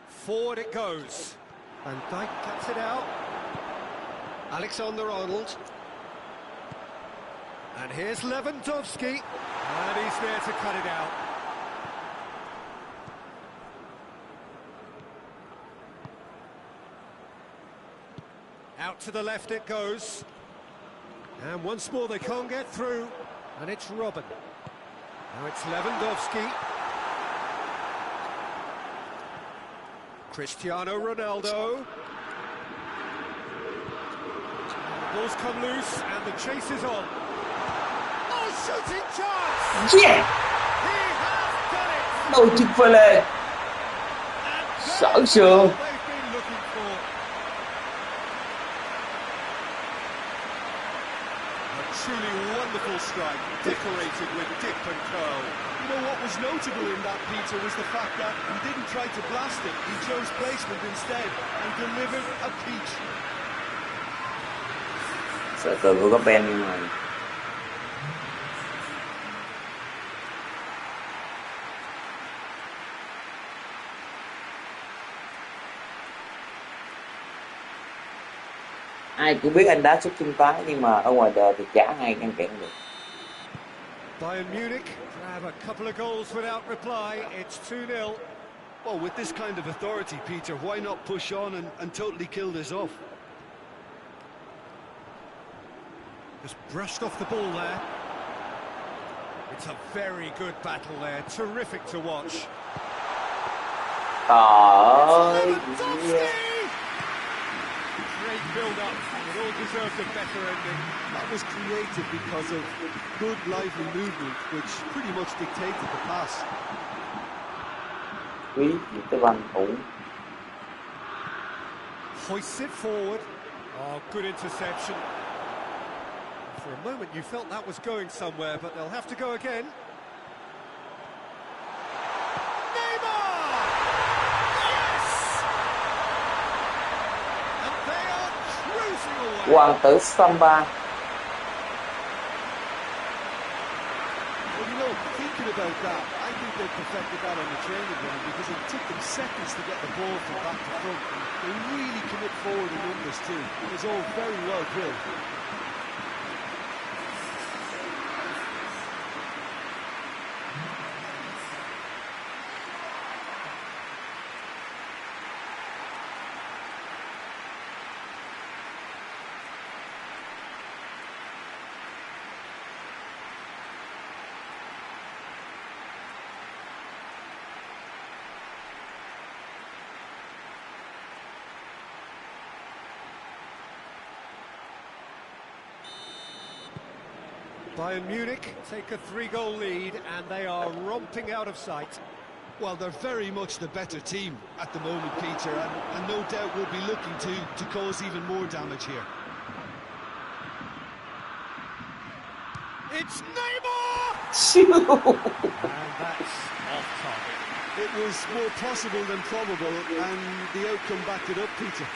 S1: Forward it goes. Van Dijk cuts it out. Alexander-Arnold. And here's Lewandowski. And he's there to cut it out. Out to the left it goes. And once more they can't get through. And it's Robben. Now it's Lewandowski. Cristiano Ronaldo. The balls come loose and the chase is on. Oh, shooting chance!
S4: Yeah!
S1: He has done it!
S4: Đôi chân phê lê.
S1: And
S4: Sở
S1: that's
S4: sương.
S1: what they've been looking for. A truly wonderful strike, decorated with dip and curl.
S2: You know what was notable in that, Peter, was the fact that he didn't try to blast it. He chose placement instead and delivered a peach.
S4: Sợ tường của có Ben nhưng mà ai cũng biết anh đá xuất chân trái, nhưng mà ở ngoài đời thì chả ai ngăn cản được.
S1: Bayern Munich grab a couple of goals without reply. It's 2-0.
S2: Well, with this kind of authority, Peter, why not push on and totally kill this off?
S1: Just brushed off the ball there. It's a very good battle there, terrific to watch.
S4: Trời ơi,
S1: Lewandowski! Great build-up. It all deserved a better ending.
S2: That was created because of good, lively movement, which pretty much dictated the pass.
S4: quý những cái banh thủ.
S1: Hoists it forward. Oh, good interception. For a moment you felt that was going somewhere, but they'll have to go again. Neymar! Yes! And they are cruising away.
S4: Hoàng tử Samba.
S2: Well, you know, thinking about that, I think they perfected that on the training ground because it took them seconds to get the ball from back to front. And they really commit forward in numbers too. It was all very well drilled.
S1: Bayern Munich take a 3-goal lead and they are romping out of sight.
S2: Well, they're very much the better team at the moment, Peter, and no doubt will be looking to cause even more damage here.
S1: It's Neymar! And that's off target.
S2: It was more possible than probable, and the outcome backed it up, Peter.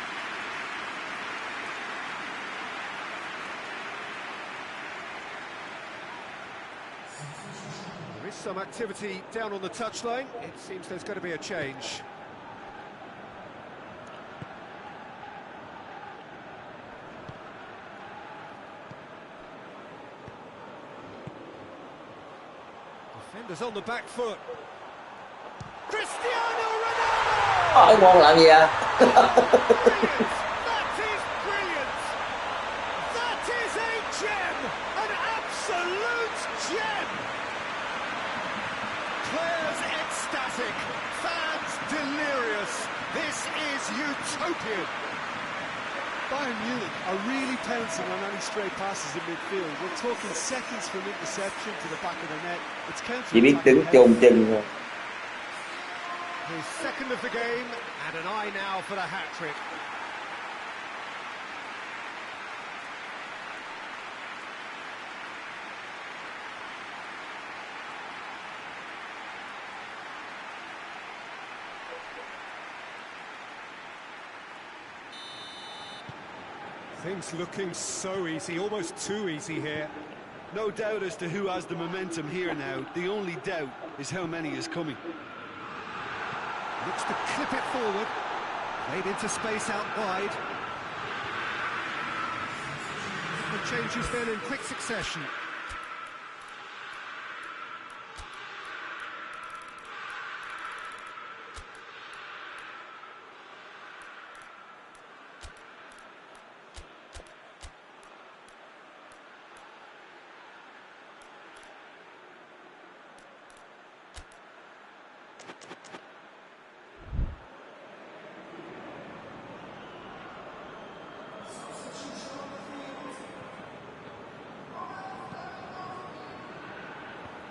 S1: There is some activity down on the touchline. It seems there's going to be a change. Defenders on the back foot. Cristiano Ronaldo!
S4: Hỏi ngon làm gì à?
S1: Brilliant! That is brilliant! That is a gem! An absolute gem! Players ecstatic, fans delirious. This is utopian.
S2: Bayern Munich are really pouncing on any stray passes in midfield. We're talking seconds from interception to the back of the net. It's
S4: Chỉ biết
S2: counter-attacking.
S4: đứng chôn chân thôi.
S1: His second of the game, and an eye now for the hat-trick. Things looking so easy, almost too easy here.
S2: No doubt as to who has the momentum here now. The only doubt is how many is coming.
S1: Looks to clip it forward. Played into space out wide. The changes then in quick succession.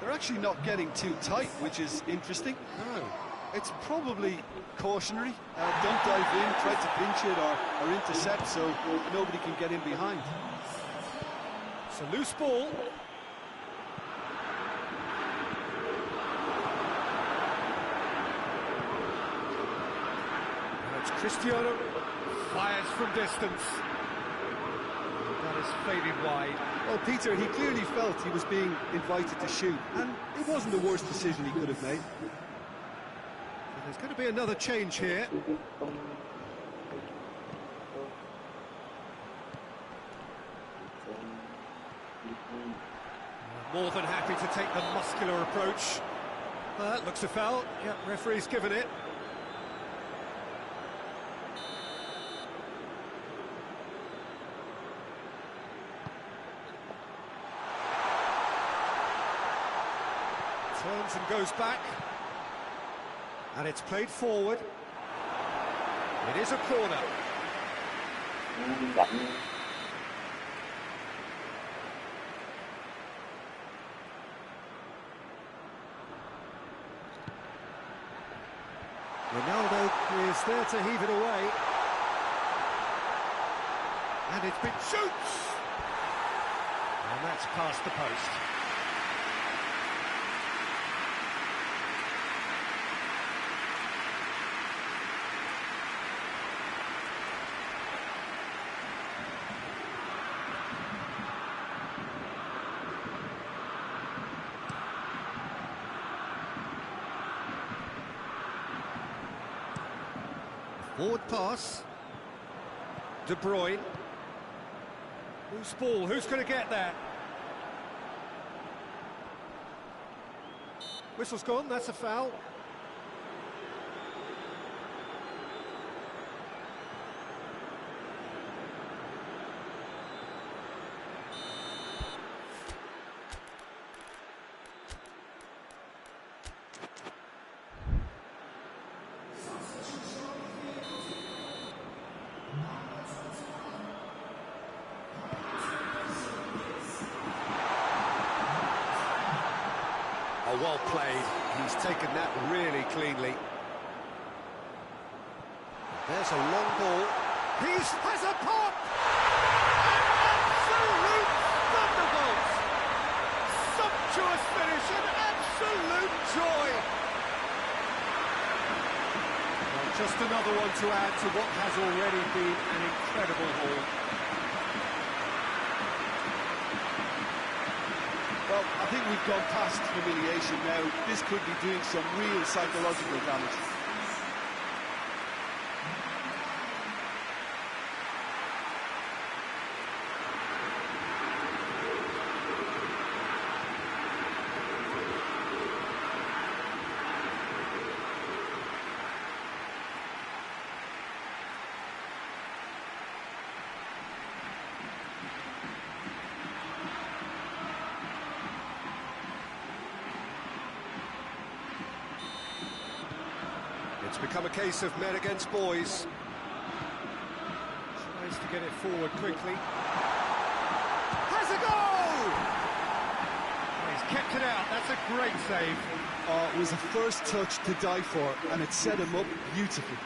S2: They're actually not getting too tight, which is interesting.
S1: No.
S2: It's probably cautionary. Don't dive in, try to pinch it or intercept so nobody can get in behind.
S1: It's a loose ball. Now it's Cristiano. Fires from distance. That is faded wide.
S2: Well, Peter, he clearly felt he was being invited to shoot, and it wasn't the worst decision he could have made.
S1: There's going to be another change here. More than happy to take the muscular approach. That looks a foul. Yep, referee's given it. Turns and goes back. And it's played forward. It is a corner.
S4: Rảnh.
S1: Ronaldo is there to heave it away. And it's been shoots! And that's past the post. Forward pass. De Bruyne. Who's ball? Who's going to get there? Whistle's gone, that's a foul. Oh, well played. He's taken that really cleanly. There's a long ball. He has a pop! An absolute thunderbolt! Sumptuous finish, an absolute joy! Well, just another one to add to what has already been an incredible haul.
S2: Well, I think we've gone past humiliation now. This could be doing some real psychological damage.
S1: It's become a case of men against boys. Tries to get it forward quickly. Has a goal! He's kept it out, that's a great save.
S2: Oh, it was a first touch to die for, and it set him up beautifully.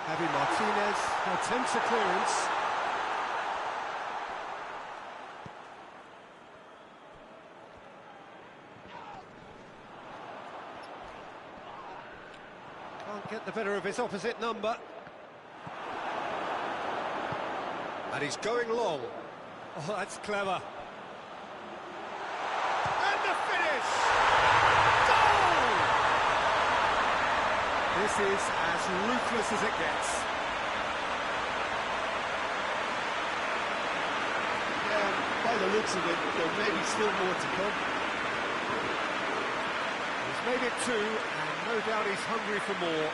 S1: Javi Martinez attempts a clearance. Can't get the better of his opposite number. And he's going long. Oh, that's clever. And the finish! Goal! This is as ruthless as it gets.
S2: Yeah, by the looks of it, there may be still more to come.
S1: He's made it two, and no doubt he's hungry for more.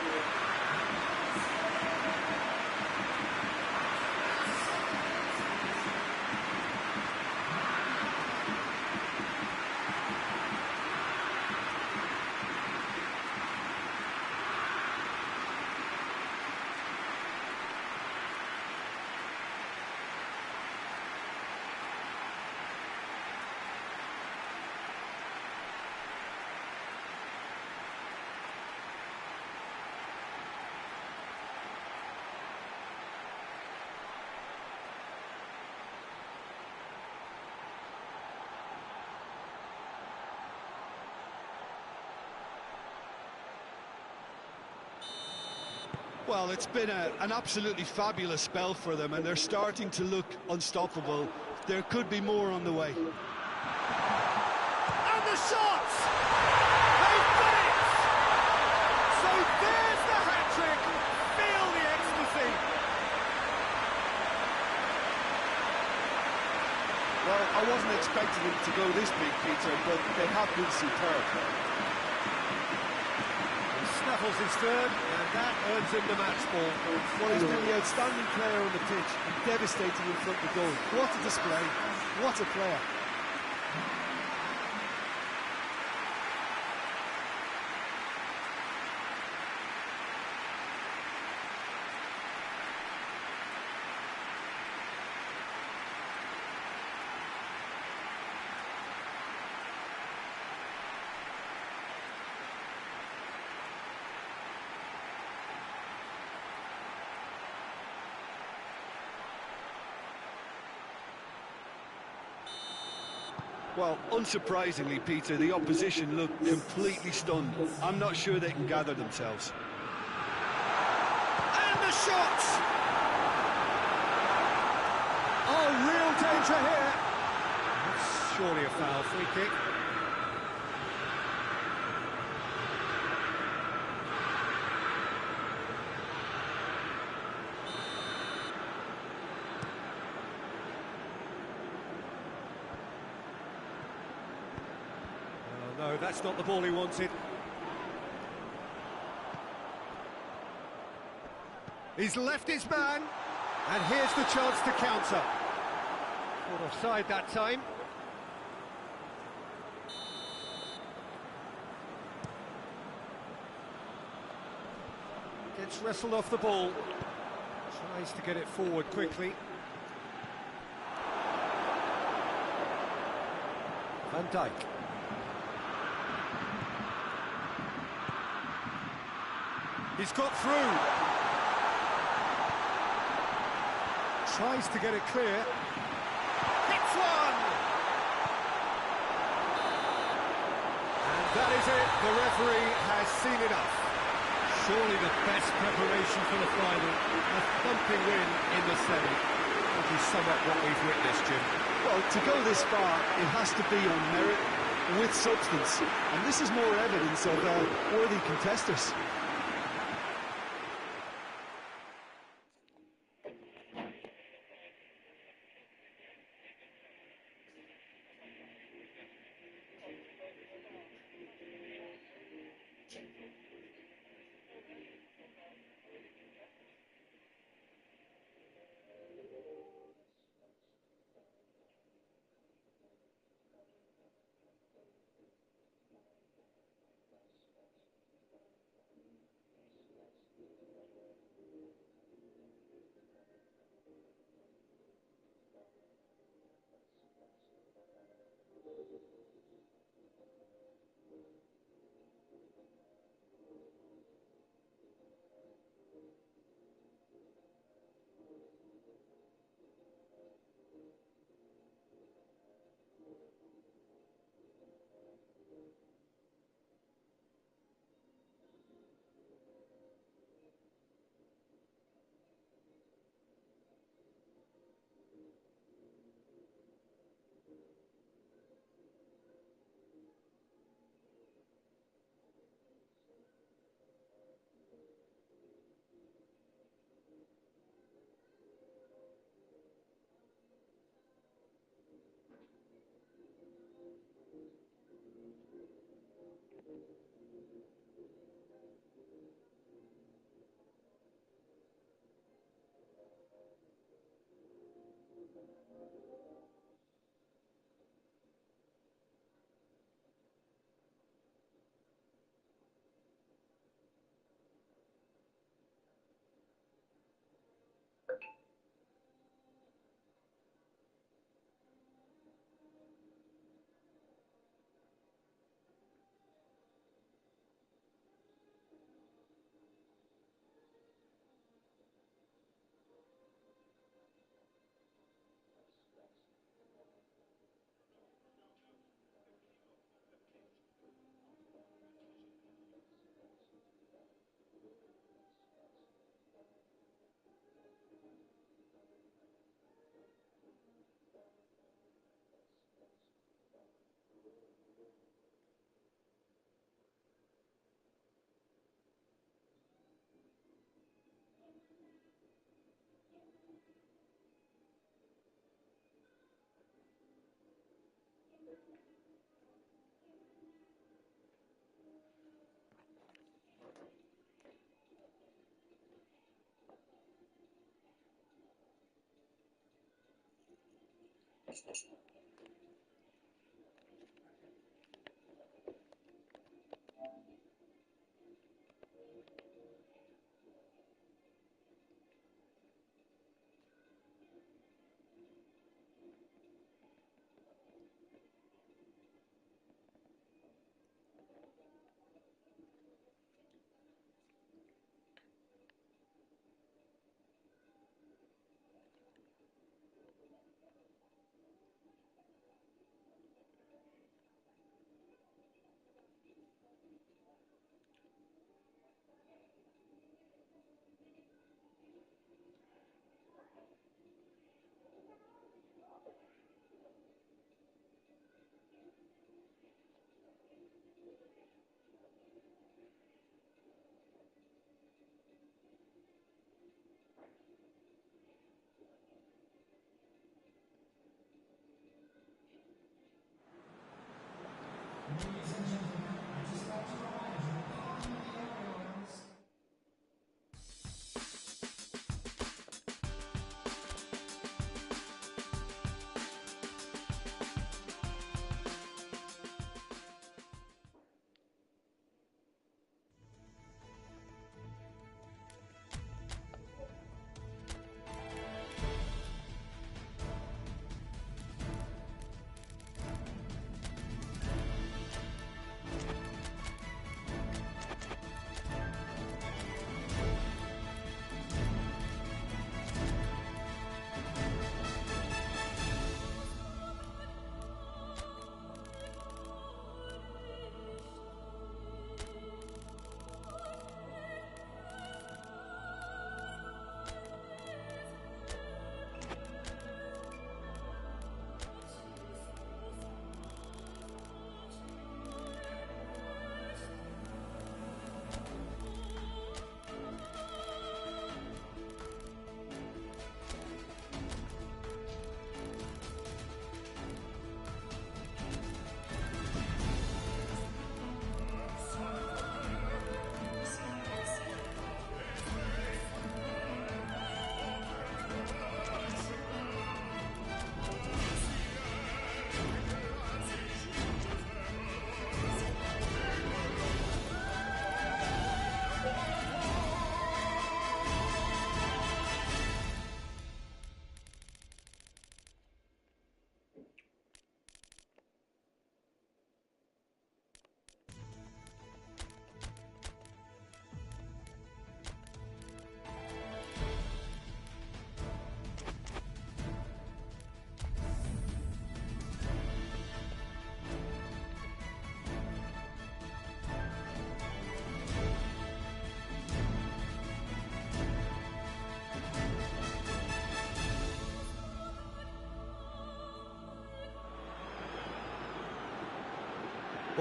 S2: Well, it's been an absolutely fabulous spell for them, and they're starting to look unstoppable. There could be more on the way.
S1: And the shots! They've done it! So there's the hat-trick! Feel the ecstasy!
S2: Well, I wasn't expecting them to go this big, Peter, but they have been superb.
S1: Rifles his third, and that earns him the match ball.
S2: Well, he's been the outstanding player on the pitch and devastating in front of the goal. What a display. What a player.
S5: Well, unsurprisingly, Peter, the opposition look completely stunned. I'm not sure they can gather themselves.
S1: And the shot! Oh, real danger here. That's surely a foul, free kick. No, that's not the ball he wanted. He's left his man, and here's the chance to counter. Caught offside that time. Gets wrestled off the ball. Tries to get it forward quickly. Van Dijk. He's got through. Tries to get it clear. Hits one! And that is it. The referee has seen enough. Surely the best preparation for the final. A thumping win in the semi. That is sum up what we've witnessed, Jim.
S2: Well, to go this far, it has to be on merit with substance. And this is more evidence of worthy contesters.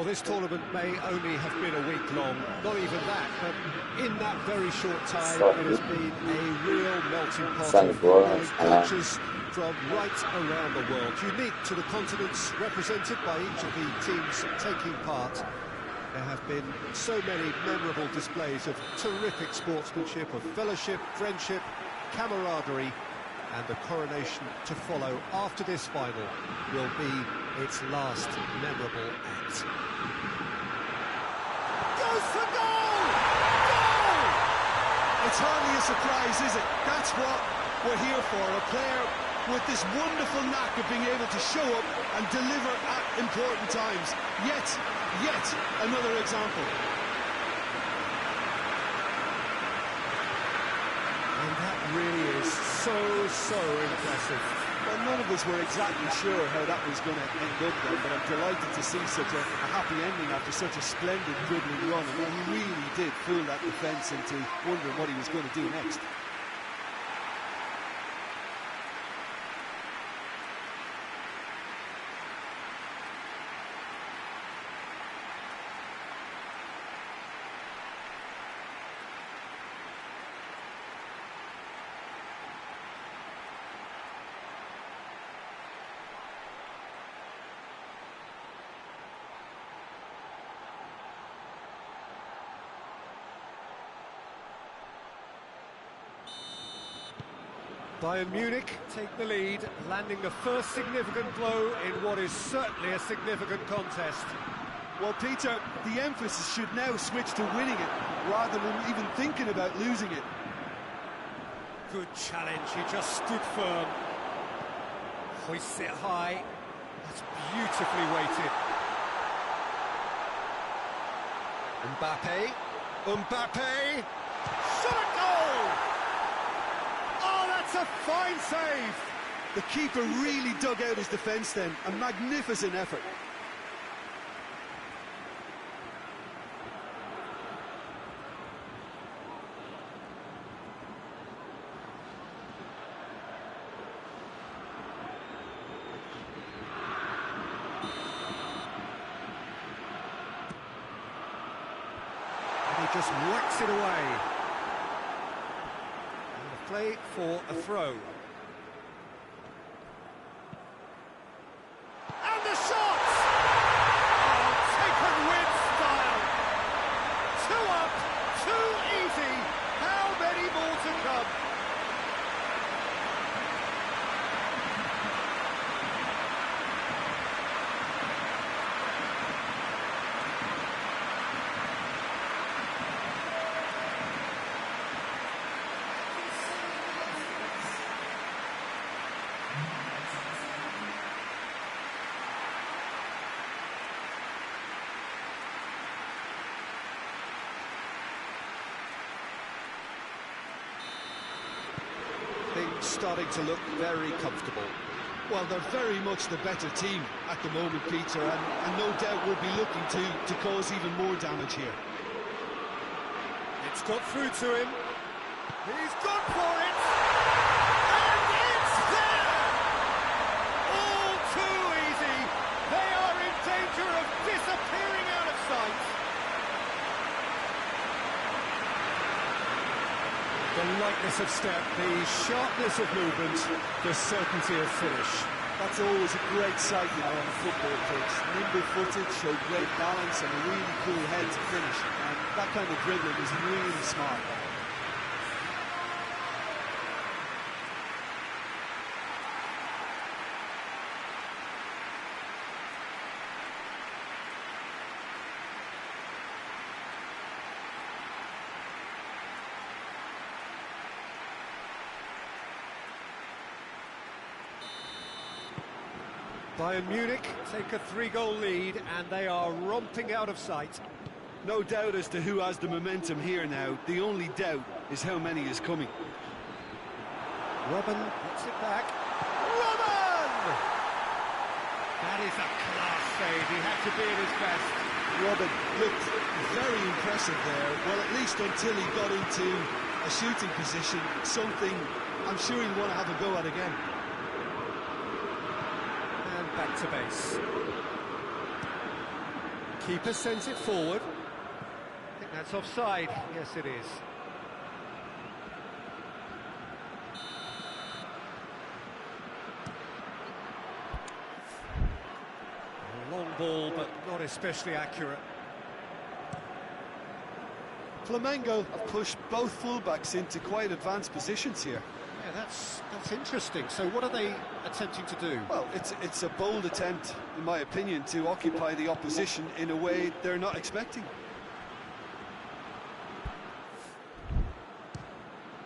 S1: Well, this tournament may only have been a week long, not even that, but in that very short time, it has been a real melting pot of footballing cultures from right around the world, unique to the continents represented by each of the teams taking part. There have been so many memorable displays of terrific sportsmanship, of fellowship, friendship, camaraderie, and the coronation to follow after this final will be its last memorable act.
S2: Goes for goal! Goal! It's hardly a surprise, is it? That's what we're here for, a player with this wonderful knack of being able to show up and deliver at important times. Yet another example.
S1: And that really is so impressive.
S5: Well, none of us were exactly sure how that was going to end up then, but I'm delighted to see such a happy ending after such a splendid dribbling run. And he really did fool that defence into wondering what he was going to do next.
S1: Bayern Munich take the lead, landing the first significant blow in what is certainly a significant contest.
S2: Well, Peter, the emphasis should now switch to winning it, rather than even thinking about losing it.
S1: Good challenge, he just stood firm. Hoists it high. That's beautifully weighted. Mbappe! Shot a goal! Oh, that's a fine save!
S2: The keeper really dug out his defence then. A magnificent effort.
S1: And he just whacks it away. And a play for a throw. And the shot! Oh, taken with style. 2 up, 2 easy. How many more to come? Things starting to look very comfortable.
S2: Well, they're very much the better team at the moment, Peter, and no doubt will be looking to cause even more damage here.
S1: It's got through to him. He's gone for it. And it's there! All too easy. They are in danger of disappearing out of sight. The lightness of step, the sharpness of movement, the certainty of finish.
S2: That's always a great sight, you know, on a football pitch. Nimble-footed, showed great balance and a really cool head to finish. And that kind of dribbling is really smart.
S1: Bayern Munich take a 3-goal lead and they are romping out of sight.
S2: No doubt as to who has the momentum here now. The only doubt is how many is coming.
S1: Robben gets it back. Robben! That is a class save. He had to be at his best.
S2: Robben looked very impressive there. Well, at least until he got into a shooting position, something I'm sure he'll want to have a go at again.
S1: Back to base. Keeper sends it forward. I think that's offside. Yes, it is. A long ball, but not especially accurate.
S2: Flamengo have pushed both fullbacks into quite advanced positions here.
S1: Yeah, that's interesting. So what are they attempting to do?
S2: Well, it's a bold attempt, in my opinion, to occupy the opposition in a way they're not expecting.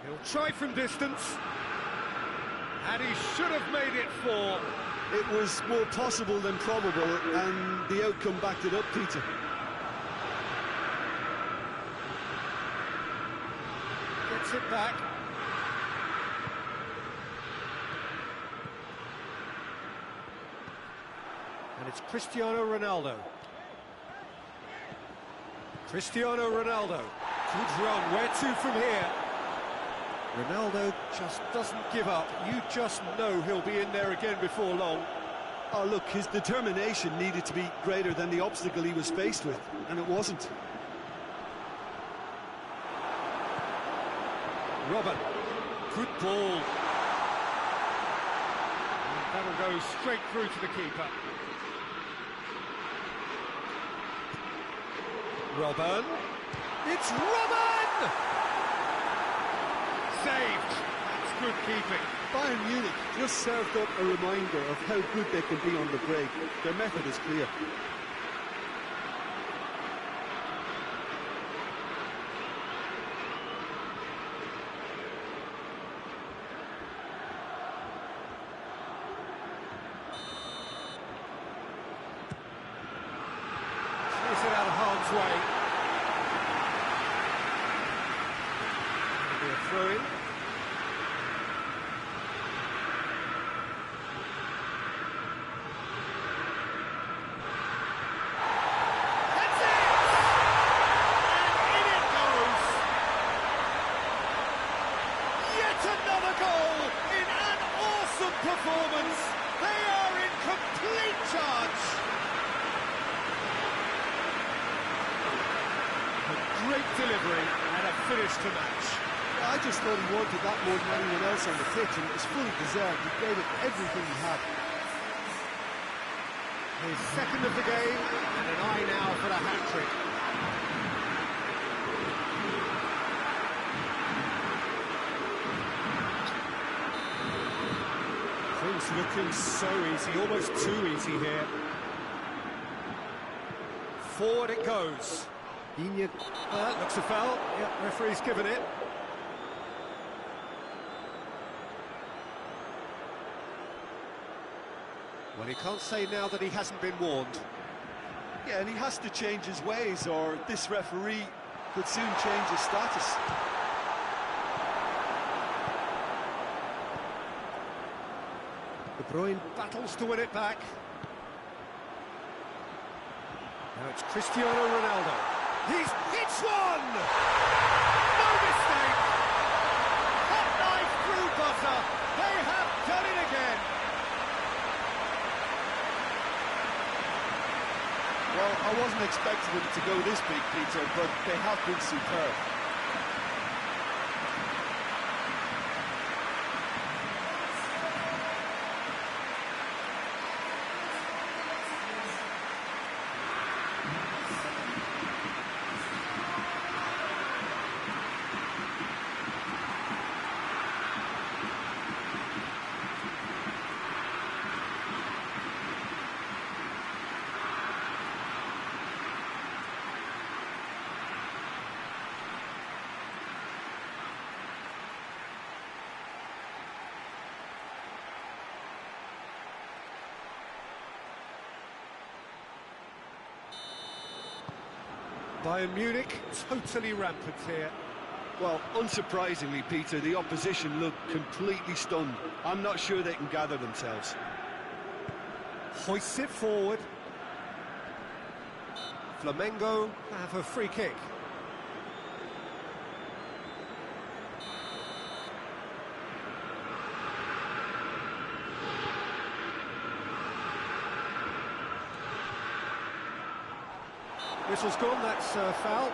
S1: He'll try from distance. And he should have made it 4.
S2: It was more possible than probable, and the outcome backed it up, Peter.
S1: Gets it back. And it's Cristiano Ronaldo. Cristiano Ronaldo. Good run. Where to from here? Ronaldo just doesn't give up. You just know he'll be in there again before long.
S2: Oh, look, his determination needed to be greater than the obstacle he was faced with, and it wasn't.
S1: Robben. Good ball. And that'll go straight through to the keeper. Robben. It's Robben! Saved. That's good keeping.
S5: Bayern Munich just served up a reminder of how good they can be on the break. Their method is clear.
S1: Clears it out of harm's way. It'll be a throw-in. That's it! And in it goes! Yet another goal in an awesome performance! They are in complete charge! Great delivery and a finish to match.
S5: I just thought he wanted that more than anyone else on the pitch, and it was fully deserved. He gave it everything he had.
S1: His second of the game, and an eye now for the hat-trick. Things looking so easy, almost too easy here. Forward it goes. Looks a foul. Yep, referee's given it. Well, he can't say now that he hasn't been warned.
S5: Yeah, and he has to change his ways, or this referee could soon change his status.
S1: De Bruyne battles to win it back. Now it's Cristiano Ronaldo. He's hits one! No mistake! Hot knife through buzzer. They have done it again.
S5: Well, I wasn't expecting them to go this big, Peter, but they have been superb.
S1: Bayern Munich totally rampant here.
S5: Well, unsurprisingly, Peter, the opposition look completely stunned. I'm not sure they can gather themselves.
S1: Hoists it forward. Flamengo have a free kick. Whistle's gone, that's a foul.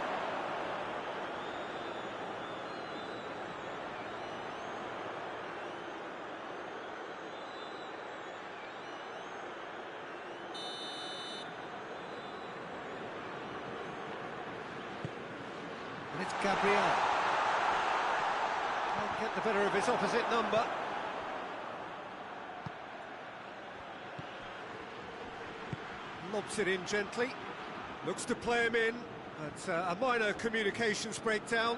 S1: And it's Gabriel. Can't get the better of his opposite number. Lobs it in gently. Looks to play him in, but a minor communications breakdown.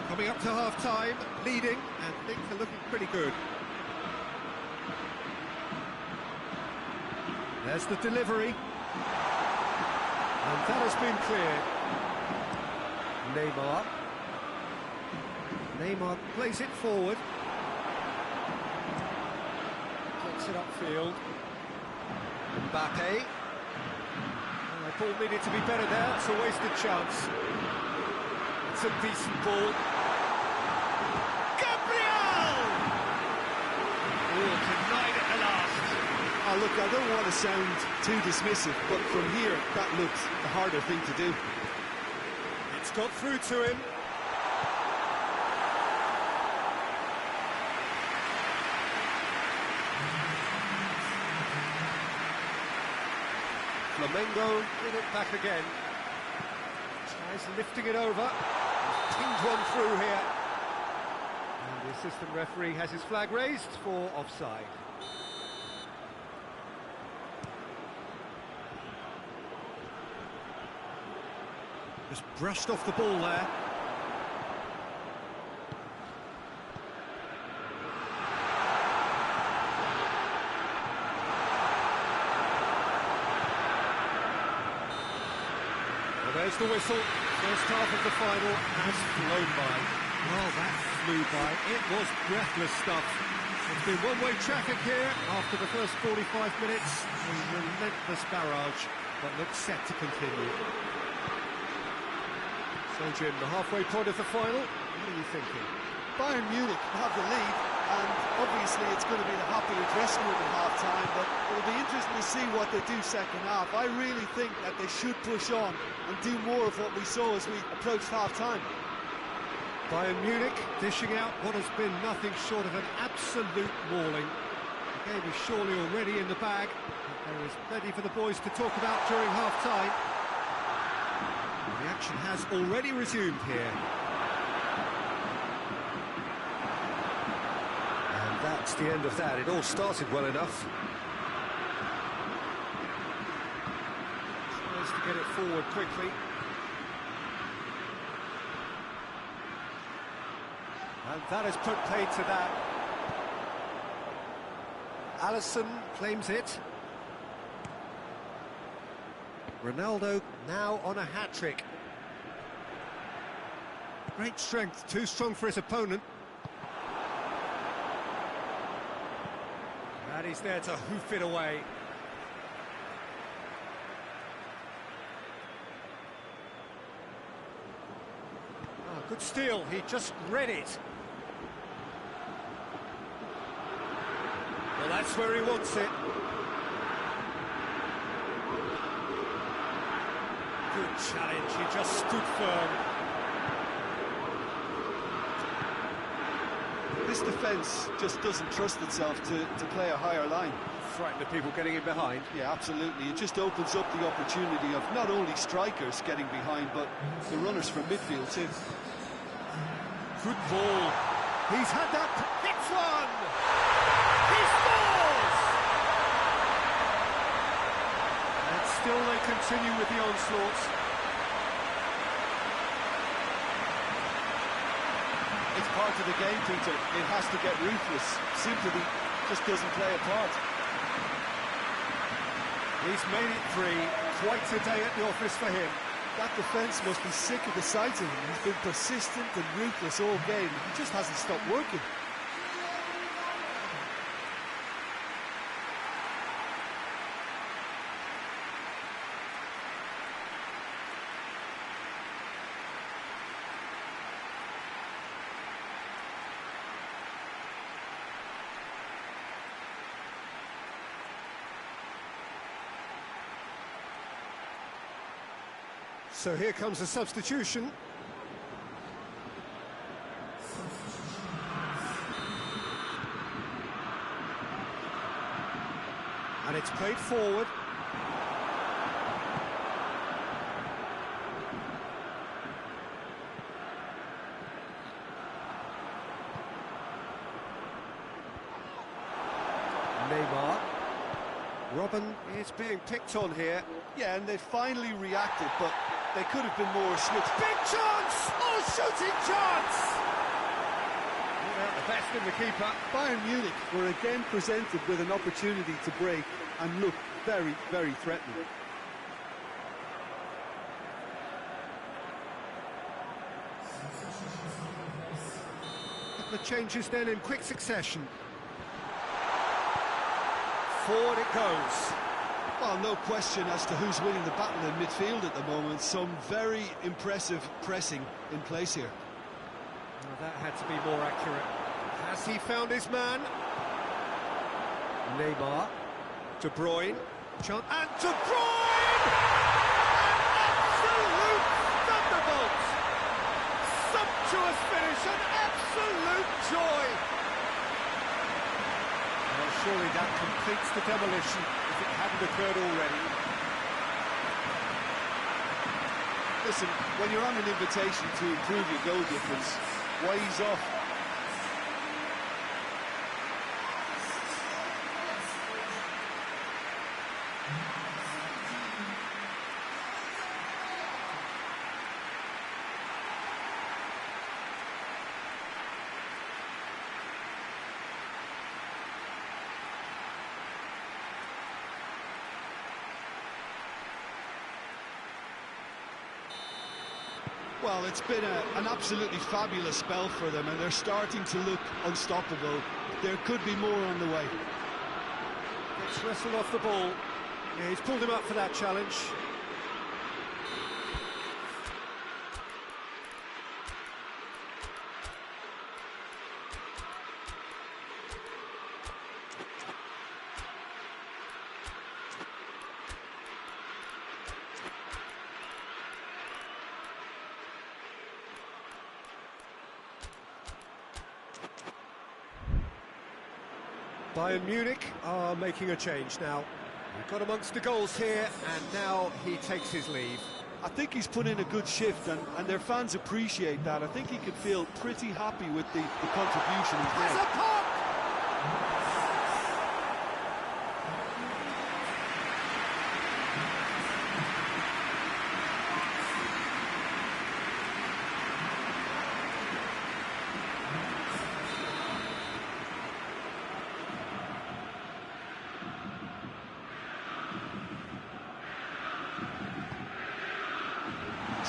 S1: Coming up to half-time, leading, and things are looking pretty good. There's the delivery. And that has been cleared. Neymar plays it forward. Gets it upfield. Mbappe. The ball needed to be better there, it's a wasted chance. It's a decent ball. Gabriel! Oh, denied at the last.
S5: Oh, look, I don't want to sound too dismissive, but from here, that looked the harder thing to do.
S1: It's got through to him. Flamengo get it back again. Tries lifting it over. He's pinged one through here. And the assistant referee has his flag raised for offside. Just brushed off the ball there. There's the whistle. First half of the final has flown by. Well, that flew by. It was breathless stuff. It's been one-way traffic here after the first 45 minutes. A relentless barrage, but looks set to continue. So, Jim, the halfway point of the final, what are you thinking?
S2: Bayern Munich have the lead, and obviously it's going to be the happier dressing room at half-time, but it'll be interesting to see what they do second half. I really think that they should push on and do more of what we saw as we approached half-time.
S1: Bayern Munich dishing out what has been nothing short of an absolute mauling. The game is surely already in the bag, but there is plenty for the boys to talk about during half-time. The action has already resumed here. And that's the end of that. It all started well enough. Tries to get it forward quickly. And that has put paid to that. Alisson claims it. Ronaldo now on a hat-trick. Great strength, too strong for his opponent. And he's there to hoof it away. Oh, good steal, he just read it. Well, that's where he wants it. Good challenge, he just stood firm.
S2: This defence just doesn't trust itself to play a higher line.
S1: Frightened of people getting in behind.
S2: Yeah, absolutely. It just opens up the opportunity of not only strikers getting behind, but the runners from midfield too.
S1: Good ball. He's had that. Hits one. He scores! And still they continue with the onslaughts.
S2: It's part of the game, Peter. It has to get ruthless. Simply just doesn't play a part.
S1: He's made it three. Quite a day at the office for him.
S2: That defence must be sick of the sight of him. He's been persistent and ruthless all game. He just hasn't stopped working.
S1: So here comes a substitution. And it's played forward. Neymar. Robben is being picked on here.
S2: Yeah, and they finally reacted, but they could have been more swift.
S1: Big chance! Oh, shooting chance! The best in the keeper.
S2: Bayern Munich were again presented with an opportunity to break and look very, very threatening.
S1: The changes then in quick succession. Forward it goes.
S2: Well, no question as to who's winning the battle in midfield at the moment. Some very impressive pressing in place here.
S1: Well, that had to be more accurate. Has he found his man? Neymar. De Bruyne. And De Bruyne! An absolute thunderbolt! Sumptuous finish, an absolute joy! Well, surely that completes the demolition if it hadn't occurred already.
S5: Listen, when you're on an invitation to improve your goal difference, why he's off?
S2: Well, it's been an absolutely fabulous spell for them, and they're starting to look unstoppable. There could be more on the way.
S1: It's wrestled off the ball. Yeah, he's pulled him up for that challenge. Bayern Munich are making a change now. He got amongst the goals here, and now he takes his leave.
S5: I think he's put in a good shift, and their fans appreciate that. I think he can feel pretty happy with the contribution he's made.
S1: There's a puck!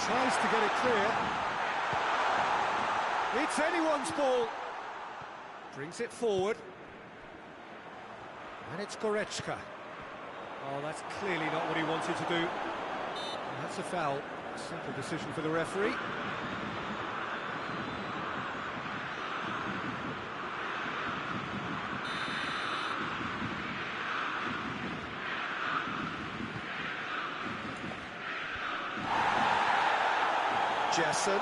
S1: Tries to get it clear. It's anyone's ball. Brings it forward. And it's Goretzka. Oh, that's clearly not what he wanted to do. And that's a foul. Simple decision for the referee. Jessen.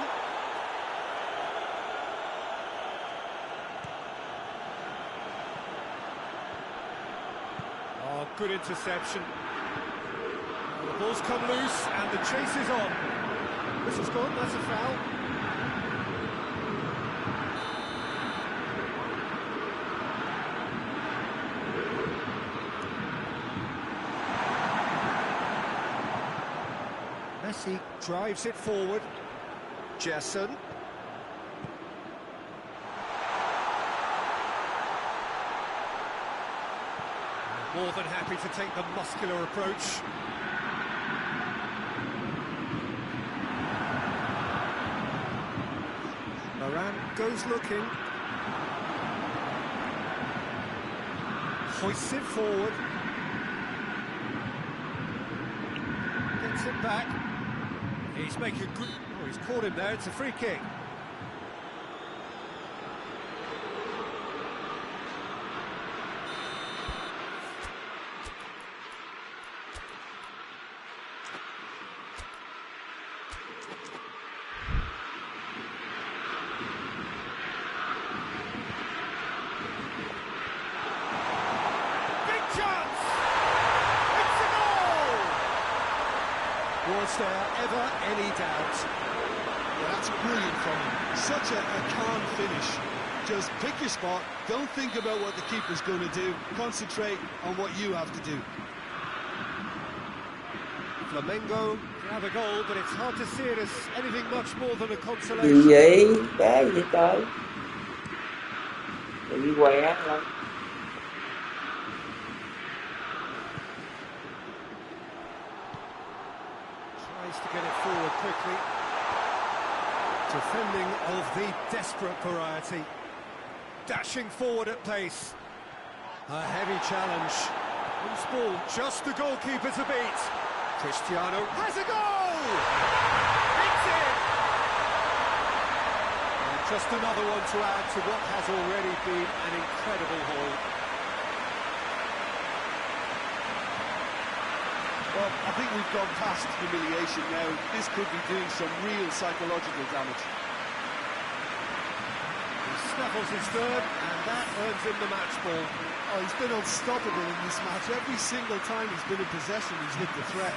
S1: Oh, good interception. The ball's come loose and the chase is on. This is gone, that's a foul. Messi drives it forward. Jessen. More than happy to take the muscular approach. Moran goes looking. Hoists it forward. Gets it back. He's making good... Oh, he's caught him there, it's a free kick. Was there ever any doubt?
S2: Well, that's brilliant from him. Such a calm finish. Just pick your spot, don't think about what the keeper's going to do, concentrate on what you have to do.
S1: Flamengo have a goal, but it's hard to see it as anything much more than a consolation.
S4: Gì vậy? Cái gì trời? Bị què lắm.
S1: Tries to get it forward quickly. Defending of the desperate variety. Dashing forward at pace. A heavy challenge. Loose ball, just the goalkeeper to beat. Cristiano has a goal! It's in! And just another one to add to what has already been an incredible haul.
S5: Well, I think we've gone past humiliation now. This could be doing some real psychological damage.
S1: He snuffles his third, and that earns him the match ball.
S2: Oh, he's been unstoppable in this match. Every single time he's been in possession, he's looked a threat.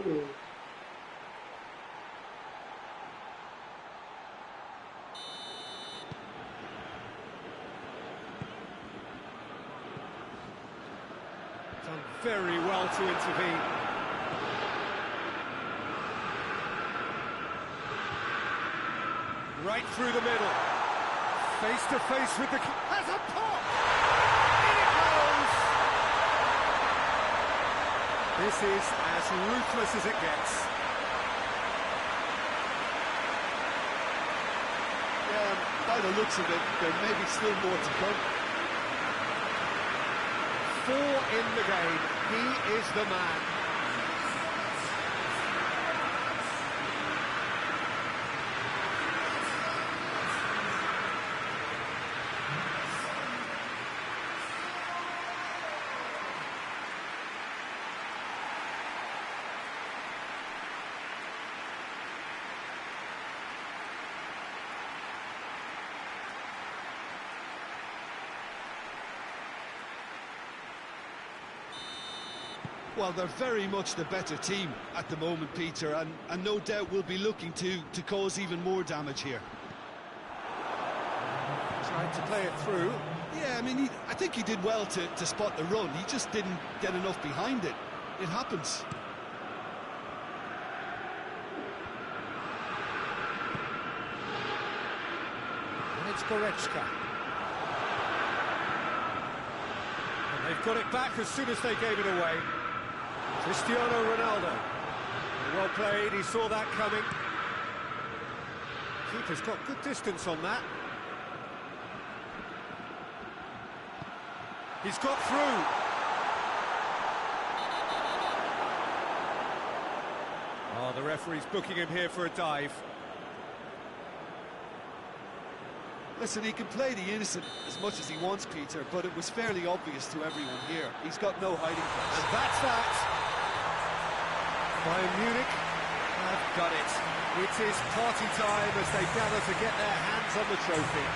S1: Done very well to intervene. Right through the middle. Face to face with the... Has a pop! In it goes! This is as ruthless as it gets.
S5: Yeah, by the looks of it, there may be still more to come.
S1: 4 in the game. He is the man.
S2: Well, they're very much the better team at the moment, Peter, and no doubt will be looking to cause even more damage here.
S1: Tried to play it through.
S2: Yeah, I mean, I think he did well to spot the run. He just didn't get enough behind it. It happens.
S1: And it's Goretzka. And they've got it back as soon as they gave it away. Cristiano Ronaldo. Well played, he saw that coming. Keeper's got good distance on that. He's got through. Oh, the referee's booking him here for a dive.
S2: Listen, he can play the innocent as much as he wants, Peter, but it was fairly obvious to everyone here. He's got no hiding place.
S1: And that's that. Bayern Munich have got it. It is party time as they gather to get their hands on the trophy.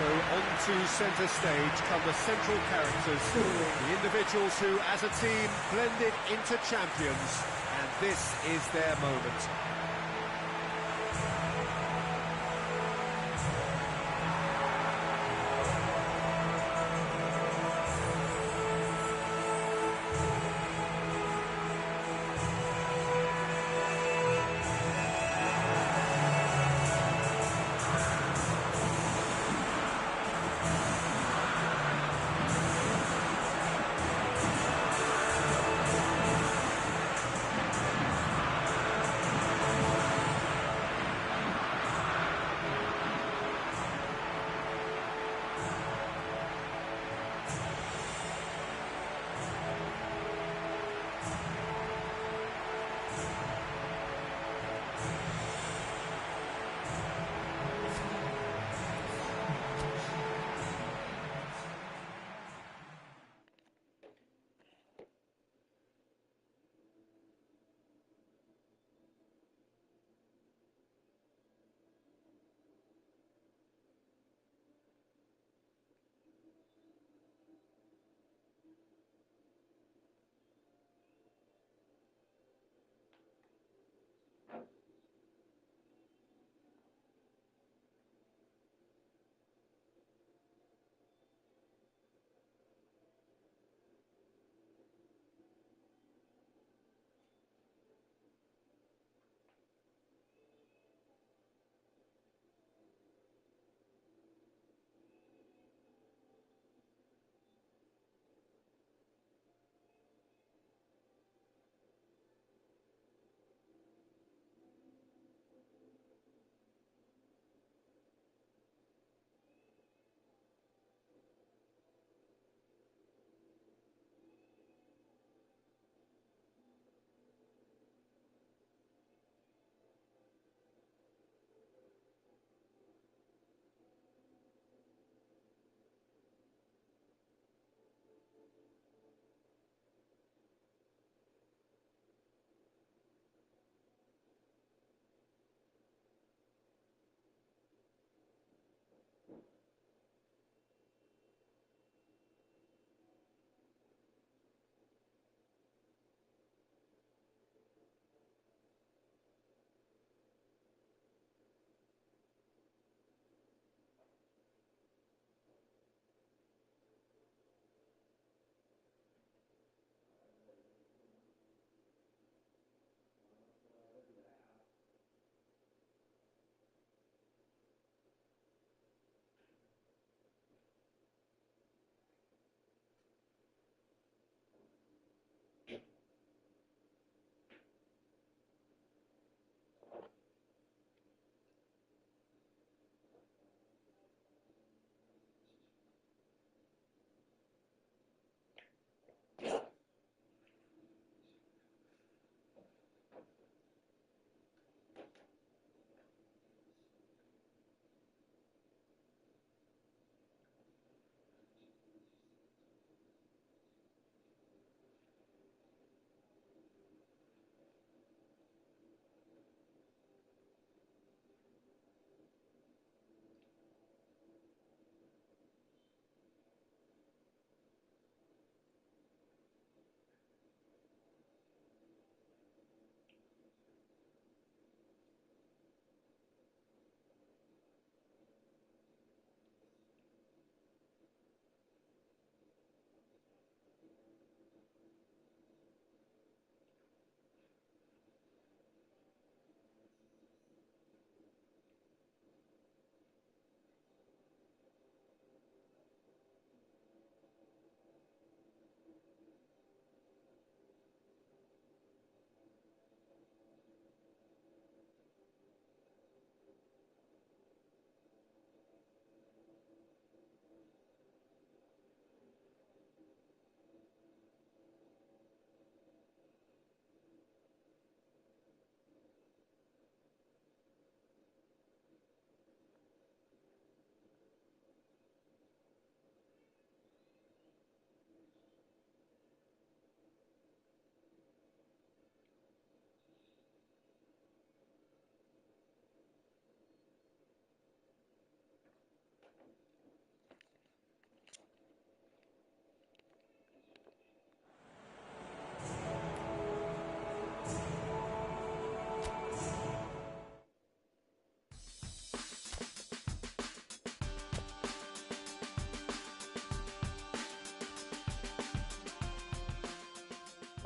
S1: So on to centre stage come the central characters, the individuals who, as a team, blended into champions, and this is their moment.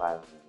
S4: file